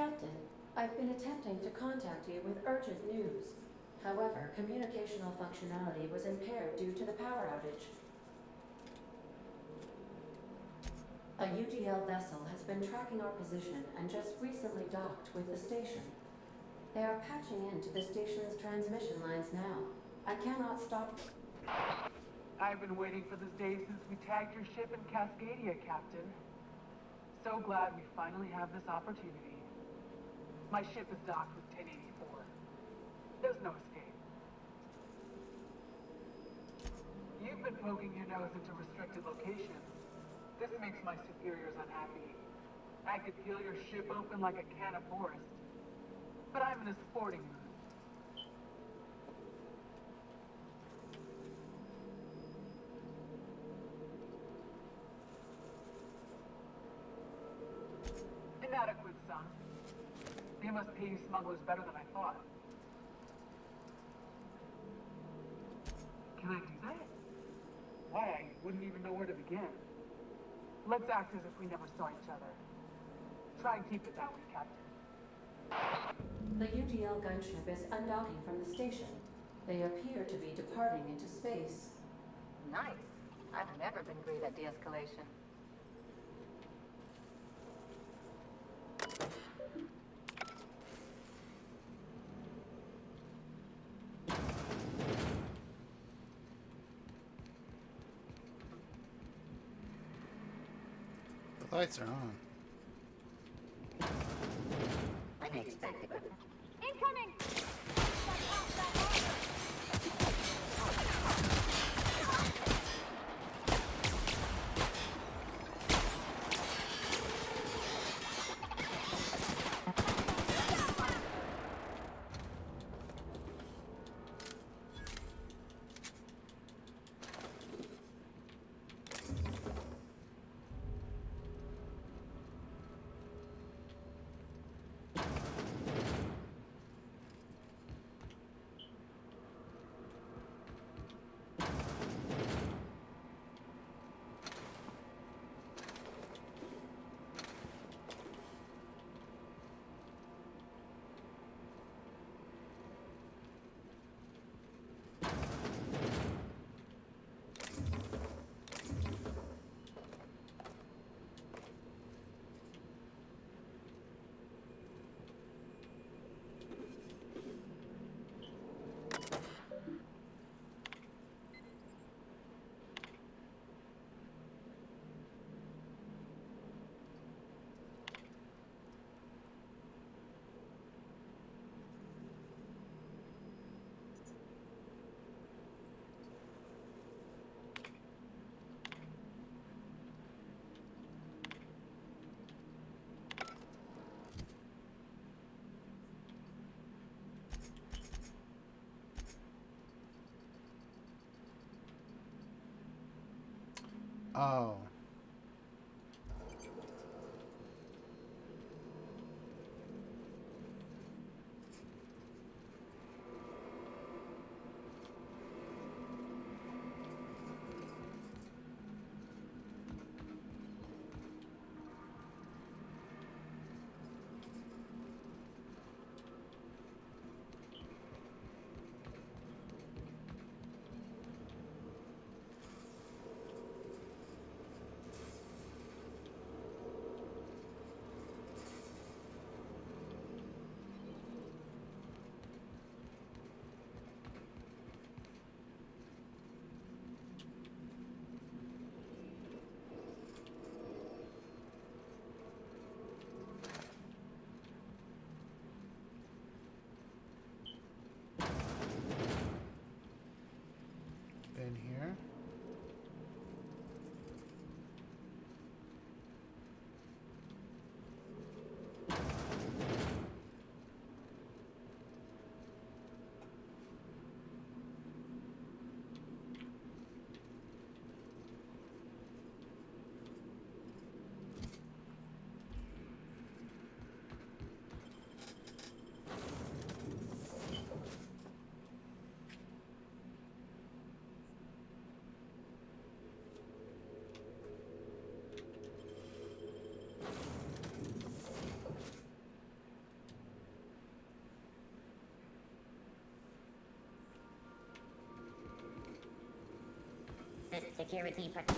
S2: Captain, I've been attempting to contact you with urgent news. However, communicational functionality was impaired due to the power outage. A UDL vessel has been tracking our position and just recently docked with the station. They are patching into the station's transmission lines now. I cannot stop.
S12: I've been waiting for this day since we tagged your ship in Cascadia, Captain. So glad we finally have this opportunity. My ship is docked with 1084. There's no escape. You've been poking your nose into restricted locations. This makes my superiors unhappy. I could peel your ship open like a can of forest. But I'm in a sporting mood. Inadequate, son. They must pay you smugglers better than I thought. Can I do that? Why, I wouldn't even know where to begin. Let's act as if we never saw each other. Try and keep it that way, Captain.
S2: The UDL gunship is undocking from the station. They appear to be departing into space.
S9: Nice. I've never been great at de-escalation.
S1: The lights are on.
S17: Unexpected.
S9: Incoming!
S1: Oh.
S17: Fastest security patrol.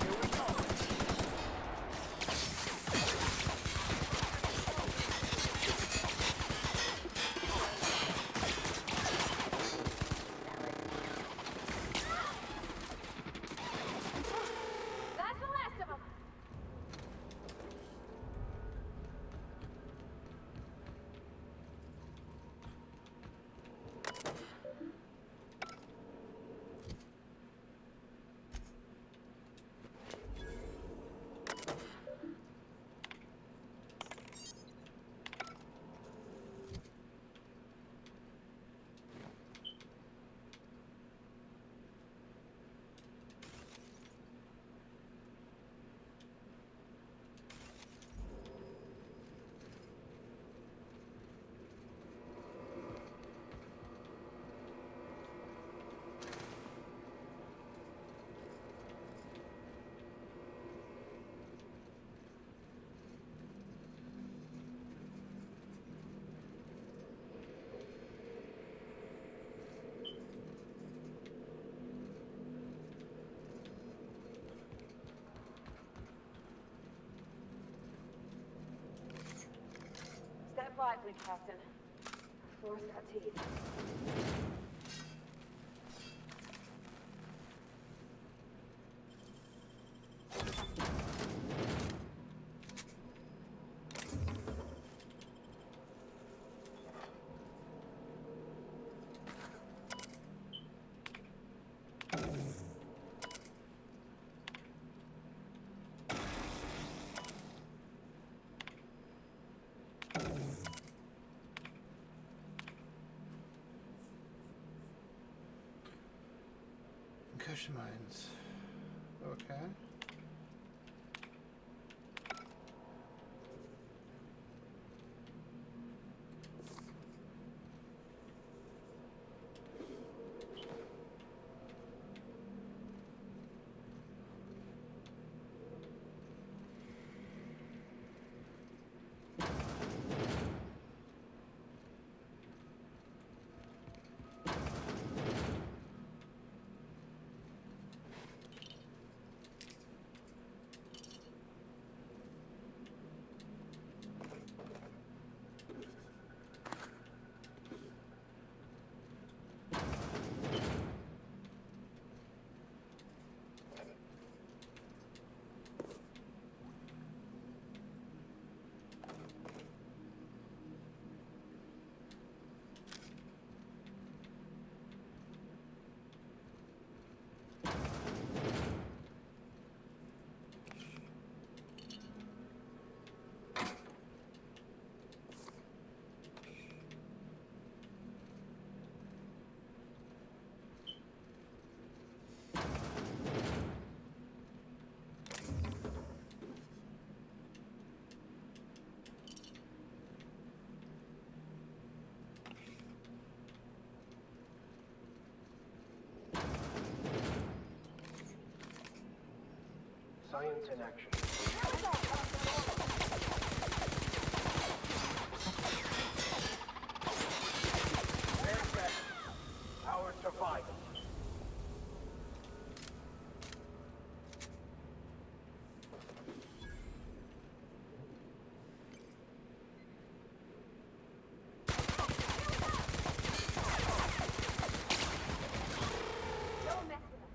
S3: That's the last of them. Step lively, Captain. Floor's got teeth.
S1: Concussion mines. Okay.
S6: Science in action. Stand back. Our survival.
S3: Don't mess with us.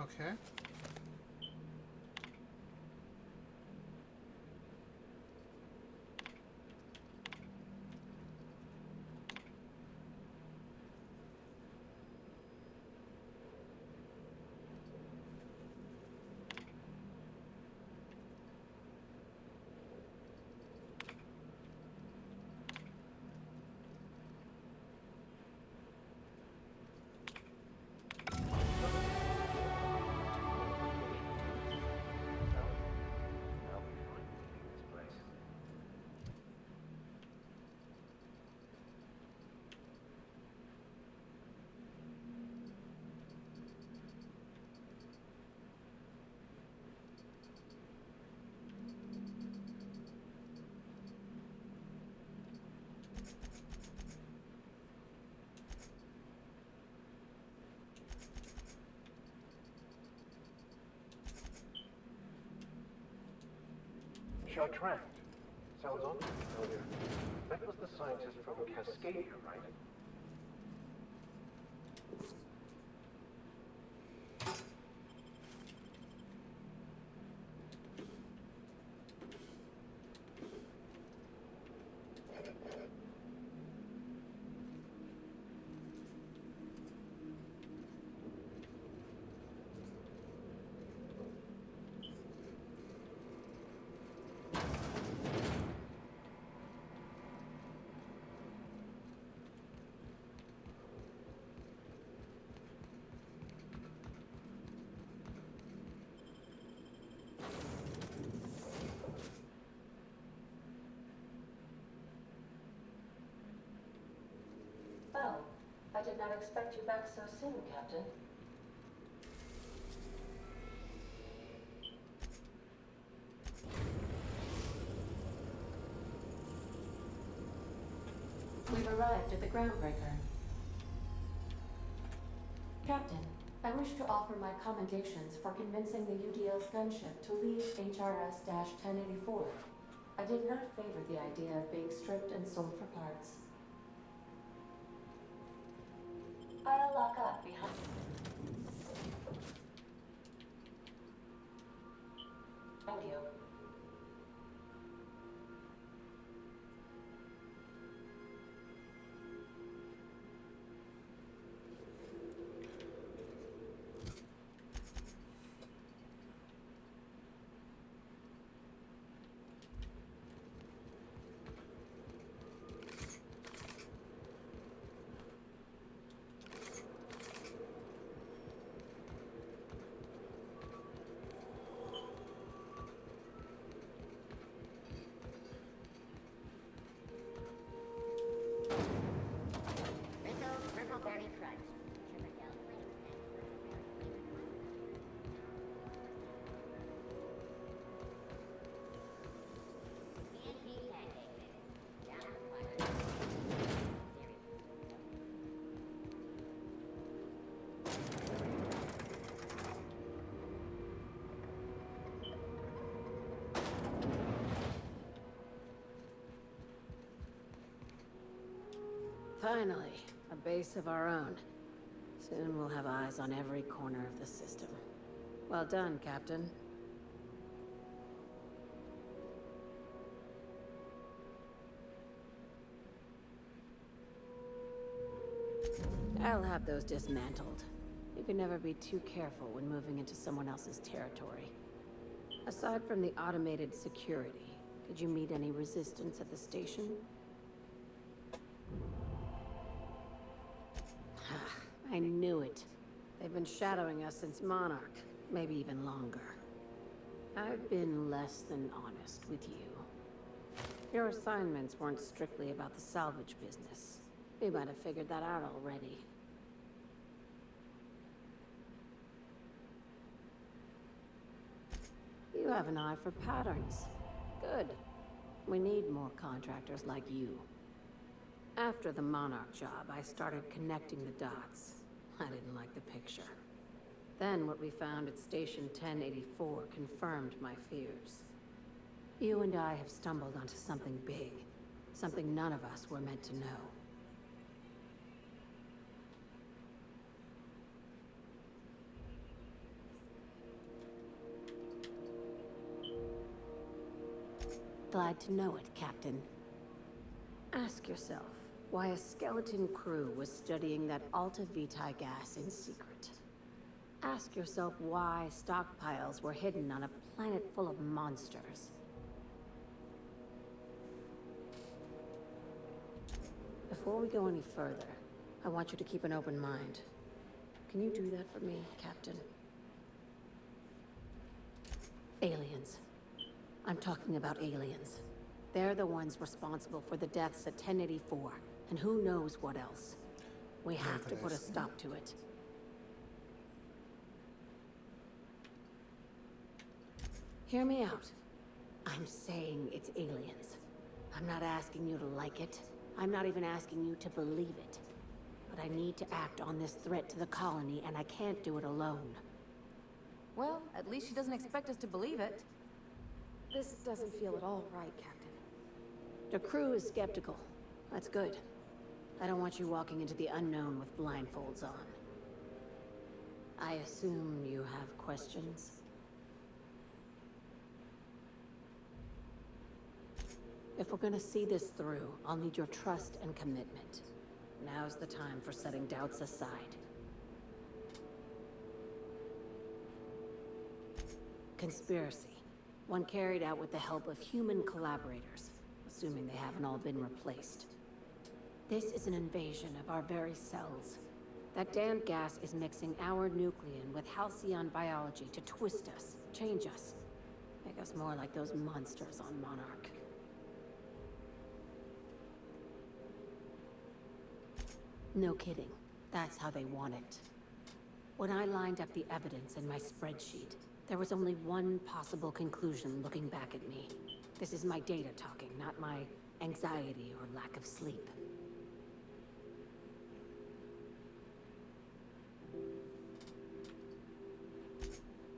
S1: Okay.
S6: Chartrand. Sounds oddly familiar. That was the scientist from Cascadia, right?
S2: Well, I did not expect you back so soon, Captain. We've arrived at the Groundbreaker. Captain, I wish to offer my commendations for convincing the UDL's gunship to leave HRS-1084. I did not favor the idea of being stripped and sold for parts. I'll lock up behind. Thank you.
S8: Finally, a base of our own. Soon we'll have eyes on every corner of the system. Well done, Captain. I'll have those dismantled. You can never be too careful when moving into someone else's territory. Aside from the automated security, did you meet any resistance at the station? I knew it. They've been shadowing us since Monarch, maybe even longer. I've been less than honest with you. Your assignments weren't strictly about the salvage business. We might have figured that out already. You have an eye for patterns. Good. We need more contractors like you. After the Monarch job, I started connecting the dots. I didn't like the picture. Then what we found at Station 1084 confirmed my fears. You and I have stumbled onto something big. Something none of us were meant to know. Glad to know it, Captain. Ask yourself why a skeleton crew was studying that Alta Vitae gas in secret. Ask yourself why stockpiles were hidden on a planet full of monsters. Before we go any further, I want you to keep an open mind. Can you do that for me, Captain? Aliens. I'm talking about aliens. They're the ones responsible for the deaths at 1084, and who knows what else. We have to put a stop to it. Hear me out. I'm saying it's aliens. I'm not asking you to like it. I'm not even asking you to believe it. But I need to act on this threat to the colony, and I can't do it alone.
S9: Well, at least she doesn't expect us to believe it.
S5: This doesn't feel at all right, Captain.
S8: The crew is skeptical. That's good. I don't want you walking into the unknown with blindfolds on. I assume you have questions? If we're gonna see this through, I'll need your trust and commitment. Now's the time for setting doubts aside. Conspiracy. One carried out with the help of human collaborators, assuming they haven't all been replaced. This is an invasion of our very cells. That damned gas is mixing our nucleon with halcyon biology to twist us, change us, make us more like those monsters on Monarch. No kidding. That's how they want it. When I lined up the evidence in my spreadsheet, there was only one possible conclusion looking back at me. This is my data talking, not my anxiety or lack of sleep.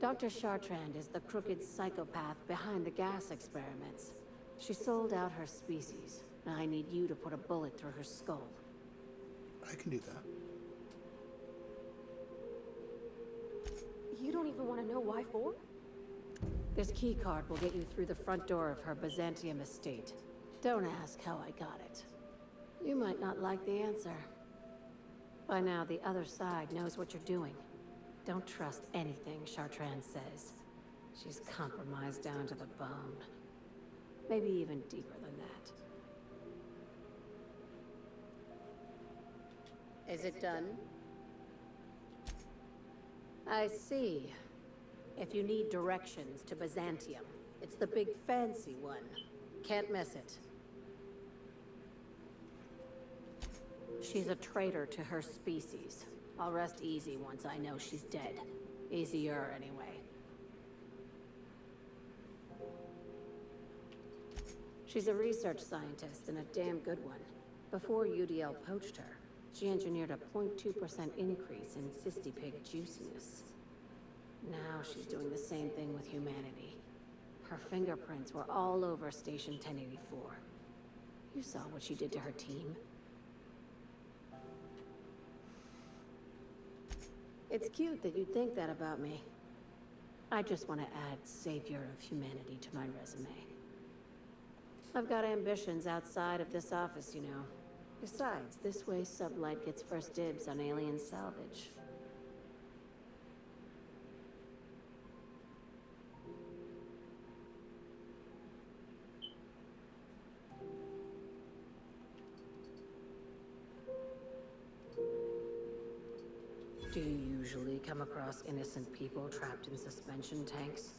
S8: Dr. Chartrand is the crooked psychopath behind the gas experiments. She sold out her species. I need you to put a bullet through her skull.
S1: I can do that.
S5: You don't even want to know why for?
S8: This keycard will get you through the front door of her Byzantium estate. Don't ask how I got it. You might not like the answer. By now, the other side knows what you're doing. Don't trust anything Chartrand says. She's compromised down to the bone. Maybe even deeper than that. Is it done? I see. If you need directions to Byzantium, it's the big fancy one. Can't miss it. She's a traitor to her species. I'll rest easy once I know she's dead. Easier, anyway. She's a research scientist and a damn good one. Before UDL poached her, she engineered a 0.2% increase in cystipig juiciness. Now she's doing the same thing with humanity. Her fingerprints were all over Station 1084. You saw what she did to her team. It's cute that you'd think that about me. I just want to add Savior of Humanity to my resume. I've got ambitions outside of this office, you know. Besides, this way Sublight gets first dibs on alien salvage. Do you usually come across innocent people trapped in suspension tanks?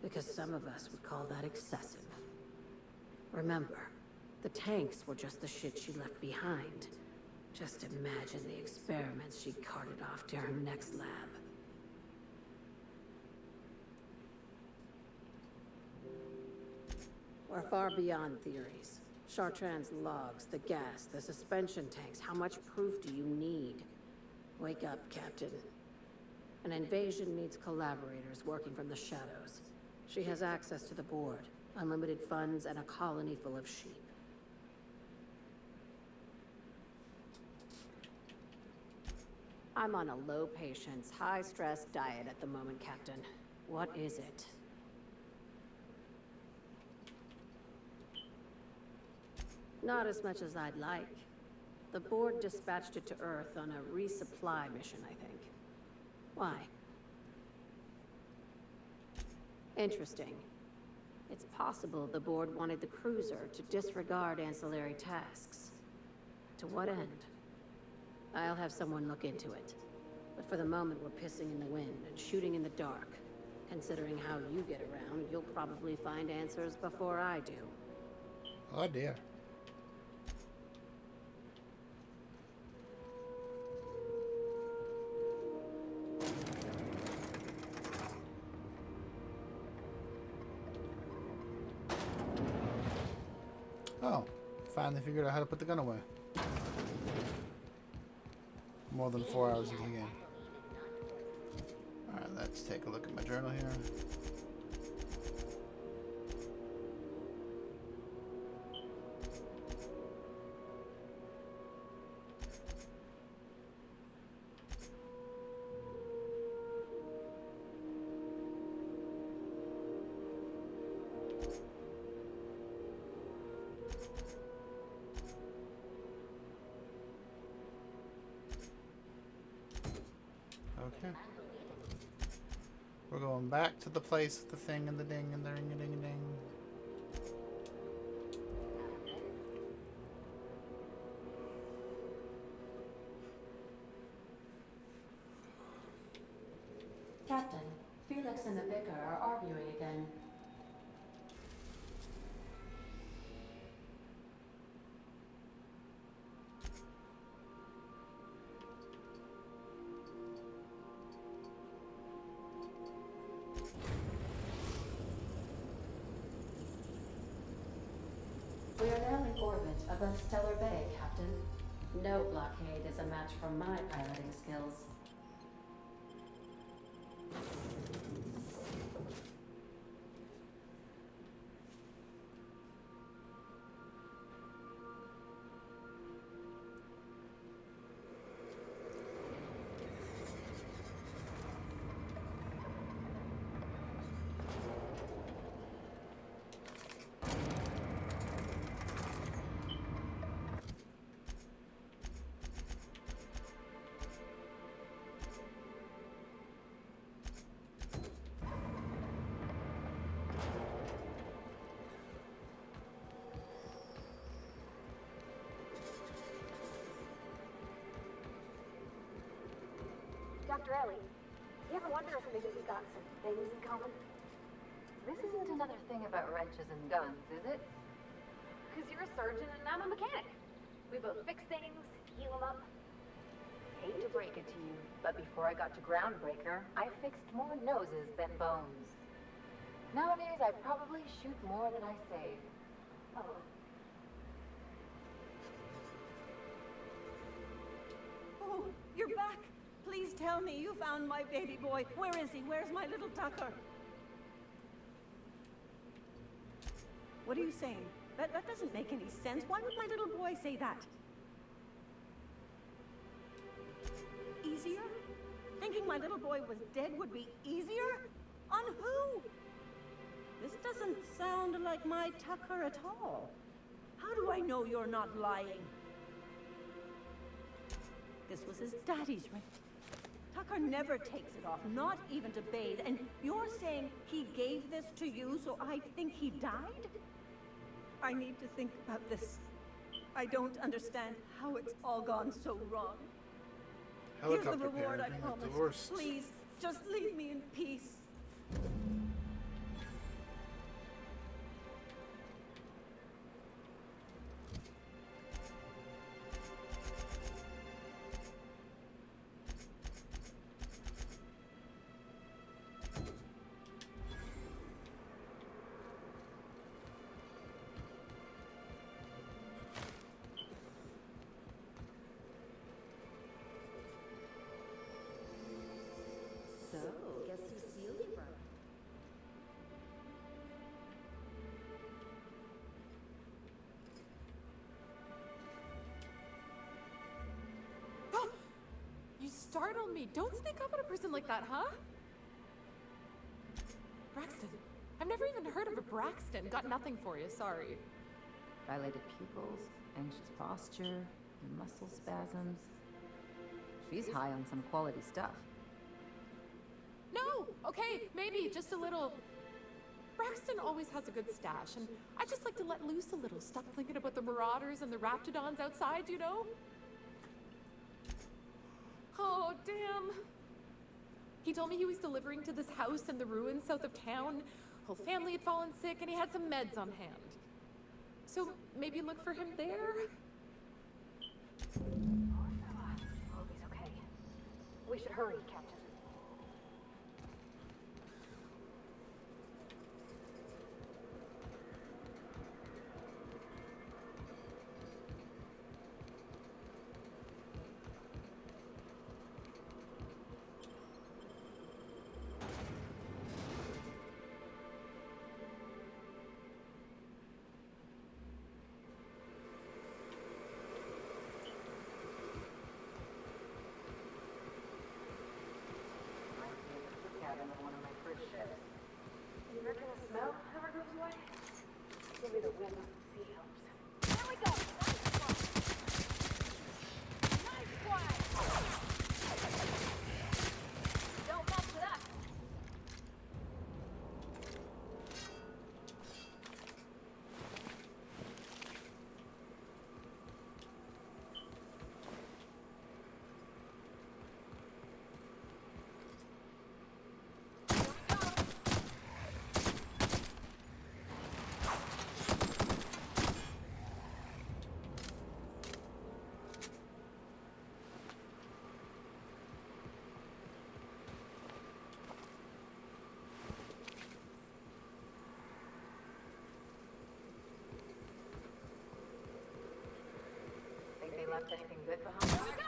S8: Because some of us would call that excessive. Remember, the tanks were just the shit she left behind. Just imagine the experiments she carted off to her next lab. We're far beyond theories. Chartrand's logs, the gas, the suspension tanks. How much proof do you need? Wake up, Captain. An invasion needs collaborators working from the shadows. She has access to the board, unlimited funds, and a colony full of sheep. I'm on a low-patience, high-stress diet at the moment, Captain. What is it? Not as much as I'd like. The board dispatched it to Earth on a resupply mission, I think. Why? Interesting. It's possible the board wanted the cruiser to disregard ancillary tasks. To what end? I'll have someone look into it. But for the moment, we're pissing in the wind and shooting in the dark. Considering how you get around, you'll probably find answers before I do.
S1: Oh dear. Oh, finally figured out how to put the gun away. More than 4 hours into the game. Alright, let's take a look at my journal here. Okay. We're going back to the place, the thing, and the ding, and the ring-a-ding-a-ding.
S2: Captain, Felix and the Vicar are arguing again. We are now in orbit above Stellar Bay, Captain. No blockade is a match for my piloting skills.
S9: Dr. Ellie, you ever wonder if maybe we got some things in common? This isn't another thing about wrenches and guns, is it?
S3: Because you're a surgeon and I'm a mechanic. We both fix things, heal them up.
S9: Hate to break it to you, but before I got to Groundbreaker, I fixed more noses than bones. Nowadays, I probably shoot more than I save. Oh.
S14: Oh, you're back! Please tell me you found my baby boy. Where is he? Where's my little Tucker? What are you saying? That doesn't make any sense. Why would my little boy say that? Easier? Thinking my little boy was dead would be easier? On who? This doesn't sound like my Tucker at all. How do I know you're not lying? This was his daddy's ring. Tucker never takes it off, not even to bathe, and you're saying he gave this to you so I'd think he died? I need to think about this. I don't understand how it's all gone so wrong. Here's the reward, I promise. Please, just leave me in peace.
S8: So, guess who sealed your brother?
S13: You startled me. Don't sneak up on a person like that, huh? Braxton. I've never even heard of a Braxton. Got nothing for you, sorry.
S9: Dilated pupils, anxious posture, muscle spasms. She's high on some quality stuff.
S13: No! Okay, maybe just a little. Braxton always has a good stash, and I just like to let loose a little. Stop thinking about the marauders and the raptidons outside, you know? Oh, damn. He told me he was delivering to this house in the ruins south of town. Whole family had fallen sick, and he had some meds on hand. So maybe look for him there?
S3: Hope he's okay. We should hurry, Captain.
S9: One of my first ships. You reckon the smell ever goes away? Give me the wind off the sea helps. There we go! Nice one! Don't mess with us! Think they left anything good behind? Here we go!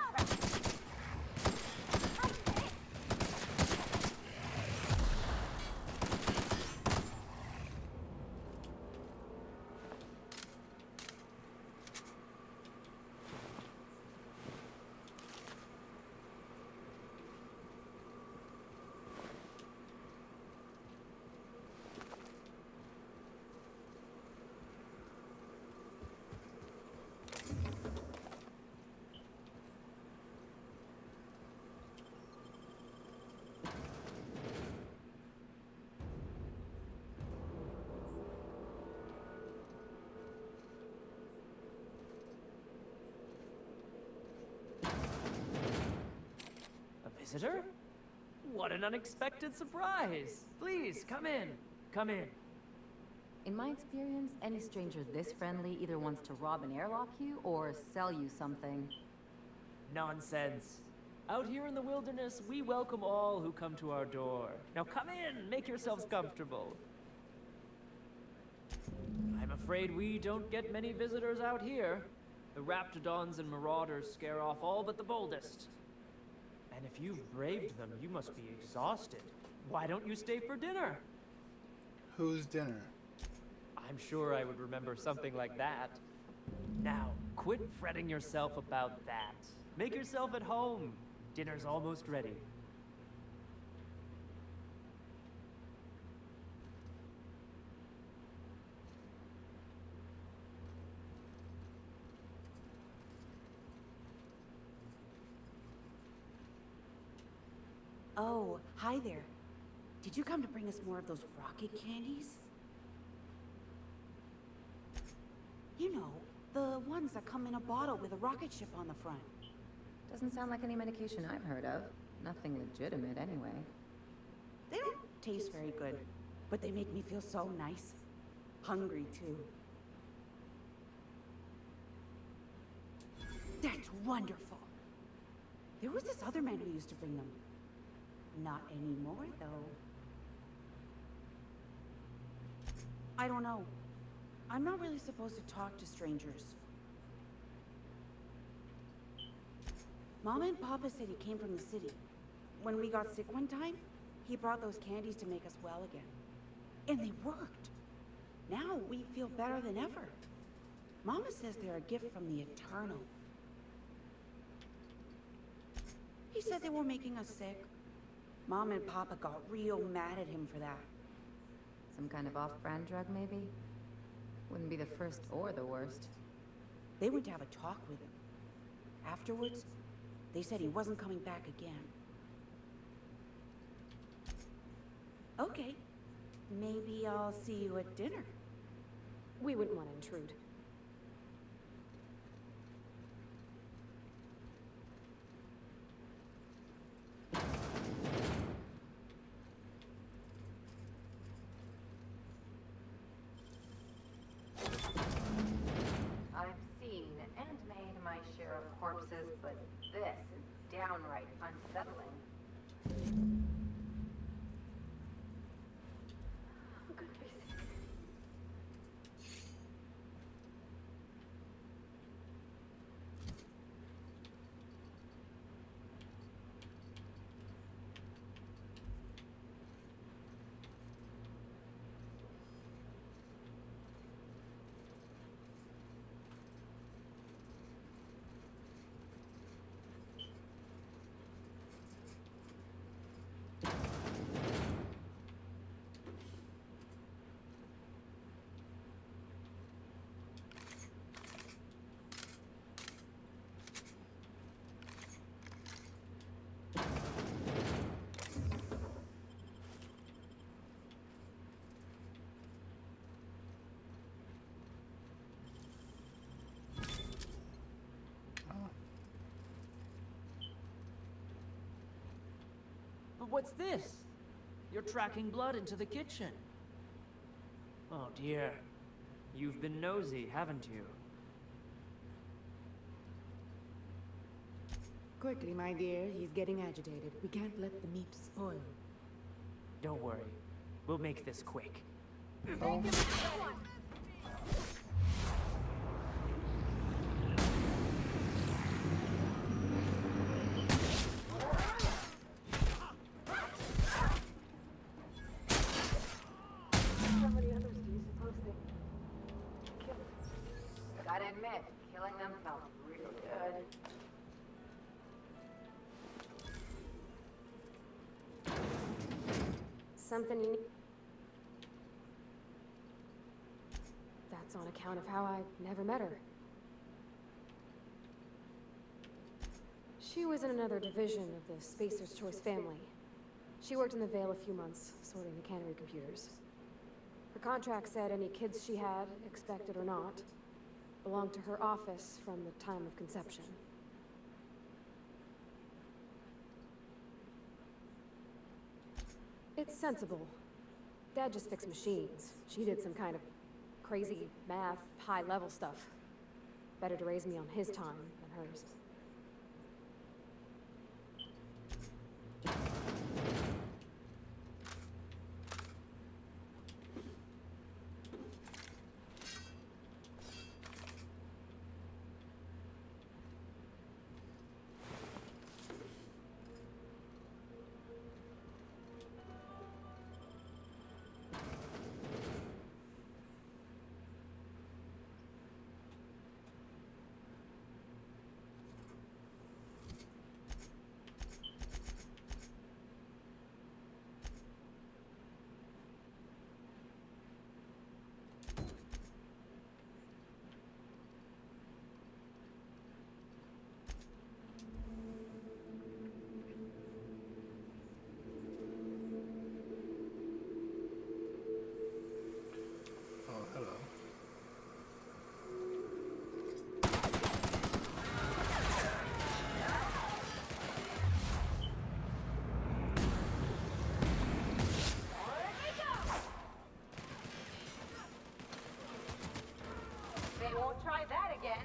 S7: Visitor? What an unexpected surprise! Please, come in. Come in.
S9: In my experience, any stranger this friendly either wants to rob and airlock you or sell you something.
S7: Nonsense. Out here in the wilderness, we welcome all who come to our door. Now come in, make yourselves comfortable. I'm afraid we don't get many visitors out here. The raptidons and marauders scare off all but the boldest. And if you've braved them, you must be exhausted. Why don't you stay for dinner?
S1: Whose dinner?
S7: I'm sure I would remember something like that. Now, quit fretting yourself about that. Make yourself at home. Dinner's almost ready.
S22: Oh, hi there. Did you come to bring us more of those rocket candies? You know, the ones that come in a bottle with a rocket ship on the front.
S9: Doesn't sound like any medication I've heard of. Nothing legitimate, anyway.
S22: They don't taste very good, but they make me feel so nice. Hungry, too. That's wonderful. There was this other man who used to bring them. Not anymore, though. I don't know. I'm not really supposed to talk to strangers. Mama and Papa said he came from the city. When we got sick one time, he brought those candies to make us well again. And they worked. Now we feel better than ever. Mama says they're a gift from the Eternal. He said they were making us sick. Mom and Papa got real mad at him for that.
S9: Some kind of off-brand drug, maybe? Wouldn't be be the first or the worst.
S22: They went to have a talk with him. Afterwards, they said he wasn't coming back again. Okay. Maybe I'll see you at dinner.
S5: We wouldn't want to intrude.
S9: I've seen and made my share of corpses, but this is downright unsettling. I'm gonna be sick.
S7: But what's this? You're tracking blood into the kitchen. Oh dear. You've been nosy, haven't you?
S15: Quickly, my dear. He's getting agitated. We can't let the meat spoil.
S7: Don't worry. We'll make this quick.
S9: Gotta admit, killing them felt real good.
S5: Something you need. That's on account of how I never met her. She was in another division of the Spacer's Choice family. She worked in the Vale a few months, sorting the cannery computers. Her contract said any kids she had, expected or not, belonged to her office from the time of conception. It's sensible. Dad just fixed machines. She did some kind of crazy math, high-level stuff. Better to raise me on his time than hers.
S9: They won't try that again.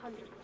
S3: 100%.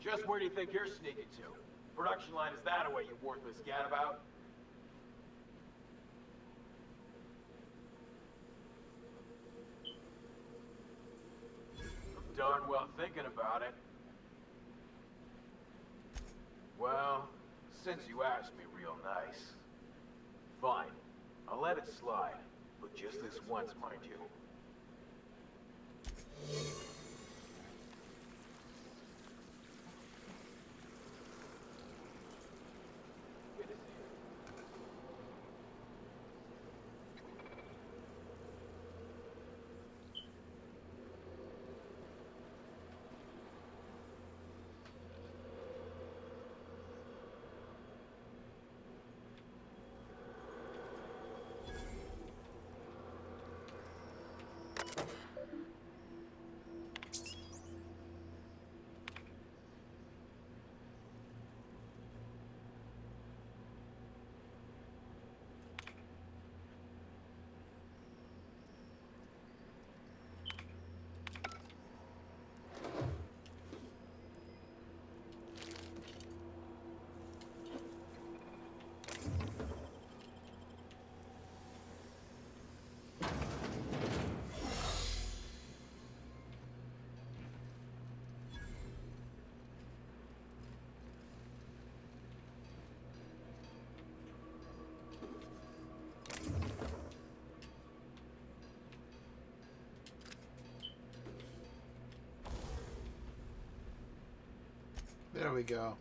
S19: Just where do you think you're sneaking to? Production line is that away, you worthless gadabout? I'm darn well thinking about it. Well, since you asked me real nice. Fine, I'll let it slide, but just this once, mind you.
S1: There we go.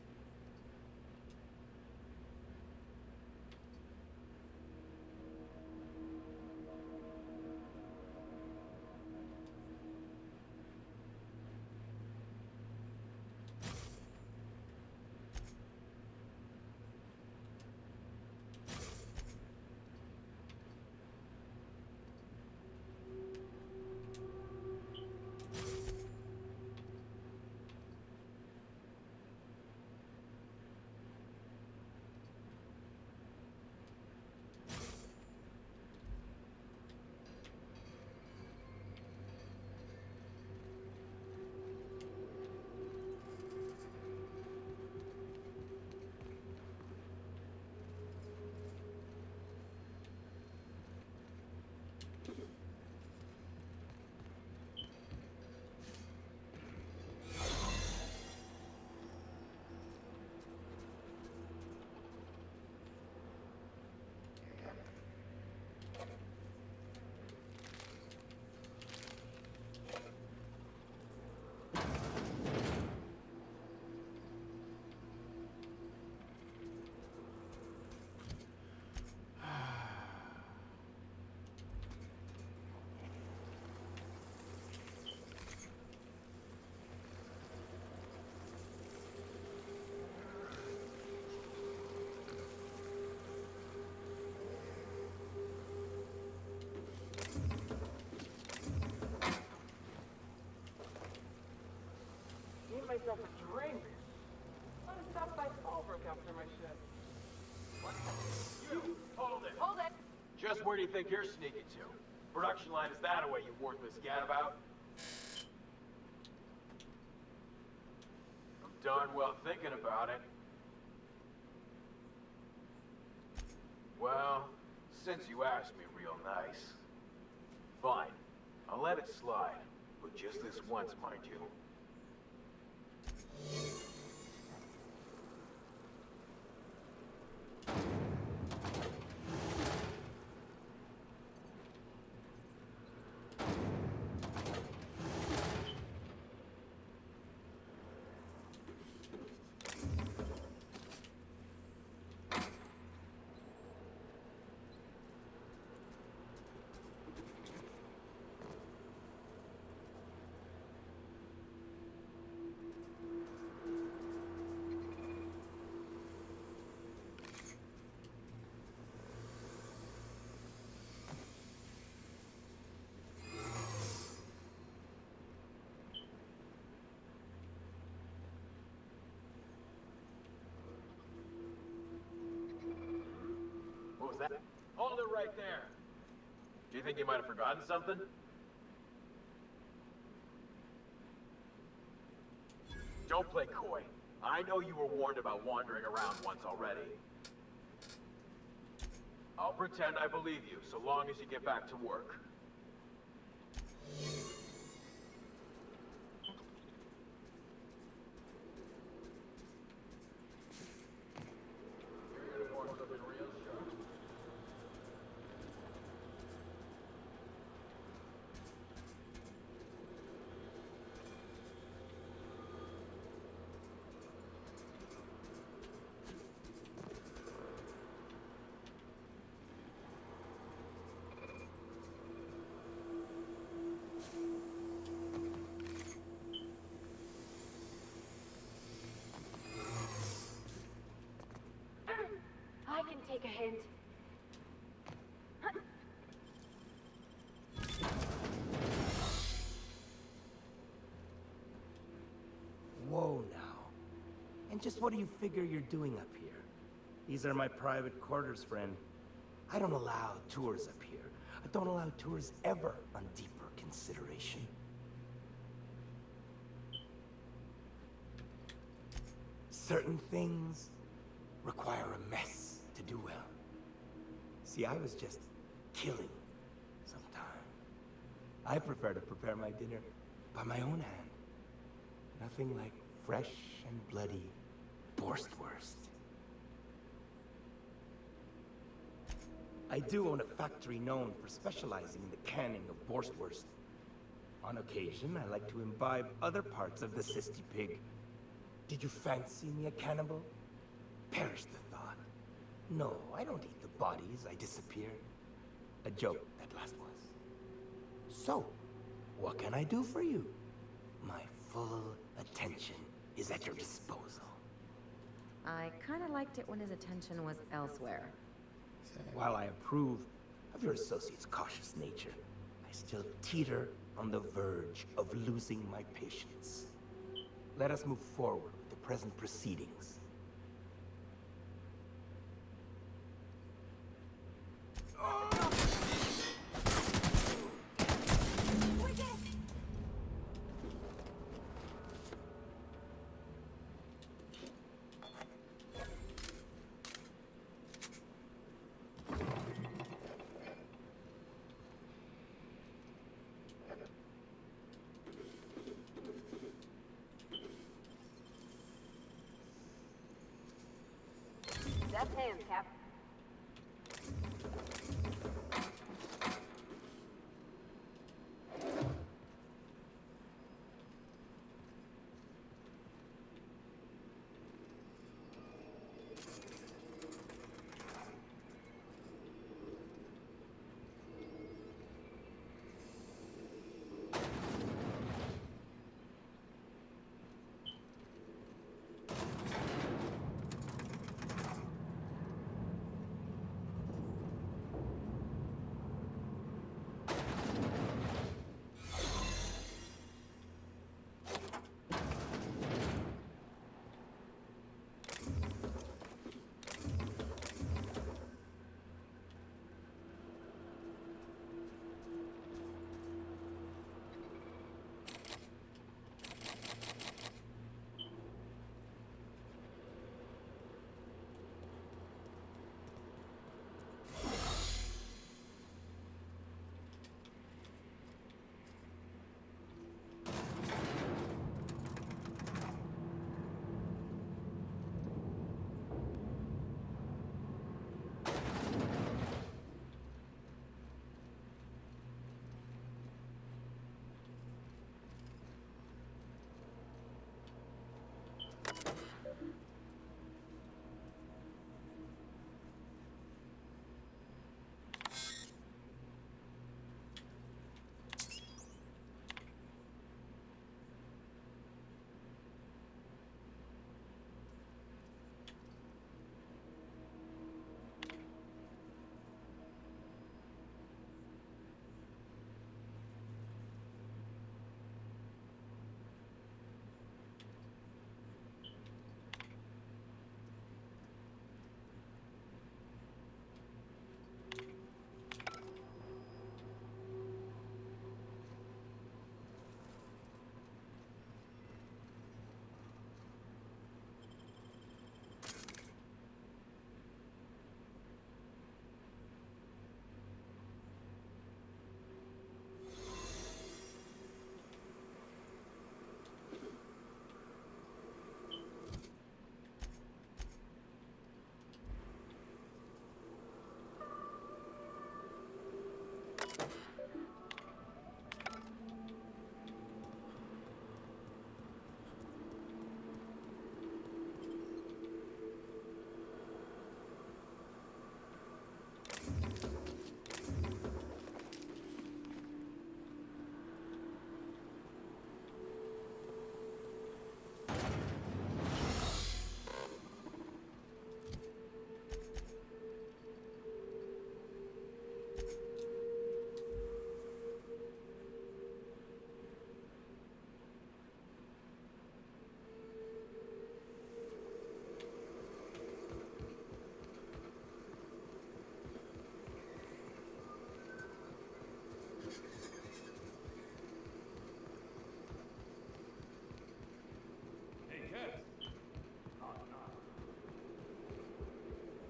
S12: yourself a drink. Let us stop by Fallbrook after my shift.
S19: What? You! Hold it!
S9: Hold it!
S19: Just where do you think you're sneaking to? Production line is that away, you worthless gadabout? I'm darn well thinking about it. Well, since you asked me real nice. Fine. I'll let it slide. But just this once, mind you. What was that? Hold it right there. Do you think you might have forgotten something? Don't play coy. I know you were warned about wandering around once already. I'll pretend I believe you, so long as you get back to work.
S3: I can take a hint.
S6: Whoa now. And just what do you figure you're doing up here? These are my private quarters, friend. I don't allow tours up here. I don't allow tours ever on deeper consideration. Certain things require a mess to do well. See, I was just killing sometime. I prefer to prepare my dinner by my own hand. Nothing like fresh and bloody Borstwurst. I do own a factory known for specializing in the canning of Borstwurst. On occasion, I like to imbibe other parts of the cysty pig. Did you fancy me a cannibal? Perish the thought. No, I don't eat the bodies, I disappear. A joke, that last was. So, what can I do for you? My full attention is at your disposal.
S9: I kinda liked it when his attention was elsewhere.
S6: While I approve of your associate's cautious nature, I still teeter on the verge of losing my patience. Let us move forward with the present proceedings.
S9: Deft hands, Cap.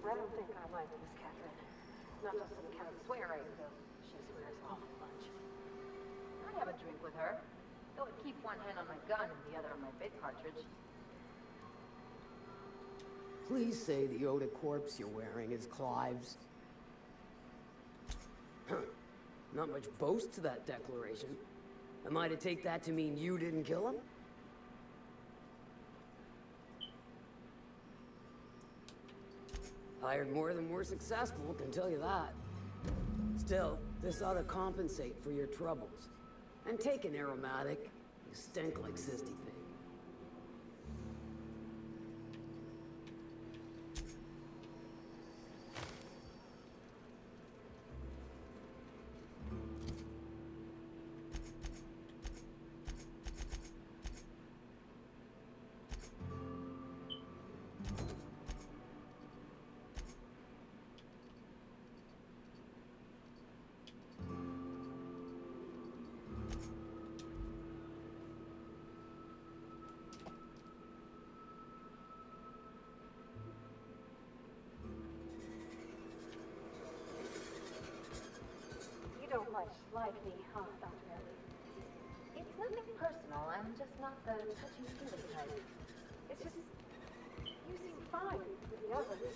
S3: I don't think I like Miss Catherine. Not just on account of swearing, though she swears an awful bunch.
S9: I'd have a drink with her, though I'd keep one hand on my gun and the other on my bit cartridge.
S4: Please say the Yoda corpse you're wearing is Clive's. Not much boast to that declaration. Am I to take that to mean you didn't kill him? Hired more than we're successful, can tell you that. Still, this ought to compensate for your troubles. And take an aromatic. You stink like Sisty Pig.
S9: You don't much like me, huh, Dr. Ellie? It's nothing personal. I'm just not the touchy-feely type. It's just, you seem fine with the others.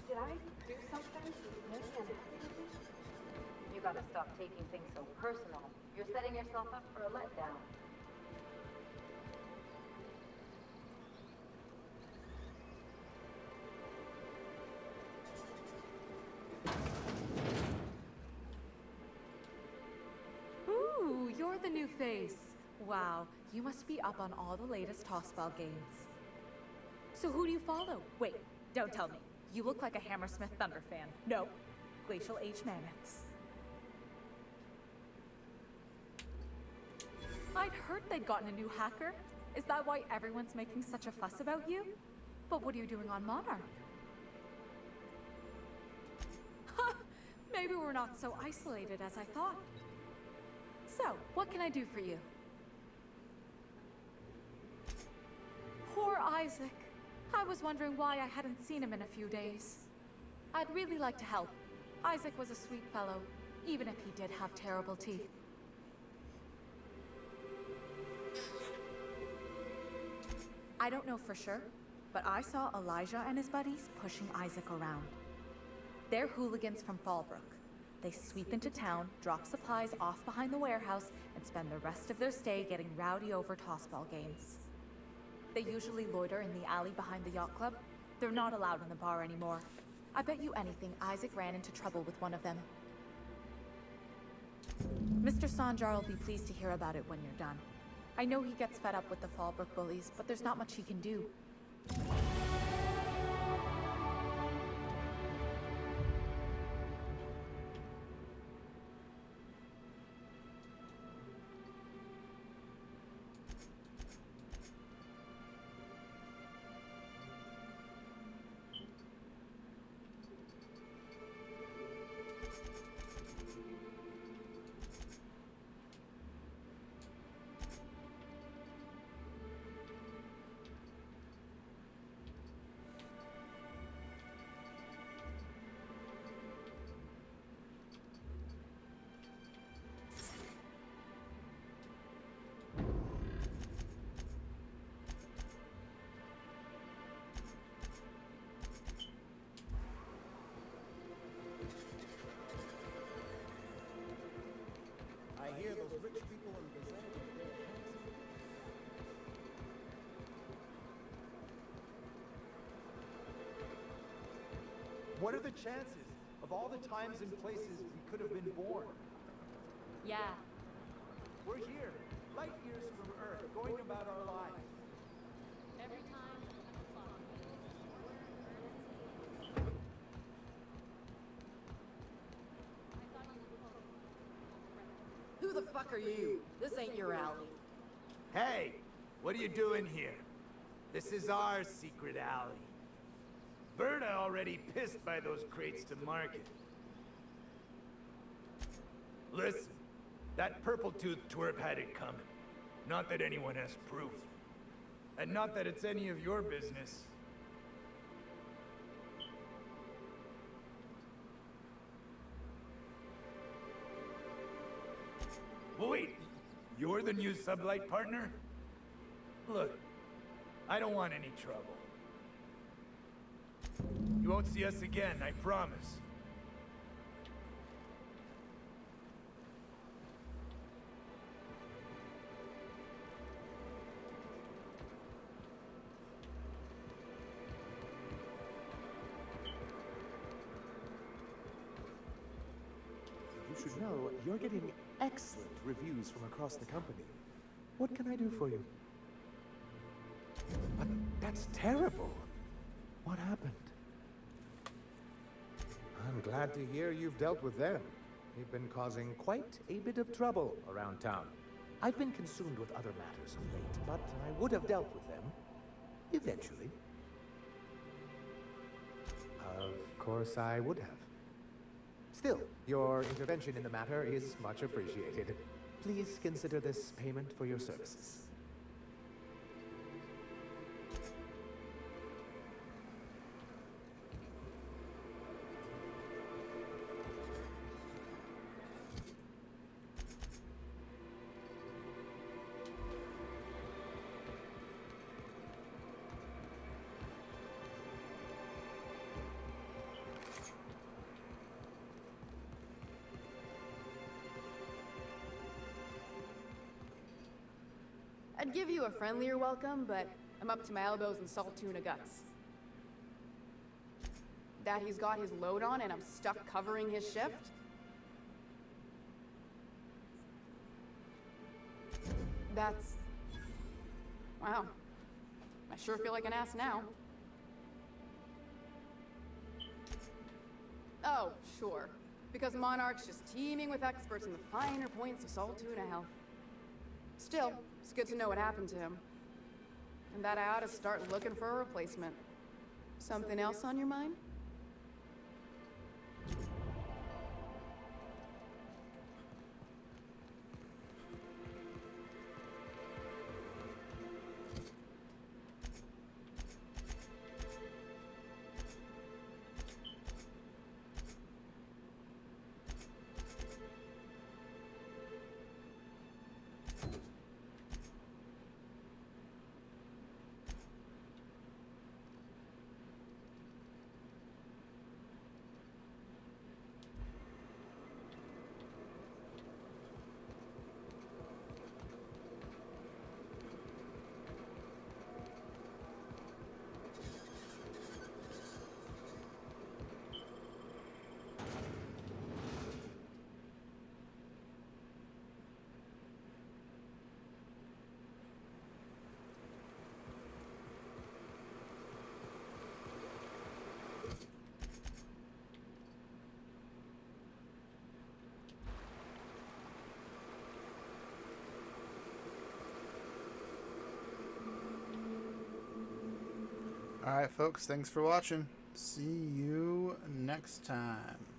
S9: Did I do something to make you unhappy with me? You gotta stop taking things so personal. You're setting yourself up for a letdown.
S13: Ooh, you're the new face. Wow, you must be up on all the latest tossball games. So who do you follow? Wait, don't tell me. You look like a Hammersmith Thunder fan. No, Glacial H. Mammoths. I'd heard they'd gotten a new hacker. Is that why everyone's making such a fuss about you? But what are you doing on Monarch? Ha! Maybe we're not so isolated as I thought. So, what can I do for you? Poor Isaac. I was wondering why I hadn't seen him in a few days. I'd really like to help. Isaac was a sweet fellow, even if he did have terrible teeth. I don't know for sure, but I saw Elijah and his buddies pushing Isaac around. They're hooligans from Fallbrook. They sweep into town, drop supplies off behind the warehouse, and spend the rest of their stay getting rowdy over tossball games. They usually loiter in the alley behind the yacht club. They're not allowed in the bar anymore. I bet you anything Isaac ran into trouble with one of them. Mr. Sanjar will be pleased to hear about it when you're done. I know he gets fed up with the Fallbrook bullies, but there's not much he can do.
S16: I hear those rich people in Byzantium, they're handsome.
S18: What are the chances of all the times and places we could have been born?
S13: Yeah.
S18: We're here, light years from Earth, going about our lives.
S13: Every time.
S4: Who the fuck are you? This ain't your alley.
S18: Hey, what are you doing here? This is our secret alley. Berta already pissed by those crates to market. Listen, that purple-toothed twerp had it coming. Not that anyone has proof. And not that it's any of your business. But wait, you're the new sublight partner? Look, I don't want any trouble. You won't see us again, I promise.
S20: You should know you're getting excellent reviews from across the company. What can I do for you? But that's terrible. What happened? I'm glad to hear you've dealt with them. They've been causing quite a bit of trouble around town. I've been consumed with other matters of late, but I would have dealt with them. Eventually. Of course I would have. Still, your intervention in the matter is much appreciated. Please consider this payment for your services.
S15: I'd give you a friendlier welcome, but I'm up to my elbows in salt tuna guts. That he's got his load on and I'm stuck covering his shift? That's... wow. I sure feel like an ass now. Oh, sure. Because Monarch's just teeming with experts in the finer points of salt tuna health. Still, it's good to know what happened to him. And that I ought to start looking for a replacement. Something else on your mind?
S1: Alright, folks, thanks for watching. See you next time.